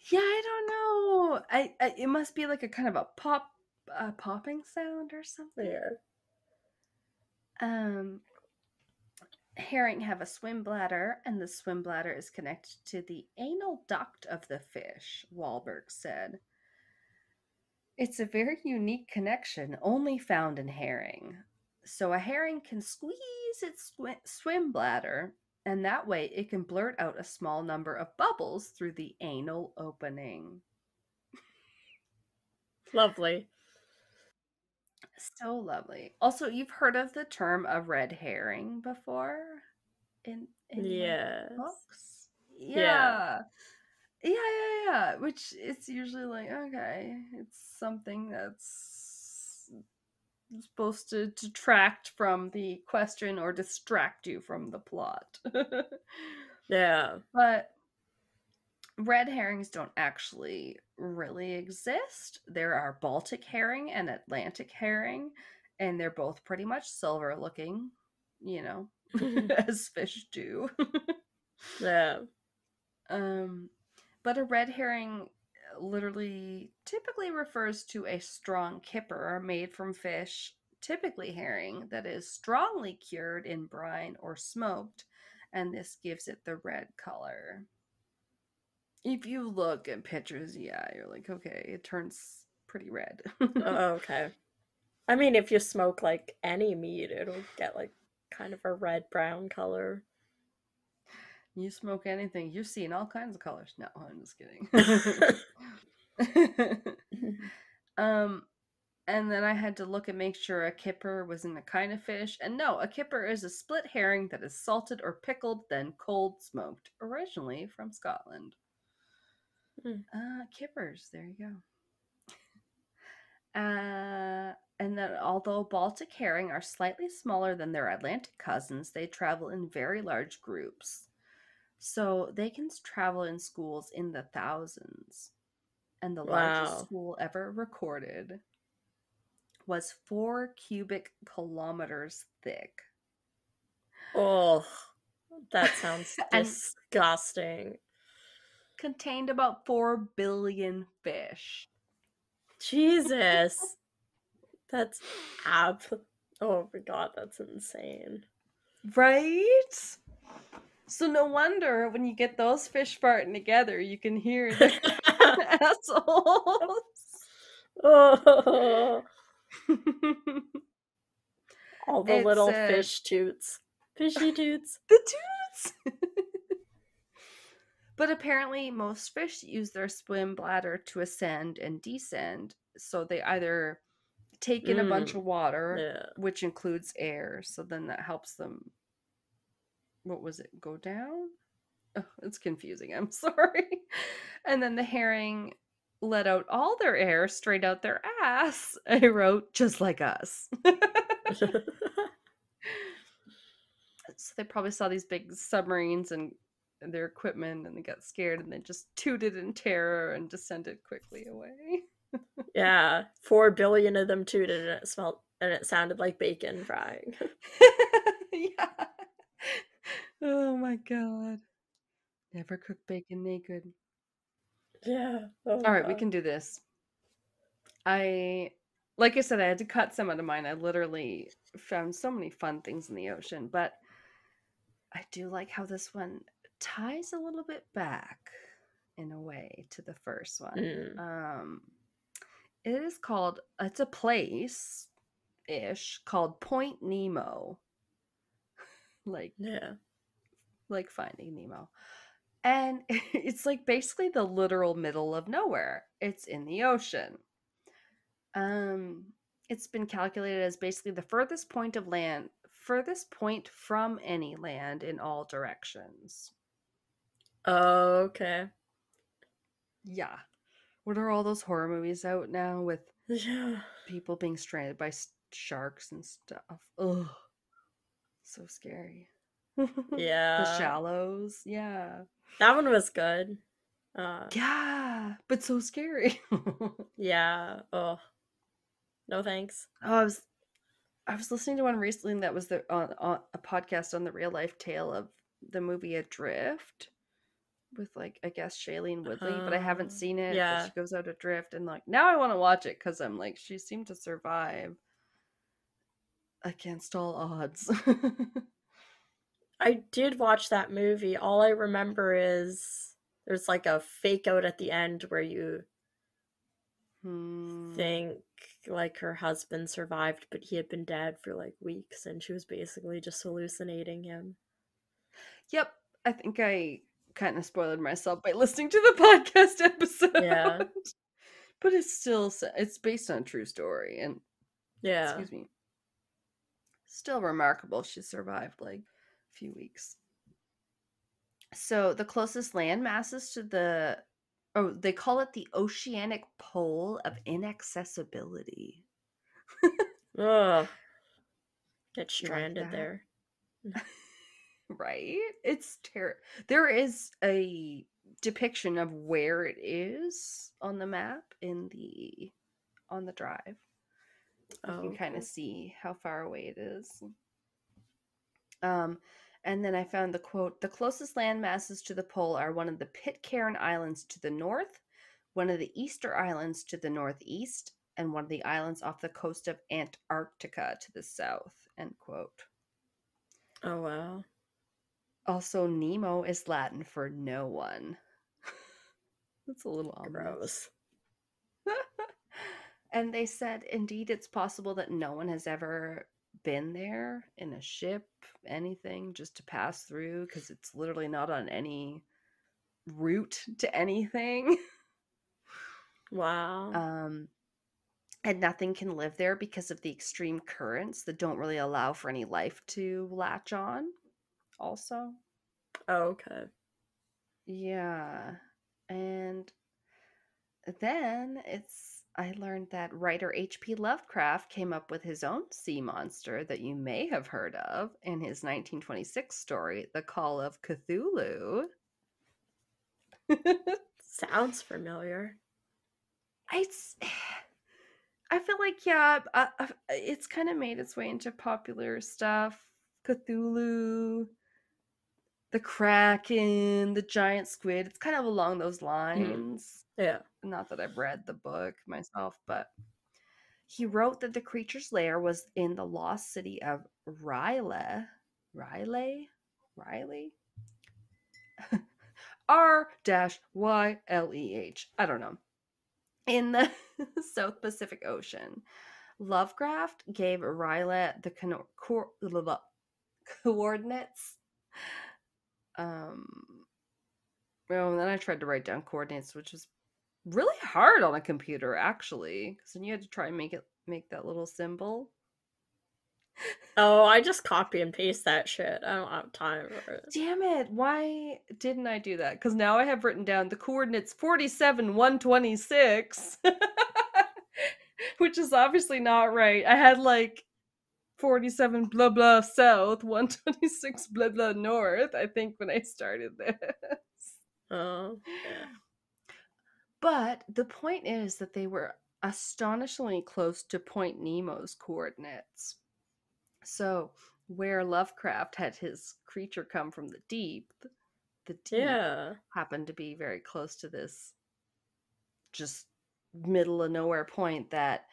Speaker 1: Yeah, I don't know. It must be like a kind of a popping sound or something.
Speaker 2: There.
Speaker 1: Herring have a swim bladder, and the swim bladder is connected to the anal duct of the fish, Wahlberg said. It's a very unique connection only found in herring. So a herring can squeeze its swim bladder, and that way it can blurt out a small number of bubbles through the anal opening.
Speaker 2: Lovely.
Speaker 1: So lovely. Also, you've heard of the term a red herring before in like
Speaker 2: Yes.
Speaker 1: books?
Speaker 2: Yeah.
Speaker 1: Yeah. Which it's usually like, okay, it's something that's supposed to detract from the question or distract you from the plot.
Speaker 2: Yeah.
Speaker 1: But red herrings don't actually really exist. There are Baltic herring and Atlantic herring, and they're both pretty much silver looking, you know, as fish do.
Speaker 2: Yeah.
Speaker 1: But a red herring literally typically refers to a strong kipper made from fish, typically herring, that is strongly cured in brine or smoked, and this gives it the red color. If you look at pictures, yeah, you're like, okay, it turns pretty red.
Speaker 2: Oh, okay. I mean, if you smoke like any meat, it'll get like kind of a red brown color.
Speaker 1: You smoke anything, you've seen all kinds of colors. No, I'm just kidding. And then I had to look and make sure a kipper wasn't a kind of fish. And no, a kipper is a split herring that is salted or pickled, then cold smoked, originally from Scotland. Kippers, there you go. And then although Baltic herring are slightly smaller than their Atlantic cousins, they travel in very large groups. So they can travel in schools in the thousands. And the largest
Speaker 2: Wow.
Speaker 1: school ever recorded was 4 cubic kilometers thick.
Speaker 2: Oh, that sounds
Speaker 1: And
Speaker 2: disgusting.
Speaker 1: contained about 4 billion fish.
Speaker 2: Jesus. That's oh my god, that's insane.
Speaker 1: Right? So no wonder when you get those fish farting together, you can hear their assholes.
Speaker 2: Oh, all the
Speaker 1: It's
Speaker 2: little fish toots. Fishy toots.
Speaker 1: the toots. But apparently, most fish use their swim bladder to ascend and descend. So they either take in a bunch of water,
Speaker 2: Yeah.
Speaker 1: which includes air. So then that helps them, what was it, go down? Oh, it's confusing. I'm sorry. And then the herring let out all their air straight out their ass. I wrote, just like us. So they probably saw these big submarines and their equipment and they got scared and they just tooted in terror and descended quickly away.
Speaker 2: Yeah, 4 billion of them tooted and it sounded like bacon frying.
Speaker 1: Yeah. Oh my god. Never cook bacon naked.
Speaker 2: Yeah. Oh
Speaker 1: All right, we
Speaker 2: god.
Speaker 1: can do this. Like I said, I had to cut some out of mine. I literally found so many fun things in the ocean, but I do like how this one ties a little bit back in a way to the first one.
Speaker 2: Mm.
Speaker 1: It is called, it's a place ish called Point Nemo, like
Speaker 2: Yeah.
Speaker 1: Finding Nemo. And it's like basically the literal middle of nowhere. It's in the ocean. Um, it's been calculated as basically the furthest point from any land in all directions.
Speaker 2: Okay.
Speaker 1: Yeah. What are all those horror movies out now with
Speaker 2: Yeah.
Speaker 1: people being stranded by sharks and stuff? Ugh. So scary. The
Speaker 2: Yeah.
Speaker 1: Shallows. Yeah.
Speaker 2: That one was good.
Speaker 1: Yeah, but so scary.
Speaker 2: Yeah. Oh, no thanks.
Speaker 1: Oh, I was listening to one recently that was on a podcast on the real life tale of the movie Adrift with like I guess Shailene Woodley, but I haven't seen it. But
Speaker 2: Yeah.
Speaker 1: she goes out adrift and like now I want to watch it because I'm like she seemed to survive against all odds.
Speaker 2: I did watch that movie. All I remember is there's like a fake out at the end where you think like her husband survived, but he had been dead for like weeks and she was basically just hallucinating him.
Speaker 1: Yep, I think I kind of spoiled myself by listening to the podcast episode.
Speaker 2: Yeah.
Speaker 1: But it's based on a true story and
Speaker 2: Yeah.
Speaker 1: excuse me. Still remarkable she survived like a few weeks. So the closest land masses to they call it the oceanic pole of inaccessibility.
Speaker 2: Ugh. Get
Speaker 1: You like
Speaker 2: stranded
Speaker 1: that?
Speaker 2: there.
Speaker 1: Right? It's there is a depiction of where it is on the map on the drive. You can kind of see how far away it is. And then I found the quote, the closest land masses to the pole are one of the Pitcairn Islands to the north, one of the Easter Islands to the northeast, and one of the islands off the coast of Antarctica to the south, end quote.
Speaker 2: Oh, wow.
Speaker 1: Also, Nemo is Latin for no one. That's a little ominous. And they said, indeed, it's possible that no one has ever been there in a ship, anything, just to pass through, because it's literally not on any route to anything.
Speaker 2: Wow.
Speaker 1: And nothing can live there because of the extreme currents that don't really allow for any life to latch on, also.
Speaker 2: Okay.
Speaker 1: Yeah. And then I learned that writer H.P. Lovecraft came up with his own sea monster that you may have heard of in his 1926 story, The Call of Cthulhu.
Speaker 2: Sounds familiar.
Speaker 1: I feel like, yeah, it's kind of made its way into popular stuff. Cthulhu, the Kraken, the giant squid. It's kind of along those lines.
Speaker 2: Yeah.
Speaker 1: Not that I've read the book myself, but he wrote that the creature's lair was in the lost city of Riley? R-Y-L-E-H. I don't know. In the South Pacific Ocean. Lovecraft gave Riley the coordinates Oh, and then I tried to write down coordinates, which was really hard on a computer, actually, because then you had to try and make that little symbol.
Speaker 2: Oh, I just copy and paste that shit. I don't have time for it.
Speaker 1: Damn it! Why didn't I do that? Because now I have written down the coordinates 47, 126, which is obviously not right. I had like 47 blah blah south, 126 blah blah north, I think, when I started this.
Speaker 2: Oh, yeah.
Speaker 1: But the point is that they were astonishingly close to Point Nemo's coordinates. So, where Lovecraft had his creature come from the deep
Speaker 2: Yeah.
Speaker 1: happened to be very close to this just middle of nowhere point that,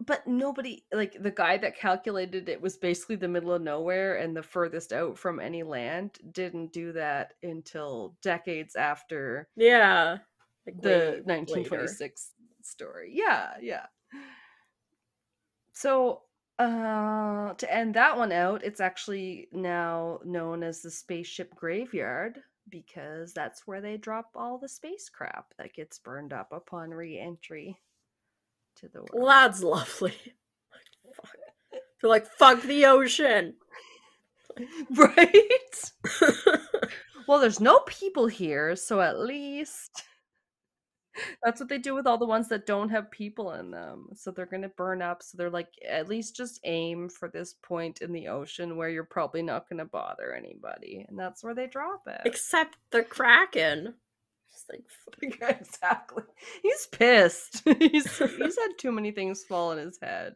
Speaker 1: but nobody, like the guy that calculated it was basically the middle of nowhere and the furthest out from any land, didn't do that until decades after
Speaker 2: Yeah. Like
Speaker 1: the
Speaker 2: way later.
Speaker 1: 1926 story. Yeah. So, to end that one out, it's actually now known as the spaceship graveyard because that's where they drop all the space crap that gets burned up upon re-entry to the
Speaker 2: Well,
Speaker 1: world.
Speaker 2: that's lovely. Fuck. They're like, fuck the ocean.
Speaker 1: Right? Well, there's no people here, so at least that's what they do with all the ones that don't have people in them. So they're going to burn up. So they're like, at least just aim for this point in the ocean where you're probably not going to bother anybody. And that's where they drop it.
Speaker 2: Except the Kraken. Just like, fuck.
Speaker 1: Exactly. He's pissed. he's had too many things fall on his head.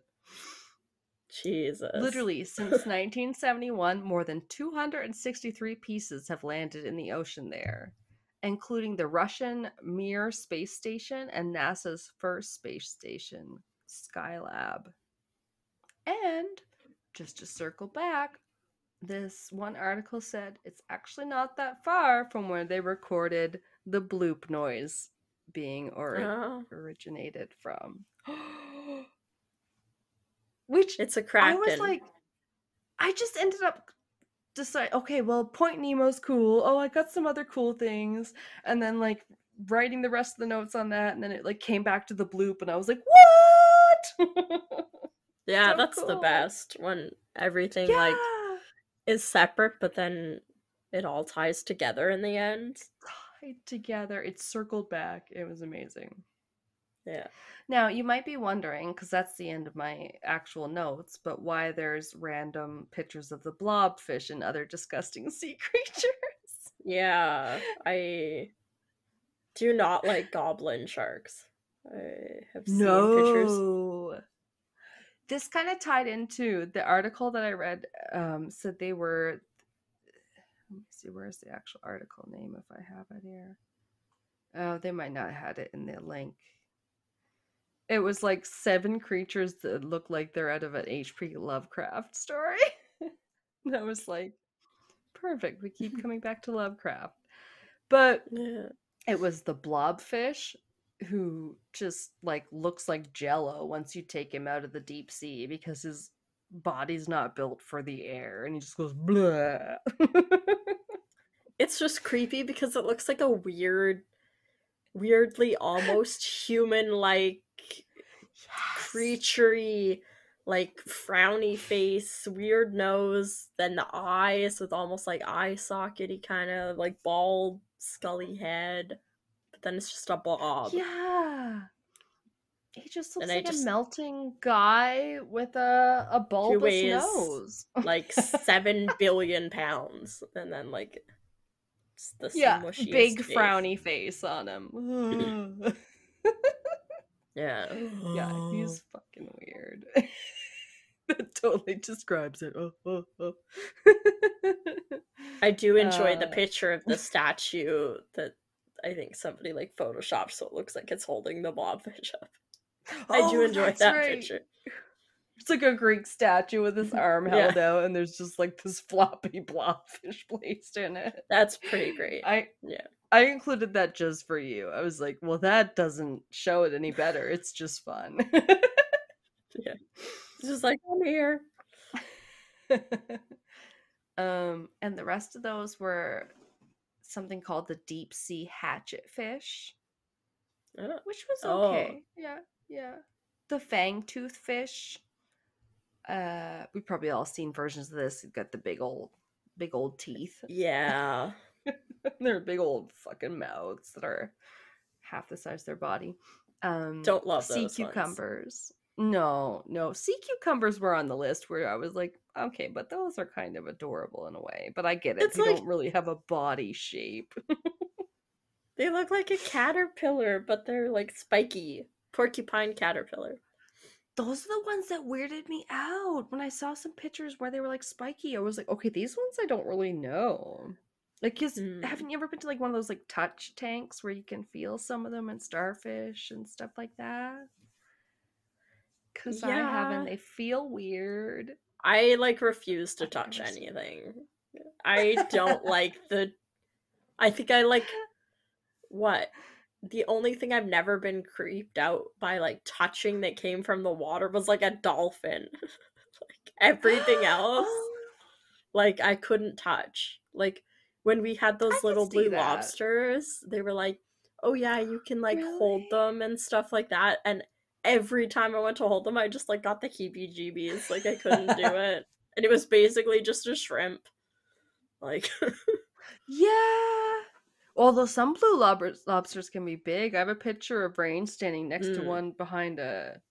Speaker 2: Jesus.
Speaker 1: Literally, since 1971, more than 263 pieces have landed in the ocean there, including the Russian Mir space station and NASA's first space station, Skylab. And just to circle back, this one article said it's actually not that far from where they recorded the bloop noise being originated from. Which
Speaker 2: It's a
Speaker 1: I
Speaker 2: Kraken.
Speaker 1: was like, I just ended up decide, okay, well, Point Nemo's cool. Oh, I got some other cool things. And then like writing the rest of the notes on that, and then it like came back to the bloop, and I was like, what?
Speaker 2: Yeah,
Speaker 1: So
Speaker 2: that's the
Speaker 1: cool.
Speaker 2: best when everything like is separate, but then it all ties together in the end.
Speaker 1: Tied together. It circled back. It was amazing.
Speaker 2: Yeah.
Speaker 1: Now, you might be wondering, because that's the end of my actual notes, but why there's random pictures of the blobfish and other disgusting sea creatures.
Speaker 2: Yeah, I do not like goblin sharks. I have seen pictures.
Speaker 1: No. This kind of tied into the article that I read, said they were, let me see, where's the actual article name if I have it here. Oh, they might not have had it in the link. It was like 7 creatures that look like they're out of an H.P. Lovecraft story. And I was like, perfect. We keep coming back to Lovecraft. But
Speaker 2: Yeah.
Speaker 1: it was the blobfish who just like looks like jello once you take him out of the deep sea because his body's not built for the air and he just goes blah.
Speaker 2: It's just creepy because it looks like a weirdly almost human-like creaturey, like frowny face, weird nose, then the eyes with almost like eye sockety kind of like bald, scully head, but then it's just a blob.
Speaker 1: Yeah. He just looks
Speaker 2: And
Speaker 1: like a melting guy with a bulbous
Speaker 2: weighs
Speaker 1: nose.
Speaker 2: like 7 billion pounds, and then like it's the smushiest
Speaker 1: big
Speaker 2: face.
Speaker 1: frowny face on him.
Speaker 2: Yeah.
Speaker 1: Yeah, he's fucking weird. That totally describes it.
Speaker 2: I do enjoy the picture of the statue that I think somebody like photoshopped so it looks like it's holding the blobfish up. I do enjoy that picture.
Speaker 1: It's like a Greek statue with his arm held out, and there's just like this floppy blobfish placed in it.
Speaker 2: That's pretty great.
Speaker 1: I included that just for you. I was like, well, that doesn't show it any better. It's just fun.
Speaker 2: Yeah. It's just like, I'm here.
Speaker 1: And the rest of those were something called the deep sea hatchet fish,
Speaker 2: Oh.
Speaker 1: which was
Speaker 2: Oh.
Speaker 1: okay. Yeah, yeah. The fang tooth fish. We've probably all seen versions of this. It's got the big old teeth.
Speaker 2: Yeah.
Speaker 1: They're big old fucking mouths that are half the size of their body.
Speaker 2: Don't love
Speaker 1: Sea
Speaker 2: those ones.
Speaker 1: cucumbers. No, no. Sea cucumbers were on the list where I was like, okay, but those are kind of adorable in a way. But I get it.
Speaker 2: It's
Speaker 1: They
Speaker 2: like
Speaker 1: don't really have a body shape.
Speaker 2: they look like a caterpillar, but they're like spiky. Porcupine caterpillar.
Speaker 1: Those are the ones that weirded me out. When I saw some pictures where they were like spiky, I was like, okay, these ones I don't really know. Like, cause
Speaker 2: Hmm.
Speaker 1: haven't you ever been to like one of those like touch tanks where you can feel some of them in starfish and stuff like that? Cause I haven't.
Speaker 2: Yeah.
Speaker 1: They feel weird.
Speaker 2: I like refuse to
Speaker 1: I've
Speaker 2: touch
Speaker 1: never seen them.
Speaker 2: anything. I don't like the I think I like what? The only thing I've never been creeped out by like touching that came from the water was like a dolphin. Like everything else,
Speaker 1: Oh,
Speaker 2: like I couldn't touch. Like when we had
Speaker 1: I
Speaker 2: those
Speaker 1: can
Speaker 2: little
Speaker 1: see
Speaker 2: blue
Speaker 1: that.
Speaker 2: lobsters, they were like, "Oh yeah, you can like
Speaker 1: Really?
Speaker 2: hold them and stuff like that." And every time I went to hold them, I just like got the heebie-jeebies. Like I couldn't do it. And it was basically just a shrimp. Like
Speaker 1: Yeah. Although some blue lobsters can be big. I have a picture of Rain standing next to
Speaker 2: mm,
Speaker 1: one behind at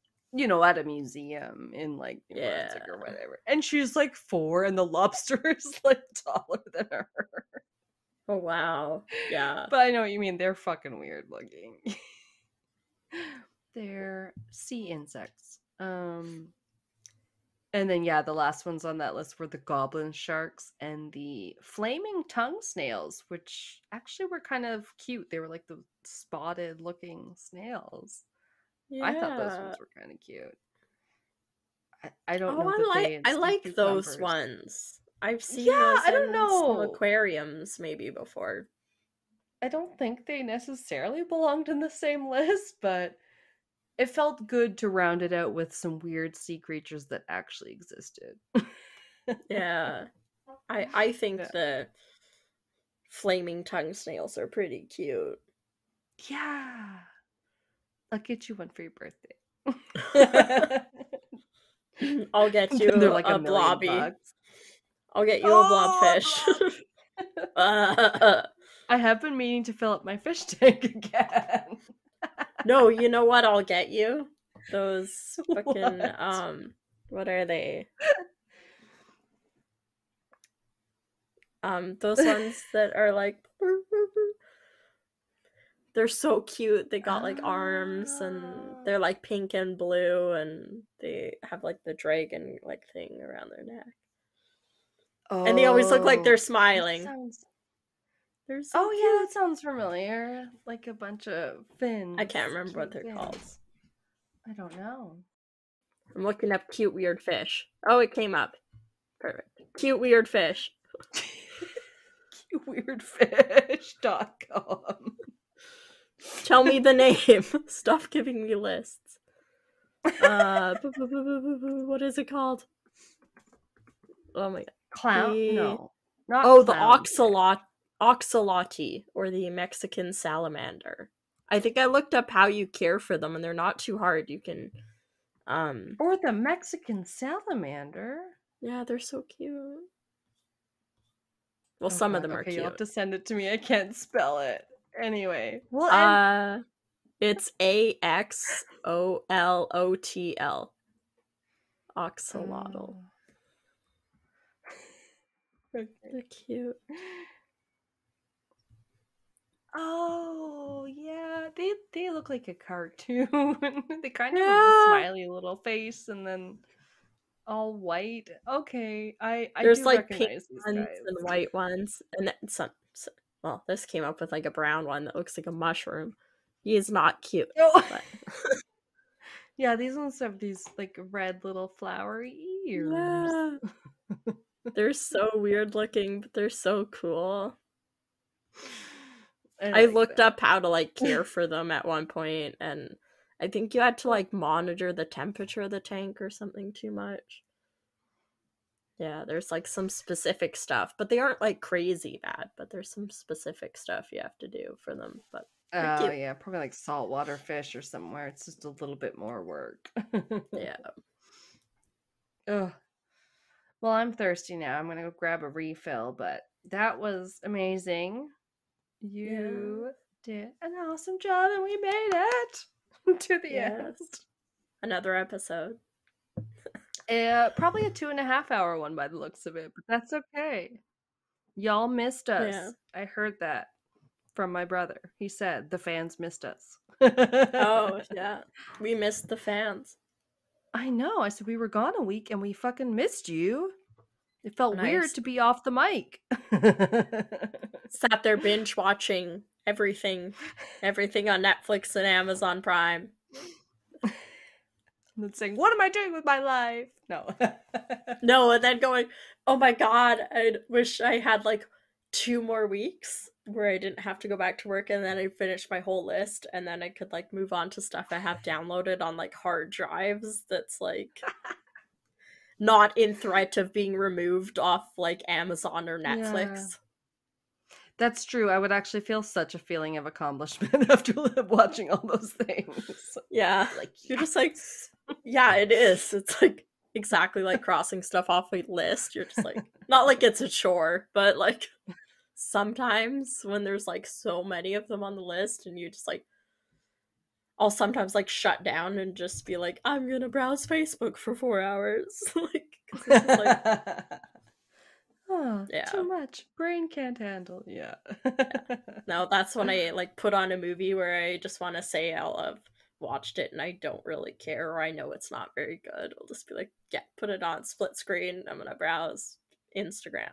Speaker 1: a museum in like New
Speaker 2: yeah.
Speaker 1: Brunswick or whatever. And she's like 4 and the lobster is like taller than her.
Speaker 2: Oh wow. Yeah.
Speaker 1: But I know what you mean. They're fucking weird looking. They're sea insects. And then yeah, the last ones on that list were the goblin sharks and the flaming tongue snails, which actually were kind of cute. They were like the spotted looking snails. I thought those
Speaker 2: Yeah.
Speaker 1: ones were kind of cute. I don't
Speaker 2: Oh,
Speaker 1: know that they
Speaker 2: I
Speaker 1: and sea
Speaker 2: like those
Speaker 1: cucumbers.
Speaker 2: ones. I've
Speaker 1: Yeah,
Speaker 2: seen those
Speaker 1: I don't
Speaker 2: in some
Speaker 1: know.
Speaker 2: aquariums maybe before.
Speaker 1: I don't think they necessarily belonged in the same list, but it felt good to round it out with some weird sea creatures that actually existed.
Speaker 2: Yeah. I think
Speaker 1: Yeah.
Speaker 2: the flaming tongue snails are pretty cute.
Speaker 1: Yeah. I'll get you one for your birthday.
Speaker 2: I'll get
Speaker 1: And then they're
Speaker 2: you
Speaker 1: like a
Speaker 2: a
Speaker 1: million
Speaker 2: blobby.
Speaker 1: bucks.
Speaker 2: I'll get you a
Speaker 1: Oh,
Speaker 2: blobfish.
Speaker 1: blob.
Speaker 2: uh,
Speaker 1: I have been meaning to fill up my fish tank again.
Speaker 2: no, you know what I'll get you? Those fucking
Speaker 1: What?
Speaker 2: what are they? Those ones that are like they're so cute. They got like arms and
Speaker 1: Ah.
Speaker 2: they're like pink and blue and they have like the dragon like thing around their neck. And they always look like they're
Speaker 1: Oh, that
Speaker 2: smiling.
Speaker 1: sounds.
Speaker 2: They're so
Speaker 1: Oh yeah,
Speaker 2: cute.
Speaker 1: that sounds familiar. Like a bunch of
Speaker 2: I can't
Speaker 1: fins,
Speaker 2: remember what
Speaker 1: cute
Speaker 2: they're called.
Speaker 1: fins. I don't know.
Speaker 2: I'm looking up cute weird fish. Oh, it came up. Perfect. Cute weird fish.
Speaker 1: Weirdfish.com.
Speaker 2: Tell me the name. Stop giving me lists. What is it called? Oh my god.
Speaker 1: Clown?
Speaker 2: The
Speaker 1: No, not
Speaker 2: Oh, the
Speaker 1: clownfish.
Speaker 2: oxalotl or the Mexican salamander. I think I looked up how you care for them and they're not too hard. You can
Speaker 1: Or the Mexican salamander.
Speaker 2: yeah, they're so cute. Well,
Speaker 1: Oh
Speaker 2: some of
Speaker 1: god,
Speaker 2: them are
Speaker 1: okay, you'll have
Speaker 2: cute.
Speaker 1: to send it to me. I can't spell it. Anyway, well, and
Speaker 2: It's AXOLOTL. Oxalotl.
Speaker 1: oh, okay.
Speaker 2: They're cute.
Speaker 1: Oh yeah, they look like a cartoon. They kind of have the
Speaker 2: Yeah.
Speaker 1: smiley little face and then all white. Okay, I
Speaker 2: There's
Speaker 1: do
Speaker 2: like pink
Speaker 1: recognize these
Speaker 2: ones
Speaker 1: guys.
Speaker 2: and white ones, and then well, this came up with like a brown one that looks like a mushroom. He is not cute,
Speaker 1: Oh,
Speaker 2: but
Speaker 1: yeah, these ones have these like red little flowery ears.
Speaker 2: yeah, they're so weird looking, but they're so cool.
Speaker 1: I
Speaker 2: I
Speaker 1: like
Speaker 2: looked
Speaker 1: that.
Speaker 2: up how to like care for them at one point, and I think you had to like monitor the temperature of the tank or something too much. Yeah, there's like some specific stuff, but they aren't like crazy bad, but there's some specific stuff you have to do for them, but they're
Speaker 1: Oh,
Speaker 2: cute.
Speaker 1: yeah, probably like saltwater fish or somewhere. It's just a little bit more work.
Speaker 2: Yeah.
Speaker 1: Ugh. Well, I'm thirsty now. I'm gonna go grab a refill, but that was amazing. You did an awesome job, and we made it to the end.
Speaker 2: Yes. Another episode.
Speaker 1: Probably a 2.5 hour one by the looks of it, but that's okay. Y'all missed us.
Speaker 2: Yeah.
Speaker 1: I heard that from my brother. He said the fans missed us.
Speaker 2: Oh, yeah. We missed the fans.
Speaker 1: I know. I said we were gone a week and we fucking missed you. It felt weird
Speaker 2: Nice.
Speaker 1: to be off the mic.
Speaker 2: Sat there binge watching everything on Netflix and Amazon Prime.
Speaker 1: And then saying, "What am I doing with my life?" No.
Speaker 2: No, and then going, "Oh my god, I wish I had like 2 more weeks where I didn't have to go back to work, and then I'd finish my whole list, and then I could like move on to stuff I have downloaded on like hard drives that's like not in threat of being removed off like Amazon or Netflix."
Speaker 1: Yeah. That's true. I would actually feel such a feeling of accomplishment after watching all those things.
Speaker 2: Yeah.
Speaker 1: Like,
Speaker 2: You're just like, yeah, it is. It's like exactly like crossing stuff off a list. You're just like, not like it's a chore, but like sometimes when there's like so many of them on the list and you just like, I'll sometimes like shut down and just be like, I'm gonna browse Facebook for 4 hours. Like, 'cause it's just like,
Speaker 1: oh,
Speaker 2: yeah.
Speaker 1: too much. Brain can't handle. Yeah.
Speaker 2: No, that's when I like put on a movie where I just want to say I'll have watched it and I don't really care, or I know it's not very good. I'll just be like, yeah, put it on split screen. I'm gonna browse Instagram.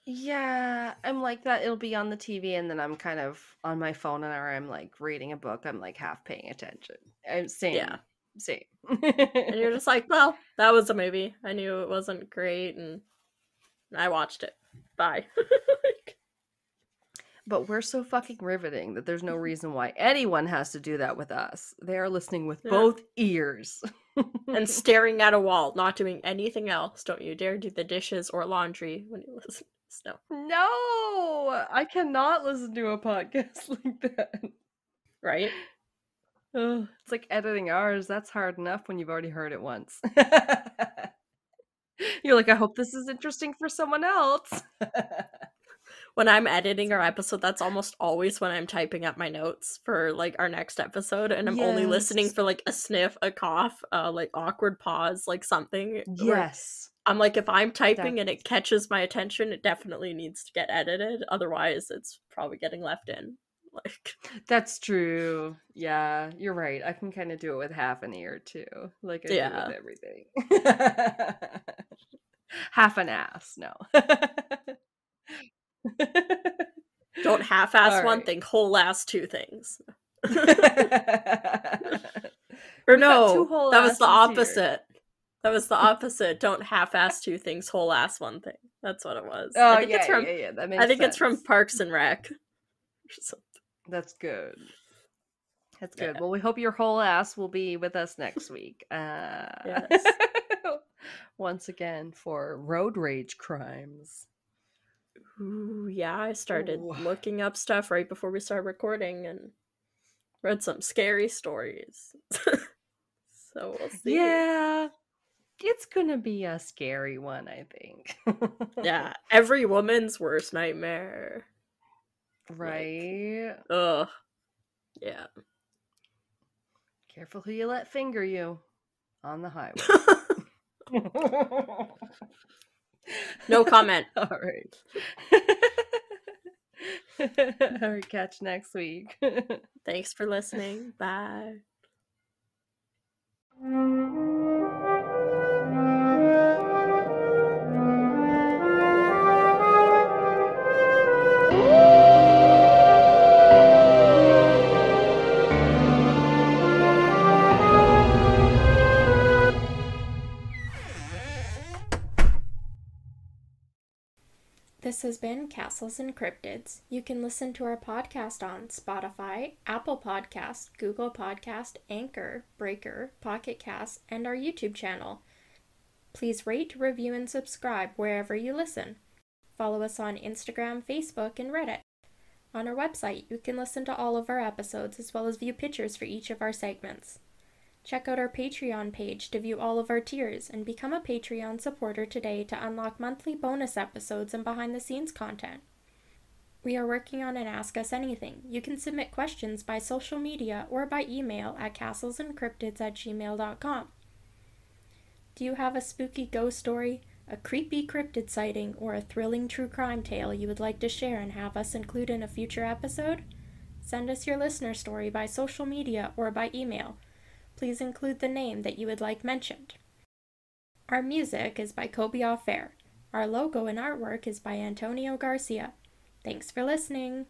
Speaker 1: Yeah, I'm like that. It'll be on the TV, and then I'm kind of on my phone, and or I'm like reading a book. I'm like half paying attention. Same,
Speaker 2: Yeah.
Speaker 1: same.
Speaker 2: And you're just like, well, that was a movie. I knew it wasn't great, and I watched it. Bye.
Speaker 1: But we're so fucking riveting that there's no reason why anyone has to do that with us. They are listening with both ears.
Speaker 2: And staring at a wall, not doing anything else. Don't you dare do the dishes or laundry when you listen. No.
Speaker 1: No, I cannot listen to a podcast like that.
Speaker 2: Right?
Speaker 1: Oh, it's like editing ours. That's hard enough when you've already heard it once. You're like, I hope this is interesting for someone else.
Speaker 2: When I'm editing our episode, that's almost always when I'm typing up my notes for like our next episode, and I'm only listening for like a sniff, a cough, like awkward pause, like something.
Speaker 1: Yes.
Speaker 2: I'm like, if I'm typing and it catches my attention, it definitely needs to get edited. Otherwise, it's probably getting left in. Like,
Speaker 1: that's true. Yeah, you're right. I can kind of do it with half an ear too. Like I do with everything. Half an ass, no.
Speaker 2: Don't half-ass one thing, whole-ass 2 things. Or no, that was the opposite. That was the opposite. Don't half-ass 2 things, whole-ass 1 thing. That's what it was.
Speaker 1: Oh,
Speaker 2: I think it's from,
Speaker 1: that makes sense.
Speaker 2: It's from Parks and Rec.
Speaker 1: That's good. That's good. Well, we hope your whole ass will be with us next week.
Speaker 2: Yes.
Speaker 1: Once again for road rage crimes.
Speaker 2: Ooh, yeah, I started looking up stuff right before we started recording and read some scary stories. So we'll see.
Speaker 1: Yeah, it's gonna be a scary one, I think.
Speaker 2: Yeah, every woman's worst nightmare.
Speaker 1: Right?
Speaker 2: Like, ugh. Yeah.
Speaker 1: Careful who you let finger you on the highway.
Speaker 2: No comment.
Speaker 1: All right. All right, catch next week.
Speaker 2: Thanks for listening. Bye.
Speaker 3: This has been Castles and Cryptids. You can listen to our podcast on Spotify, Apple Podcast, Google Podcast, Anchor, Breaker, Pocket Cast, and our YouTube channel. Please rate, review, and subscribe wherever you listen. Follow us on Instagram, Facebook, and Reddit. On our website, you can listen to all of our episodes as well as view pictures for each of our segments. Check out our Patreon page to view all of our tiers and become a Patreon supporter today to unlock monthly bonus episodes and behind-the-scenes content. We are working on an Ask Us Anything. You can submit questions by social media or by email at castlesandcryptids@gmail.com. Do you have a spooky ghost story, a creepy cryptid sighting, or a thrilling true crime tale you would like to share and have us include in a future episode? Send us your listener story by social media or by email. Please include the name that you would like mentioned. Our music is by Kobe Fair. Our logo and artwork is by Antonio Garcia. Thanks for listening.